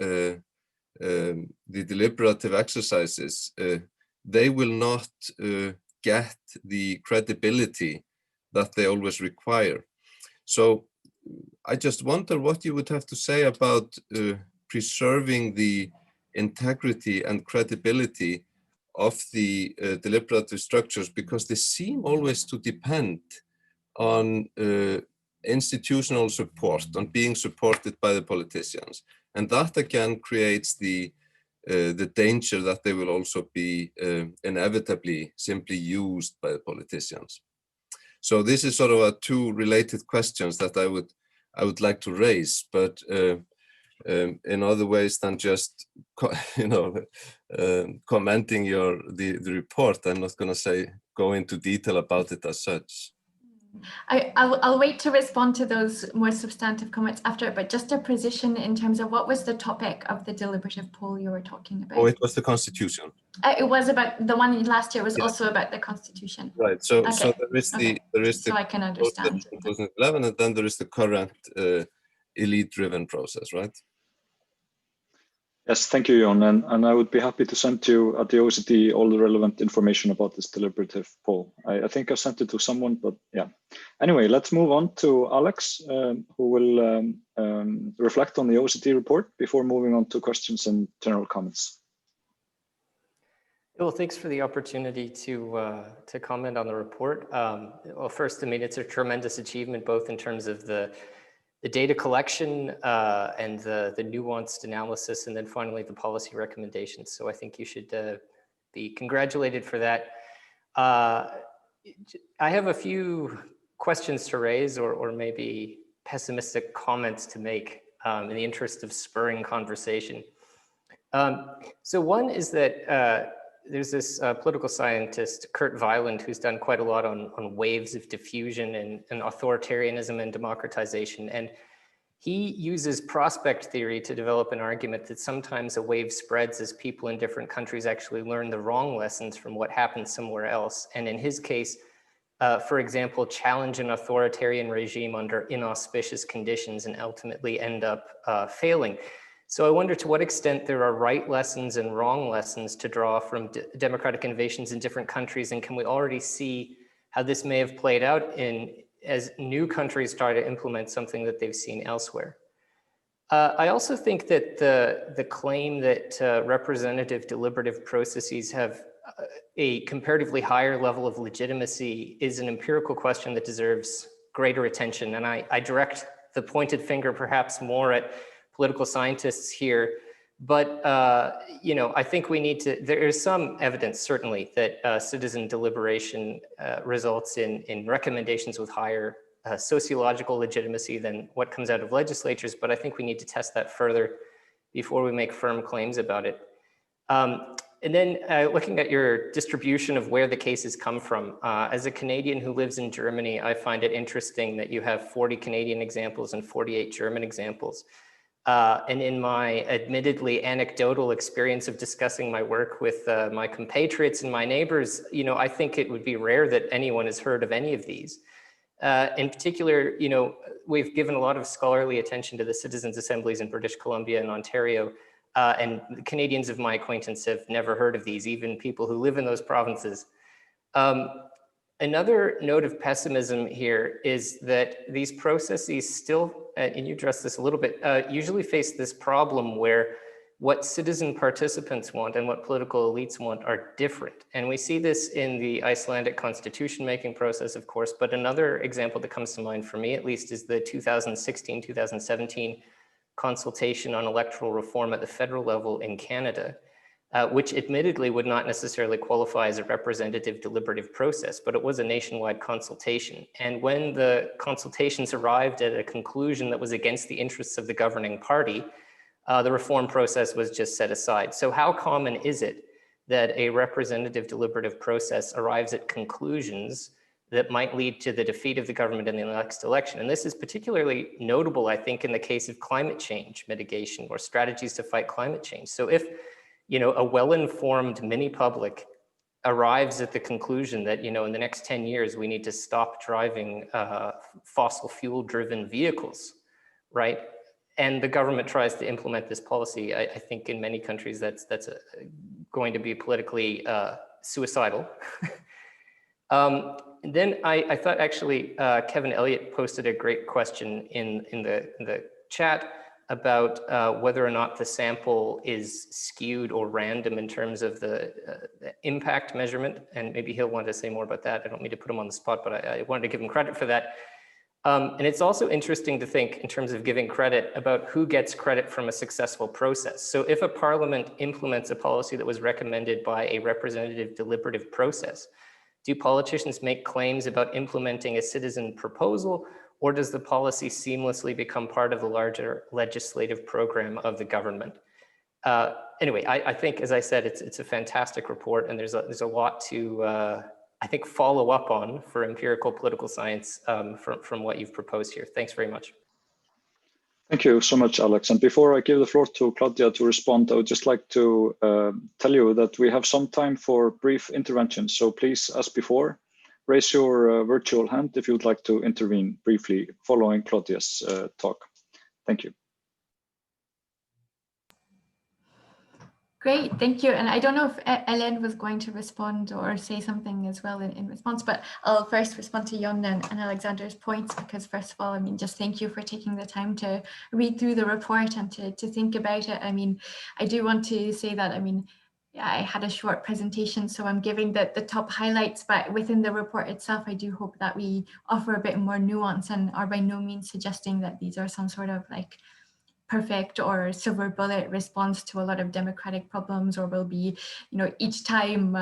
deliberative exercises, they will not get the credibility that they always require. So I just wonder what you would have to say about preserving the integrity and credibility of the deliberative structures, because they seem always to depend on institutional support, on being supported by the politicians. And that again creates the danger that they will also be inevitably simply used by the politicians. So this is sort of two related questions that I would like to raise, but in other ways than just commenting the report. I'm not going to go into detail about it as such. I'll wait to respond to those more substantive comments after, but just a precision in terms of what was the topic of the deliberative poll you were talking about? Oh, it was the Constitution. It was about the one last year was also about the Constitution. Right. So there is so I can understand. 2011, and then there is the current elite-driven process, right? Yes, thank you, Jon. And I would be happy to send you at the OCT all the relevant information about this deliberative poll. I think I sent it to someone, but yeah. Anyway, let's move on to Alex, who will reflect on the OCT report before moving on to questions and general comments. Well, thanks for the opportunity to comment on the report. Well, first, I mean, it's a tremendous achievement, both in terms of the data collection and the nuanced analysis, and then finally the policy recommendations. So I think you should be congratulated for that. I have a few questions to raise or maybe pessimistic comments to make in the interest of spurring conversation. So one is that there's this political scientist, Kurt Weiland, who's done quite a lot on waves of diffusion and authoritarianism and democratization. And he uses prospect theory to develop an argument that sometimes a wave spreads as people in different countries actually learn the wrong lessons from what happened somewhere else. And in his case, for example, challenge an authoritarian regime under inauspicious conditions and ultimately end up failing. So I wonder to what extent there are right lessons and wrong lessons to draw from democratic innovations in different countries, and can we already see how this may have played out as new countries try to implement something that they've seen elsewhere. I also think that the claim that representative deliberative processes have a comparatively higher level of legitimacy is an empirical question that deserves greater attention. And I direct the pointed finger perhaps more at political scientists here. But I think we need to, there is some evidence certainly that citizen deliberation results in recommendations with higher sociological legitimacy than what comes out of legislatures, but I think we need to test that further before we make firm claims about it. And then looking at your distribution of where the cases come from, as a Canadian who lives in Germany, I find it interesting that you have 40 Canadian examples and 48 German examples. And in my admittedly anecdotal experience of discussing my work with my compatriots and my neighbors, I think it would be rare that anyone has heard of any of these. In particular, we've given a lot of scholarly attention to the citizens' assemblies in British Columbia and Ontario, and Canadians of my acquaintance have never heard of these, even people who live in those provinces. Another note of pessimism here is that these processes still, and you addressed this a little bit, usually face this problem where what citizen participants want and what political elites want are different. And we see this in the Icelandic constitution making process, of course, but another example that comes to mind for me at least is the 2016-2017 consultation on electoral reform at the federal level in Canada, which admittedly would not necessarily qualify as a representative deliberative process, but it was a nationwide consultation. And when the consultations arrived at a conclusion that was against the interests of the governing party, the reform process was just set aside. So how common is it that a representative deliberative process arrives at conclusions that might lead to the defeat of the government in the next election? And this is particularly notable, I think, in the case of climate change mitigation or strategies to fight climate change. So if a well-informed mini public arrives at the conclusion that in the next 10 years we need to stop driving fossil fuel driven vehicles, right? And the government tries to implement this policy, I think in many countries that's going to be politically suicidal. And then I thought actually Kevin Elliott posted a great question in the chat about whether or not the sample is skewed or random in terms of the impact measurement. And maybe he'll want to say more about that. I don't mean to put him on the spot, but I wanted to give him credit for that. And it's also interesting to think in terms of giving credit about who gets credit from a successful process. So if a parliament implements a policy that was recommended by a representative deliberative process, do politicians make claims about implementing a citizen proposal, or does the policy seamlessly become part of the larger legislative program of the government? Anyway, I think, as I said, it's a fantastic report, and there's a lot to, I think, follow up on for empirical political science from what you've proposed here. Thanks very much. Thank you so much, Alex. And before I give the floor to Claudia to respond, I would just like to tell you that we have some time for brief interventions. So please, as before, raise your virtual hand if you would like to intervene briefly following Claudia's talk. Thank you. Great, thank you. And I don't know if Ellen was going to respond or say something as well in response, but I'll first respond to Jon and Alexander's points, because first of all, just thank you for taking the time to read through the report and to think about it. I do want to say that, I had a short presentation, so I'm giving the top highlights, but within the report itself, I do hope that we offer a bit more nuance and are by no means suggesting that these are some sort of like perfect or silver bullet response to a lot of democratic problems, or will be, each time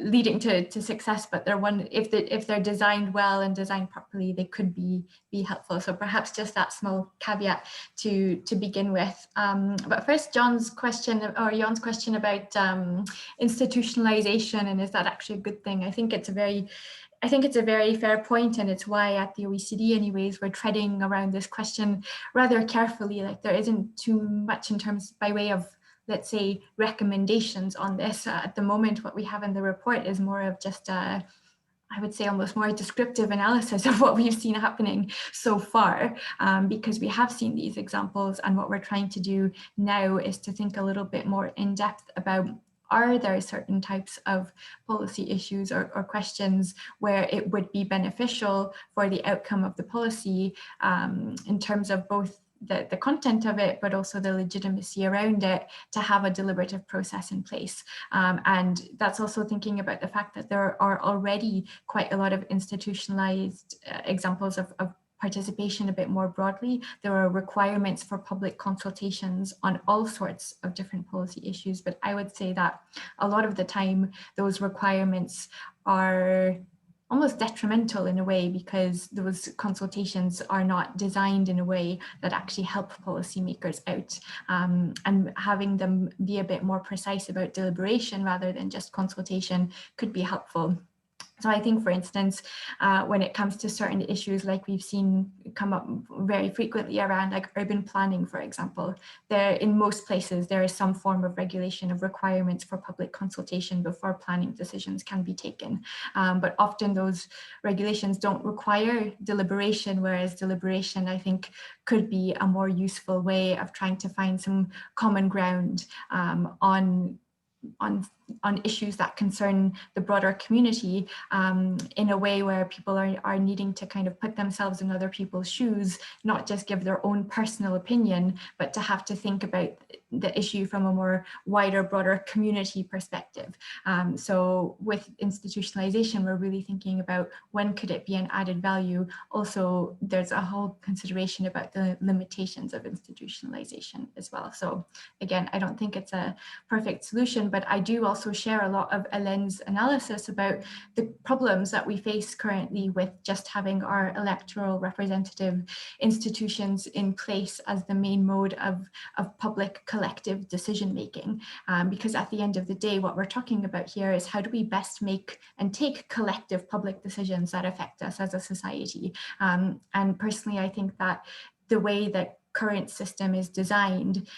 leading to success. But they're if they're designed well and designed properly, they could be helpful. So perhaps just that small caveat to begin with. But first, Jon's question about institutionalization, and is that actually a good thing? I think it's a very fair point, and it's why at the OECD anyways, we're treading around this question rather carefully. Like, there isn't too much in terms by way of, let's say, recommendations on this. At the moment, what we have in the report is more of just I would say almost more descriptive analysis of what we've seen happening so far, because we have seen these examples, and what we're trying to do now is to think a little bit more in depth about, are there certain types of policy issues or questions where it would be beneficial for the outcome of the policy in terms of both the content of it, but also the legitimacy around it, to have a deliberative process in place. And that's also thinking about the fact that there are already quite a lot of institutionalized examples of participation a bit more broadly. There are requirements for public consultations on all sorts of different policy issues, but I would say that a lot of the time those requirements are almost detrimental in a way, because those consultations are not designed in a way that actually help policymakers out. And having them be a bit more precise about deliberation rather than just consultation could be helpful. So I think, for instance, when it comes to certain issues like we've seen come up very frequently around like urban planning, for example, there in most places there is some form of regulation of requirements for public consultation before planning decisions can be taken. But often those regulations don't require deliberation, whereas deliberation, I think, could be a more useful way of trying to find some common ground on issues that concern the broader community, in a way where people are needing to kind of put themselves in other people's shoes, not just give their own personal opinion, but to have to think about the issue from a more wider, broader community perspective. So with institutionalization, we're really thinking about when could it be an added value. Also, there's a whole consideration about the limitations of institutionalization as well. So again, I don't think it's a perfect solution, but I do also share a lot of Ellen's analysis about the problems that we face currently with just having our electoral representative institutions in place as the main mode of public collective decision making. Because at the end of the day, what we're talking about here is how do we best make and take collective public decisions that affect us as a society. And personally, I think that the way that current system is designed,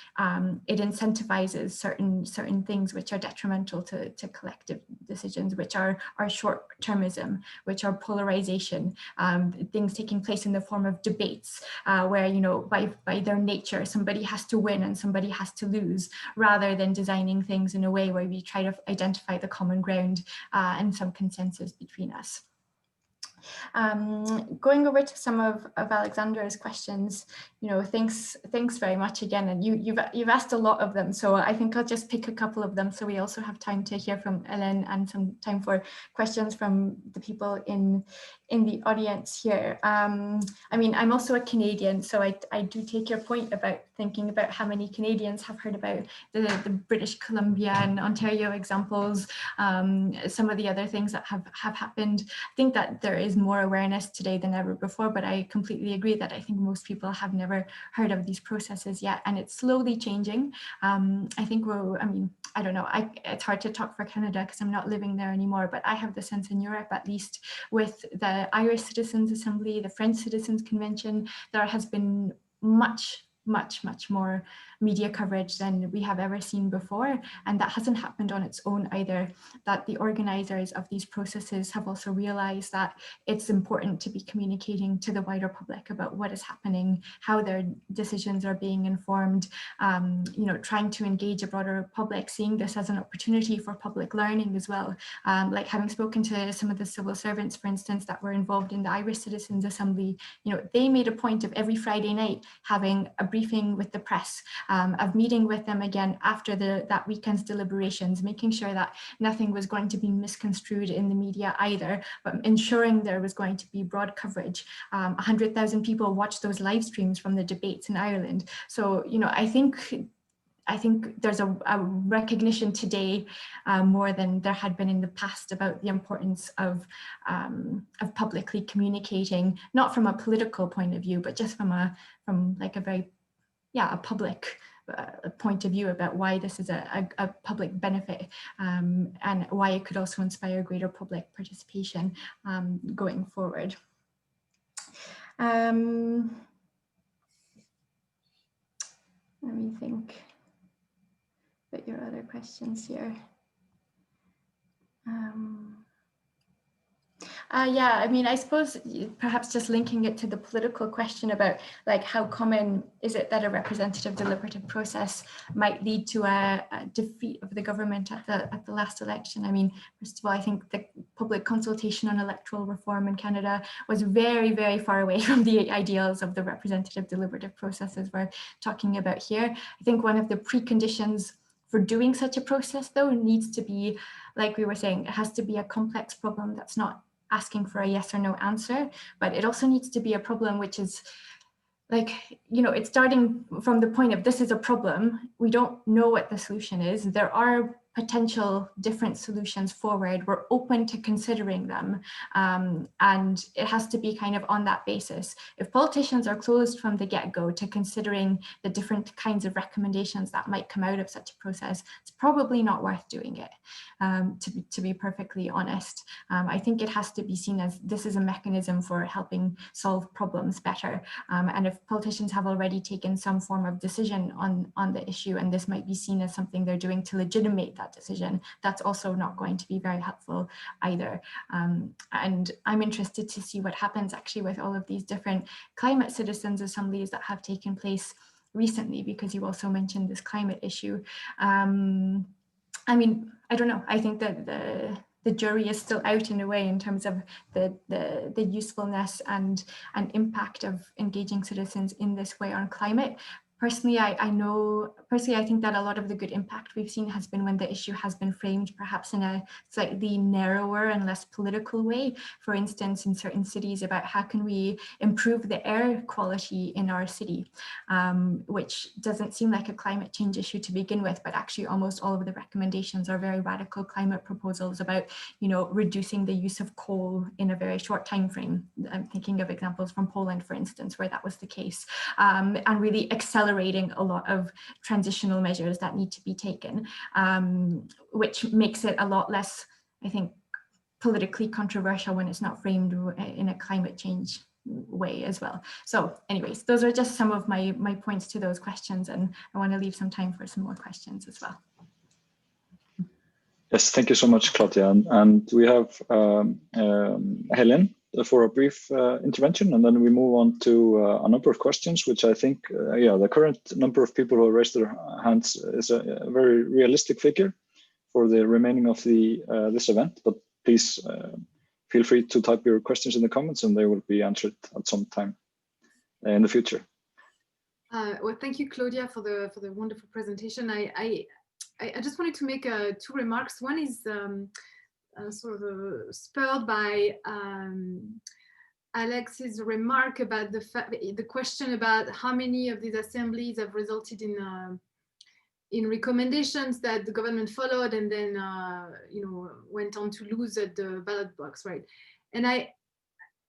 it incentivizes certain things which are detrimental to collective decisions, which are short-termism, which are polarization, things taking place in the form of debates, where, you know, by their nature, somebody has to win and somebody has to lose, rather than designing things in a way where we try to identify the common ground and some consensus between us. Going over to some of Alexandra's questions, you know, thanks very much again, and you've asked a lot of them, so I think I'll just pick a couple of them so we also have time to hear from Ellen and some time for questions from the people in the audience here. I mean, I'm also a Canadian, so I do take your point about thinking about how many Canadians have heard about the British Columbia and Ontario examples, some of the other things that have happened. I think that there is more awareness today than ever before, but I completely agree that I think most people have never heard of these processes yet, and it's slowly changing. I think I don't know, it's hard to talk for Canada because I'm not living there anymore, but I have the sense in Europe, at least with the Irish Citizens Assembly, the French Citizens Convention, there has been much more media coverage than we have ever seen before, and that hasn't happened on its own either. That the organizers of these processes have also realized that it's important to be communicating to the wider public about what is happening, how their decisions are being informed, you know, trying to engage a broader public, seeing this as an opportunity for public learning as well. Like having spoken to some of the civil servants, for instance, that were involved in the Irish Citizens Assembly, you know, they made a point of every Friday night having a briefing with the press, of meeting with them again after that weekend's deliberations, making sure that nothing was going to be misconstrued in the media either, but ensuring there was going to be broad coverage. 100,000 people watched those live streams from the debates in Ireland. So, you know, I think there's a recognition today more than there had been in the past about the importance of publicly communicating, not from a political point of view, but just from a very public point of view about why this is a public benefit, and why it could also inspire greater public participation going forward. Let me think about your other questions here. Yeah, I mean, I suppose perhaps just linking it to the political question about like how common is it that a representative deliberative process might lead to a defeat of the government at the last election. I mean, first of all, I think the public consultation on electoral reform in Canada was very, very far away from the ideals of the representative deliberative processes we're talking about here. I think one of the preconditions for doing such a process, though, needs to be, like we were saying, it has to be a complex problem that's not asking for a yes or no answer, but it also needs to be a problem which is like, you know, it's starting from the point of this is a problem. We don't know what the solution is. There are potential different solutions forward. We're open to considering them. And it has to be kind of on that basis. If politicians are closed from the get-go to considering the different kinds of recommendations that might come out of such a process, it's probably not worth doing it, to be perfectly honest. I think it has to be seen as this is a mechanism for helping solve problems better. And if politicians have already taken some form of decision on the issue, and this might be seen as something they're doing to legitimate that decision, that's also not going to be very helpful either. And I'm interested to see what happens actually with all of these different climate citizens assemblies that have taken place recently, because you also mentioned this climate issue. I mean, I don't know. I think that the jury is still out in a way in terms of the usefulness and impact of engaging citizens in this way on climate. Personally, I think that a lot of the good impact we've seen has been when the issue has been framed perhaps in a slightly narrower and less political way. For instance, in certain cities, about how can we improve the air quality in our city, which doesn't seem like a climate change issue to begin with, but actually almost all of the recommendations are very radical climate proposals about, you know, reducing the use of coal in a very short time frame. I'm thinking of examples from Poland, for instance, where that was the case, and really accelerating a lot of transitional measures that need to be taken, which makes it a lot less, I think, politically controversial when it's not framed in a climate change way as well. So anyways, those are just some of my points to those questions, and I want to leave some time for some more questions as well. Yes, thank you so much, Claudia. And we have Helen for a brief intervention, and then we move on to a number of questions, which I think, the current number of people who raised their hands is a very realistic figure for the remaining of the this event. But please feel free to type your questions in the comments, and they will be answered at some time in the future. Well, thank you, Claudia, for the wonderful presentation. I just wanted to make two remarks. One is sort of spurred by Alex's remark about the question about how many of these assemblies have resulted in recommendations that the government followed and then went on to lose at the ballot box, right? And I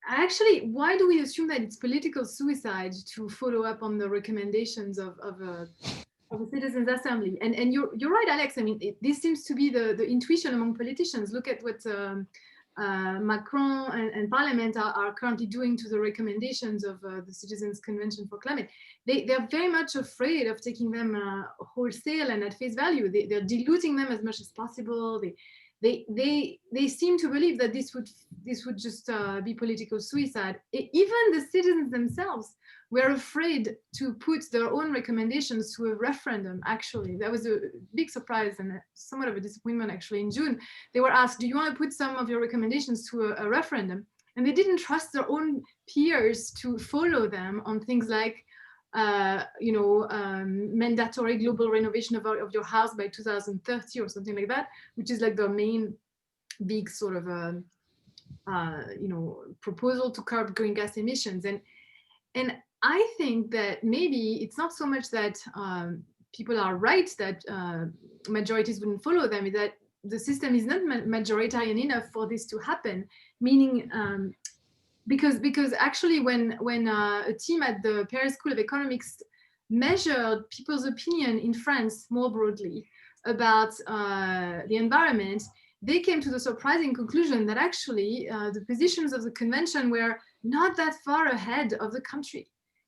actually, why do we assume that it's political suicide to follow up on the recommendations of a citizens' assembly? And you're right, Alex. I mean, this seems to be the intuition among politicians. Look at what Macron and Parliament are currently doing to the recommendations of the Citizens' Convention for Climate. They're very much afraid of taking them wholesale and at face value. They're diluting them as much as possible. They seem to believe that this would just be political suicide. Even the citizens themselves were afraid to put their own recommendations to a referendum. Actually, that was a big surprise and somewhat of a disappointment. Actually, in June, they were asked, "Do you want to put some of your recommendations to a referendum?" And they didn't trust their own peers to follow them on things like mandatory global renovation of your house by 2030 or something like that, which is like the main big sort of proposal to curb greenhouse gas emissions. And I think that maybe it's not so much that people are right that majorities wouldn't follow them, is that the system is not majoritarian enough for this to happen, meaning because actually when a team at the Paris School of Economics measured people's opinion in France more broadly about the environment, they came to the surprising conclusion that actually the positions of the convention were not that far ahead of the country.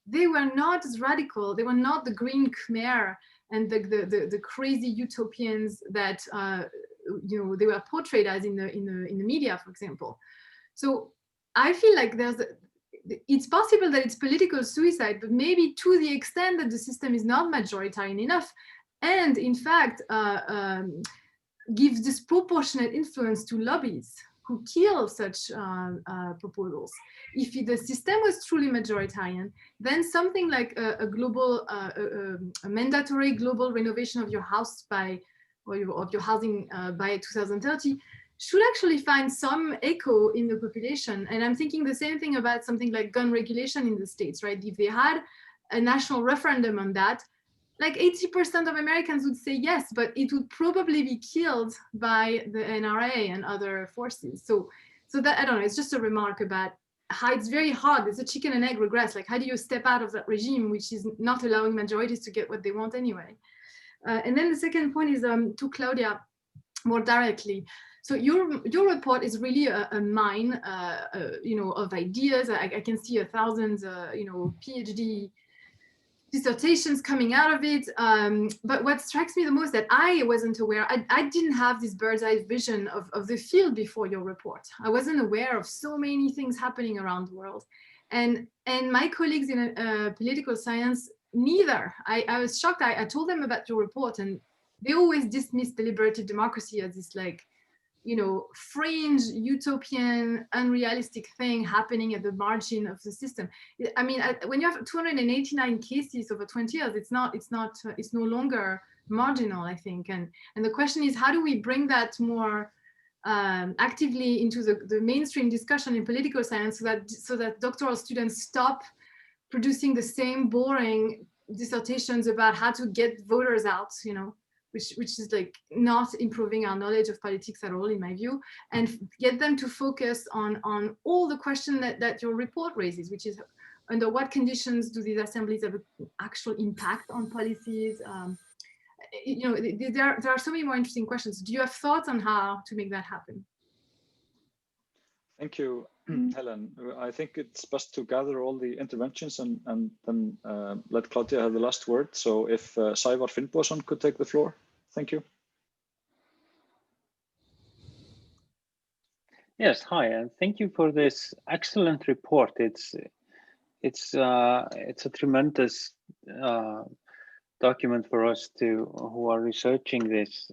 They were not as radical. They were not the Green Khmer and the crazy utopians that they were portrayed as in the media, for example. So I feel like it's possible that it's political suicide, but maybe to the extent that the system is not majoritarian enough, and in fact gives disproportionate influence to lobbies who kill such proposals. If the system was truly majoritarian, then something like a global, a mandatory global renovation of your house of your housing by 2030 should actually find some echo in the population. And I'm thinking the same thing about something like gun regulation in the States, right? If they had a national referendum on that, like 80% of Americans would say yes, but it would probably be killed by the NRA and other forces. So that, I don't know, it's just a remark about how it's very hard. It's a chicken and egg regress. Like, how do you step out of that regime, which is not allowing majorities to get what they want anyway? And then the second point is to Claudia more directly. So your report is really a mine, of ideas. I can see 1,000, PhD dissertations coming out of it. But what strikes me the most that I wasn't aware, I didn't have this bird's eye vision of the field before your report. I wasn't aware of so many things happening around the world. And my colleagues in political science, neither. I was shocked. I told them about your report, and they always dismiss deliberative democracy as this fringe, utopian, unrealistic thing happening at the margin of the system. I mean, when you have 289 cases over 20 years, it's no longer marginal, I think. And the question is, how do we bring that more actively into the mainstream discussion in political science so that doctoral students stop producing the same boring dissertations about how to get voters out, which is like not improving our knowledge of politics at all, in my view, and get them to focus on all the questions that your report raises, which is under what conditions do these assemblies have an actual impact on policies? There are so many more interesting questions. Do you have thoughts on how to make that happen? Thank you, Helen. I think it's best to gather all the interventions and then let Claudia have the last word. So if Sævar Finnbogason could take the floor. Thank you. Yes, hi, and thank you for this excellent report. It's a tremendous document for us who are researching this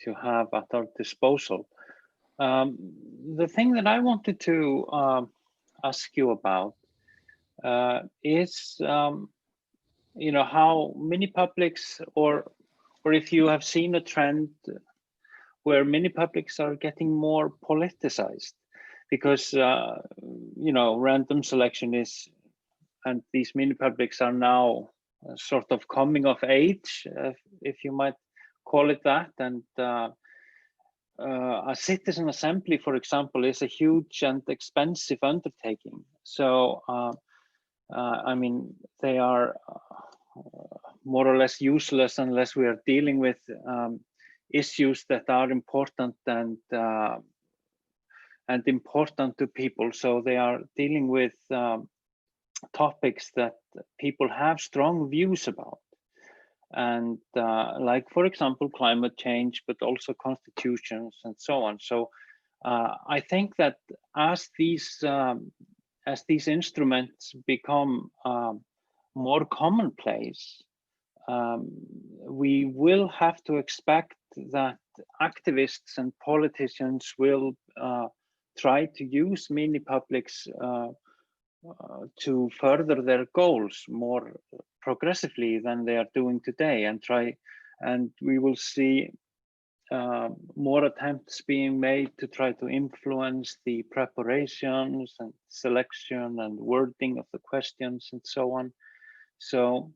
to have at our disposal. The thing that I wanted to ask you about is, how many publics, or if you have seen a trend where many publics are getting more politicized, because random selection is, and these mini publics are now sort of coming of age, if you might call it that, and a citizen assembly, for example, is a huge and expensive undertaking. So, I mean, they are more or less useless unless we are dealing with issues that are important and important to people. So they are dealing with topics that people have strong views about. And like, for example, climate change, but also constitutions and so on. So I think that as these instruments become more commonplace, we will have to expect that activists and politicians will try to use mini publics to further their goals more progressively than they are doing today, and we will see more attempts being made to try to influence the preparations and selection and wording of the questions and so on. So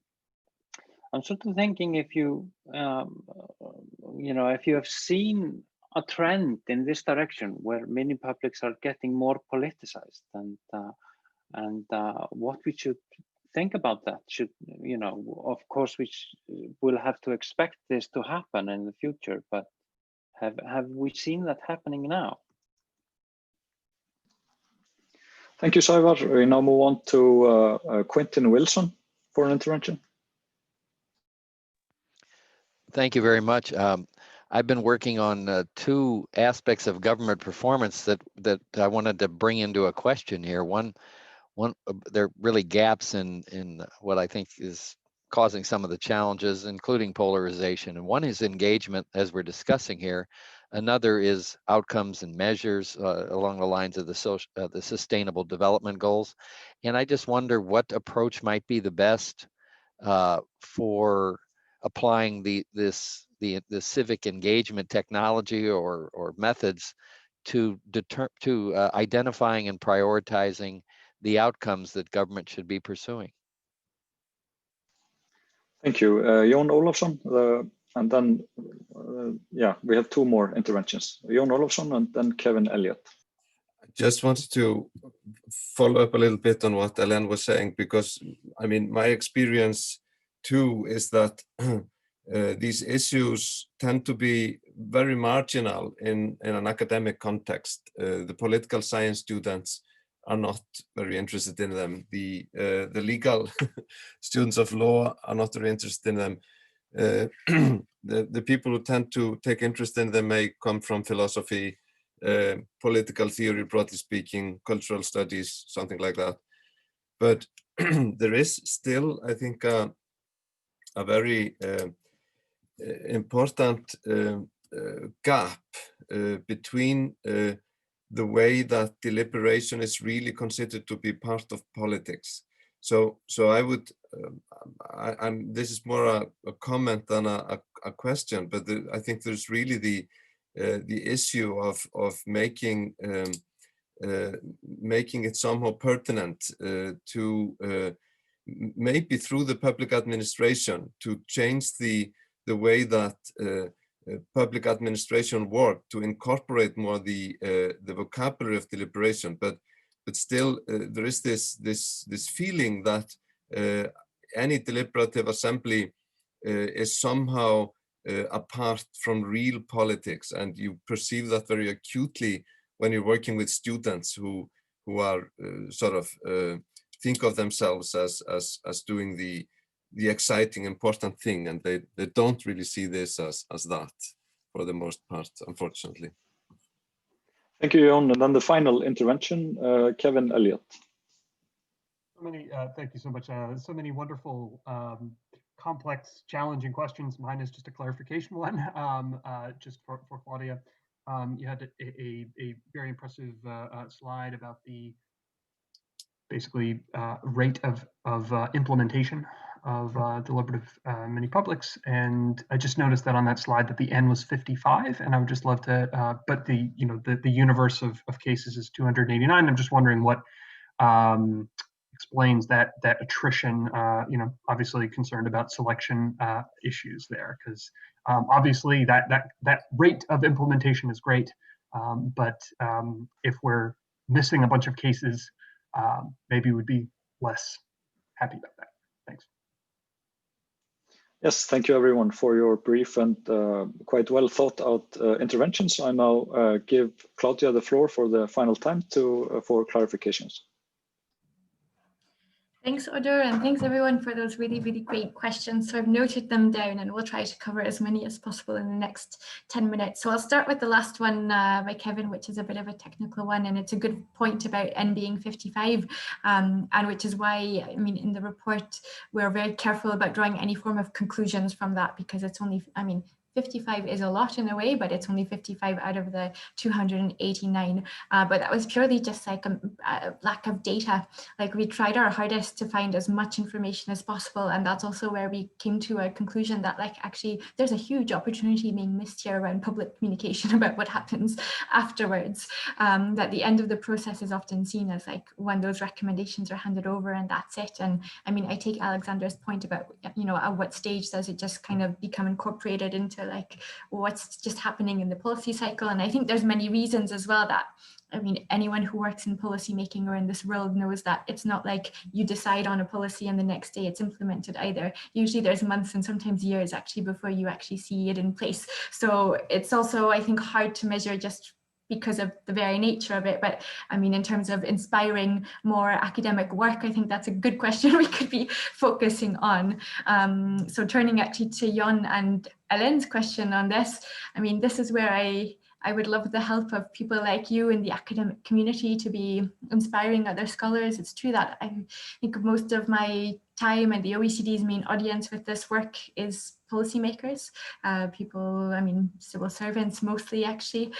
I'm sort of thinking, if you if you have seen a trend in this direction where many publics are getting more politicized, and what we should think about that. Should, of course, we will have to expect this to happen in the future, but have we seen that happening now? Thank you, Sævar. We now move on to Quentin Wilson for an intervention. Thank you very much. I've been working on two aspects of government performance that I wanted to bring into a question here. One, there are really gaps in what I think is causing some of the challenges, including polarization. And one is engagement, as we're discussing here. Another is outcomes and measures along the lines of the Sustainable Development Goals. And I just wonder what approach might be the best for applying the civic engagement technology or methods to identifying and prioritizing the outcomes that government should be pursuing. Thank you, Jón Ólafsson, and then yeah, we have two more interventions. Jón Ólafsson and then Kevin Elliott. I just wanted to follow up a little bit on what Ellen was saying, because I mean, my experience too is that these issues tend to be very marginal in an academic context. The political science students are not very interested in them. The legal students of law are not very interested in them. The people who tend to take interest in them may come from philosophy, political theory, broadly speaking, cultural studies, something like that. But there is still, I think, a very important gap between the way that deliberation is really considered to be part of politics. So I would, this is more a comment than a question, but I think there's really the issue of making it somehow pertinent to maybe through the public administration to change the way that public administration work, to incorporate more the vocabulary of deliberation, but still there is this feeling that any deliberative assembly is somehow apart from real politics, and you perceive that very acutely when you're working with students who are sort of think of themselves as doing the exciting, important thing, and they don't really see this as that for the most part, unfortunately. Thank you, Jón. And then the final intervention, Kevin Elliott. Thank you so much. So many wonderful, complex, challenging questions. Mine is just a clarification one, just for Claudia. You had a very impressive slide about the basically rate of implementation of deliberative mini publics, and I just noticed that on that slide that the N was 55, and I would just love to. But the universe of cases is 289. I'm just wondering what explains that attrition. Obviously concerned about selection issues there, because obviously that rate of implementation is great, but if we're missing a bunch of cases, maybe we'd be less happy about that. Thanks. Yes, thank you everyone for your brief and quite well thought out interventions. I now give Claudia the floor for the final time for clarifications. Thanks, Oddur, and thanks everyone for those really, really great questions. So I've noted them down and we'll try to cover as many as possible in the next 10 minutes. So I'll start with the last one by Kevin, which is a bit of a technical one, and it's a good point about N being 55, and which is why, I mean, in the report, we're very careful about drawing any form of conclusions from that, because it's only, 55 is a lot in a way, but it's only 55 out of the 289. But that was purely just like a lack of data. Like, we tried our hardest to find as much information as possible. And that's also where we came to a conclusion that, like, actually there's a huge opportunity being missed here around public communication about what happens afterwards. That the end of the process is often seen as like when those recommendations are handed over and that's it. And I mean, I take Alexander's point about, at what stage does it just kind of become incorporated into like what's just happening in the policy cycle. And I think there's many reasons as well that, anyone who works in policy making or in this world knows that it's not like you decide on a policy and the next day it's implemented either. Usually there's months and sometimes years actually before you actually see it in place. So it's also, I think, hard to measure just because of the very nature of it. But I mean, in terms of inspiring more academic work, I think that's a good question we could be focusing on. So turning actually to Jon and Ellen's question on this, I mean, this is where I would love the help of people like you in the academic community to be inspiring other scholars. It's true that I think most of my time and the OECD's main audience with this work is policymakers, people, I mean, civil servants mostly actually.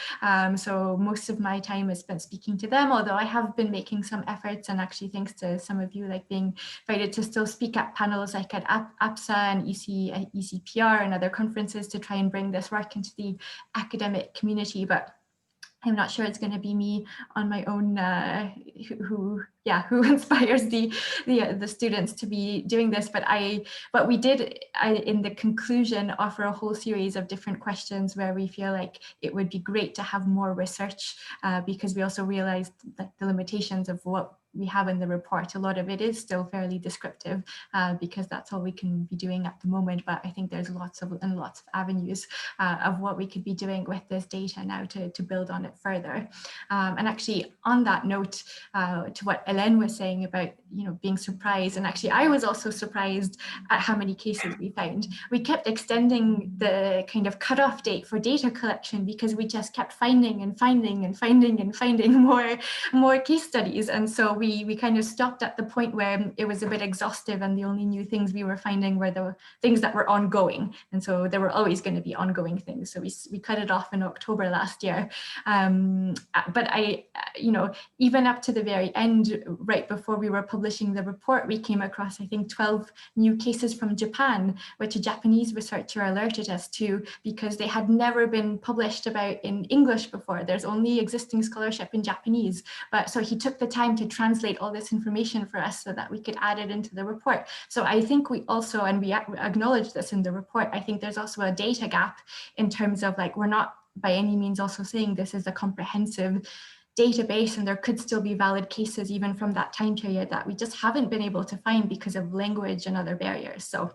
So most of my time is spent speaking to them, although I have been making some efforts, and actually thanks to some of you, like being invited to still speak at panels like at APSA and ECPR and other conferences to try and bring this work into the academic community. But I'm not sure it's going to be me on my own who inspires the students to be doing this. But we did in the conclusion offer a whole series of different questions where we feel like it would be great to have more research, because we also realized that the limitations of what we have in the report, a lot of it is still fairly descriptive, because that's all we can be doing at the moment. But I think there's lots of avenues of what we could be doing with this data now to build on it further. And actually on that note, to what Ellen was saying about, you know, being surprised, and actually I was also surprised at how many cases we found. We kept extending the kind of cutoff date for data collection because we just kept finding more case studies. And so we kind of stopped at the point where it was a bit exhaustive, and the only new things we were finding were the things that were ongoing. And so there were always going to be ongoing things. So we cut it off in October last year. But you know, even up to the very end, right before we were publishing the report, we came across, I think, 12 new cases from Japan, which a Japanese researcher alerted us to because they had never been published about in English before. There's only existing scholarship in Japanese. But so he took the time to translate all this information for us so that we could add it into the report. So I think we also, and we acknowledge this in the report, I think there's also a data gap in terms of, like, we're not by any means also saying this is a comprehensive database, and there could still be valid cases even from that time period that we just haven't been able to find because of language and other barriers. So,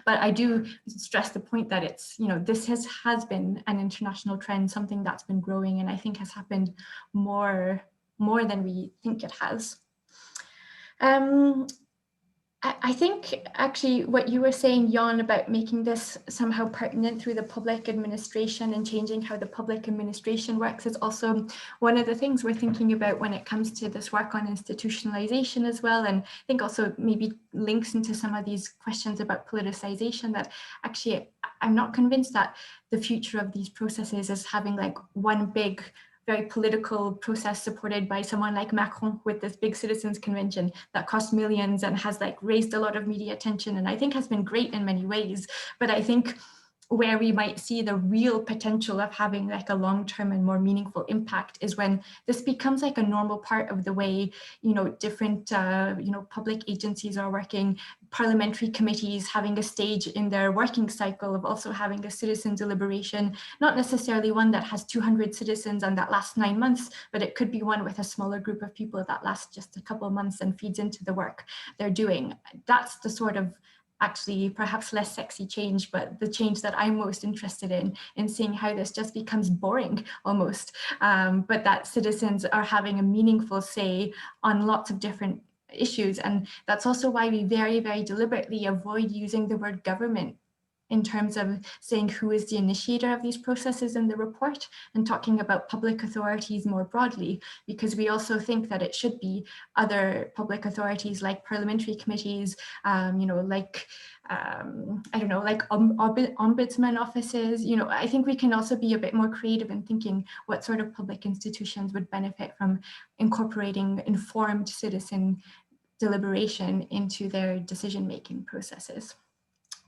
but I do stress the point that it's, you know, this has been an international trend, something that's been growing, and I think has happened more than we think it has. I think actually what you were saying, Jon, about making this somehow pertinent through the public administration and changing how the public administration works is also one of the things we're thinking about when it comes to this work on institutionalization as well. And I think also maybe links into some of these questions about politicization, that actually I'm not convinced that the future of these processes is having like one big very political process supported by someone like Macron with this big citizens convention that cost millions and has like raised a lot of media attention, and I think has been great in many ways. But I think where we might see the real potential of having like a long-term and more meaningful impact is when this becomes like a normal part of the way, you know, different, you know, public agencies are working, parliamentary committees having a stage in their working cycle of also having a citizen deliberation, not necessarily one that has 200 citizens and that lasts 9 months, but it could be one with a smaller group of people that lasts just a couple of months and feeds into the work they're doing. That's the sort of actually perhaps less sexy change, but the change that I'm most interested in seeing how this just becomes boring almost, but that citizens are having a meaningful say on lots of different issues. And that's also why we very, very deliberately avoid using the word government in terms of saying who is the initiator of these processes in the report, and talking about public authorities more broadly, because we also think that it should be other public authorities like parliamentary committees, you know, like, I don't know, like ombudsman offices. You know, I think we can also be a bit more creative in thinking what sort of public institutions would benefit from incorporating informed citizen deliberation into their decision-making processes.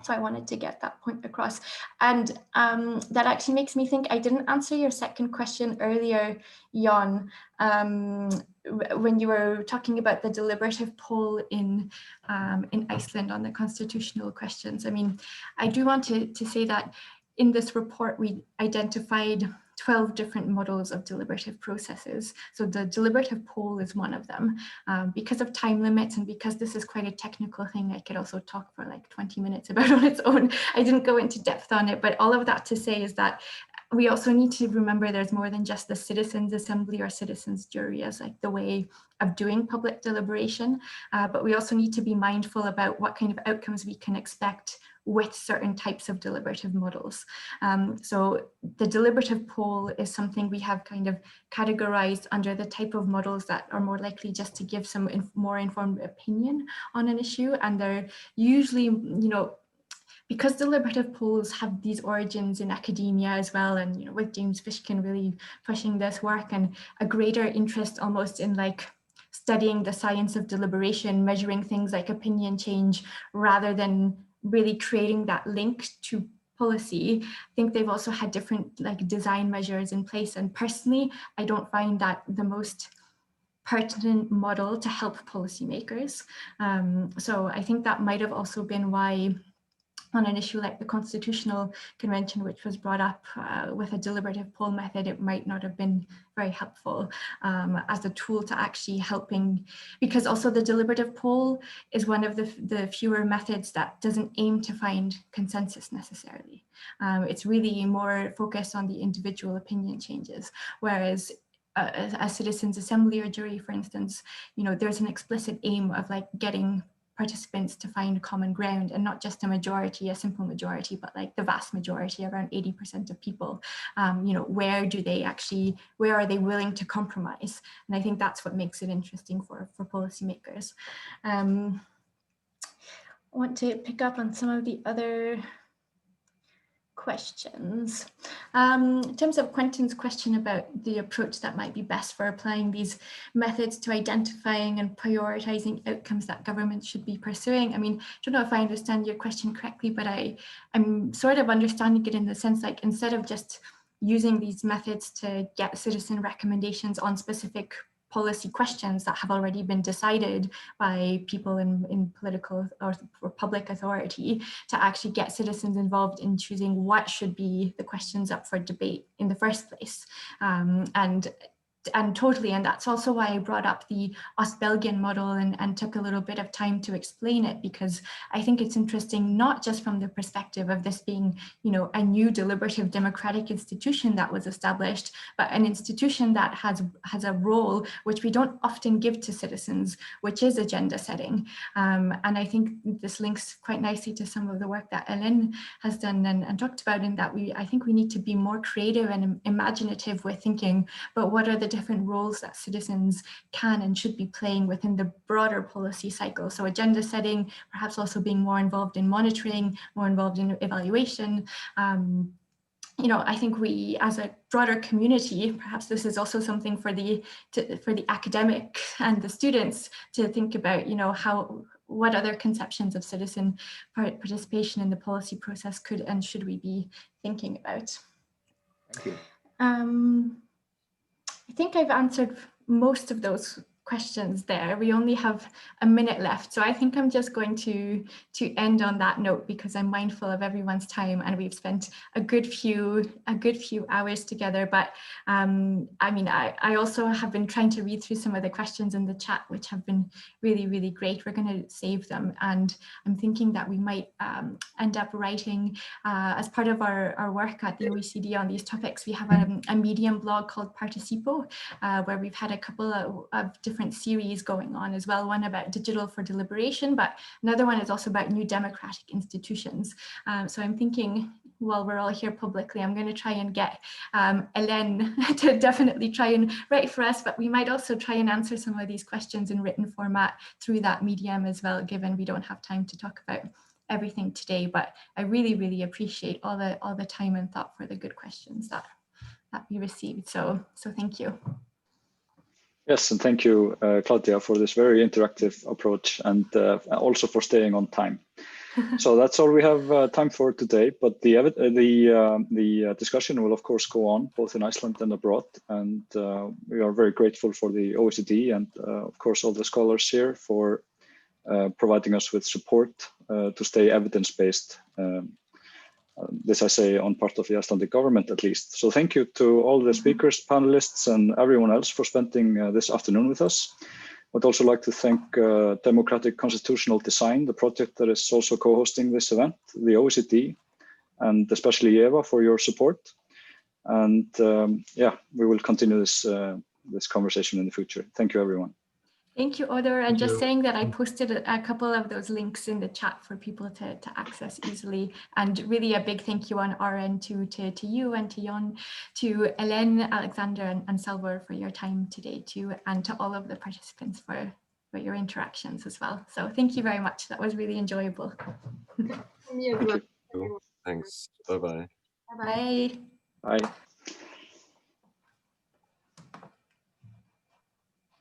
So I wanted to get that point across. And that actually makes me think I didn't answer your second question earlier, Jon, when you were talking about the deliberative poll in Iceland on the constitutional questions. I mean, I do want to say that in this report, we identified 12 different models of deliberative processes. So the deliberative poll is one of them. Because of time limits and because this is quite a technical thing, I could also talk for like 20 minutes about on its own. I didn't go into depth on it, but all of that to say is that we also need to remember there's more than just the citizens' assembly or citizens' jury as like the way of doing public deliberation, but we also need to be mindful about what kind of outcomes we can expect with certain types of deliberative models. So the deliberative poll is something we have kind of categorized under the type of models that are more likely just to give some more informed opinion on an issue, and they're usually, you know, because deliberative polls have these origins in academia as well, and you know, with James Fishkin really pushing this work and a greater interest almost in like studying the science of deliberation, measuring things like opinion change, rather than really creating that link to policy. I think they've also had different like design measures in place, and personally, I don't find that the most pertinent model to help policymakers. So I think that might have also been why on an issue like the Constitutional Convention, which was brought up with a deliberative poll method, it might not have been very helpful as a tool to actually helping, because also the deliberative poll is one of the fewer methods that doesn't aim to find consensus necessarily. It's really more focused on the individual opinion changes, whereas a citizens' assembly or jury, for instance, you know, there's an explicit aim of like getting participants to find common ground, and not just a majority, a simple majority, but like the vast majority, around 80% of people. You know, where are they willing to compromise? And I think that's what makes it interesting for policymakers. I want to pick up on some of the other questions. In terms of Quentin's question about the approach that might be best for applying these methods to identifying and prioritizing outcomes that governments should be pursuing. I mean, I don't know if I understand your question correctly, but I'm sort of understanding it in the sense like instead of just using these methods to get citizen recommendations on specific policy questions that have already been decided by people in political or public authority, to actually get citizens involved in choosing what should be the questions up for debate in the first place. And totally, and that's also why I brought up the Belgian model and took a little bit of time to explain it, because I think it's interesting, not just from the perspective of this being, you know, a new deliberative democratic institution that was established, but an institution that has a role which we don't often give to citizens, which is agenda setting. And I think this links quite nicely to some of the work that Ellen has done and talked about, in that I think we need to be more creative and imaginative with thinking, but what are the different roles that citizens can and should be playing within the broader policy cycle. So agenda setting, perhaps also being more involved in monitoring, more involved in evaluation. You know, I think we, as a broader community, perhaps this is also something for the academic and the students to think about, you know, what other conceptions of citizen participation in the policy process could and should we be thinking about. Thank you. I think I've answered most of those questions there. We only have a minute left, so I think I'm just going to end on that note, because I'm mindful of everyone's time and we've spent a good few hours together. But I mean, I also have been trying to read through some of the questions in the chat, which have been really, really great. We're going to save them, and I'm thinking that we might end up writing as part of our work at the OECD on these topics. We have a Medium blog called Participo, where we've had a couple of different series going on as well, one about digital for deliberation, but another one is also about new democratic institutions. So I'm thinking, while we're all here publicly, I'm going to try and get Ellen to definitely try and write for us, but we might also try and answer some of these questions in written format through that medium as well, given we don't have time to talk about everything today. But I really, really appreciate all the time and thought for the good questions that we received. So thank you. Yes, and thank you, Claudia, for this very interactive approach, and also for staying on time. So that's all we have time for today, but the discussion will of course go on both in Iceland and abroad, and we are very grateful for the OECD and of course all the scholars here for providing us with support to stay evidence-based. This I say on part of the Icelandic government at least. So thank you to all the speakers, panelists, and everyone else for spending this afternoon with us. I'd also like to thank Democratic Constitutional Design, the project that is also co-hosting this event, the OECD, and especially Eva for your support. And yeah, we will continue this this conversation in the future. Thank you, everyone. Thank you, Odor. And just you. saying that I posted a couple of those links in the chat for people to access easily. And really a big thank you on our end to you and to Jon, to Ellen, Alexander, and Salvor for your time today too, and to all of the participants for your interactions as well. So thank you very much. That was really enjoyable. Me as Thank well. you. Thanks. Bye-bye. Bye. Bye.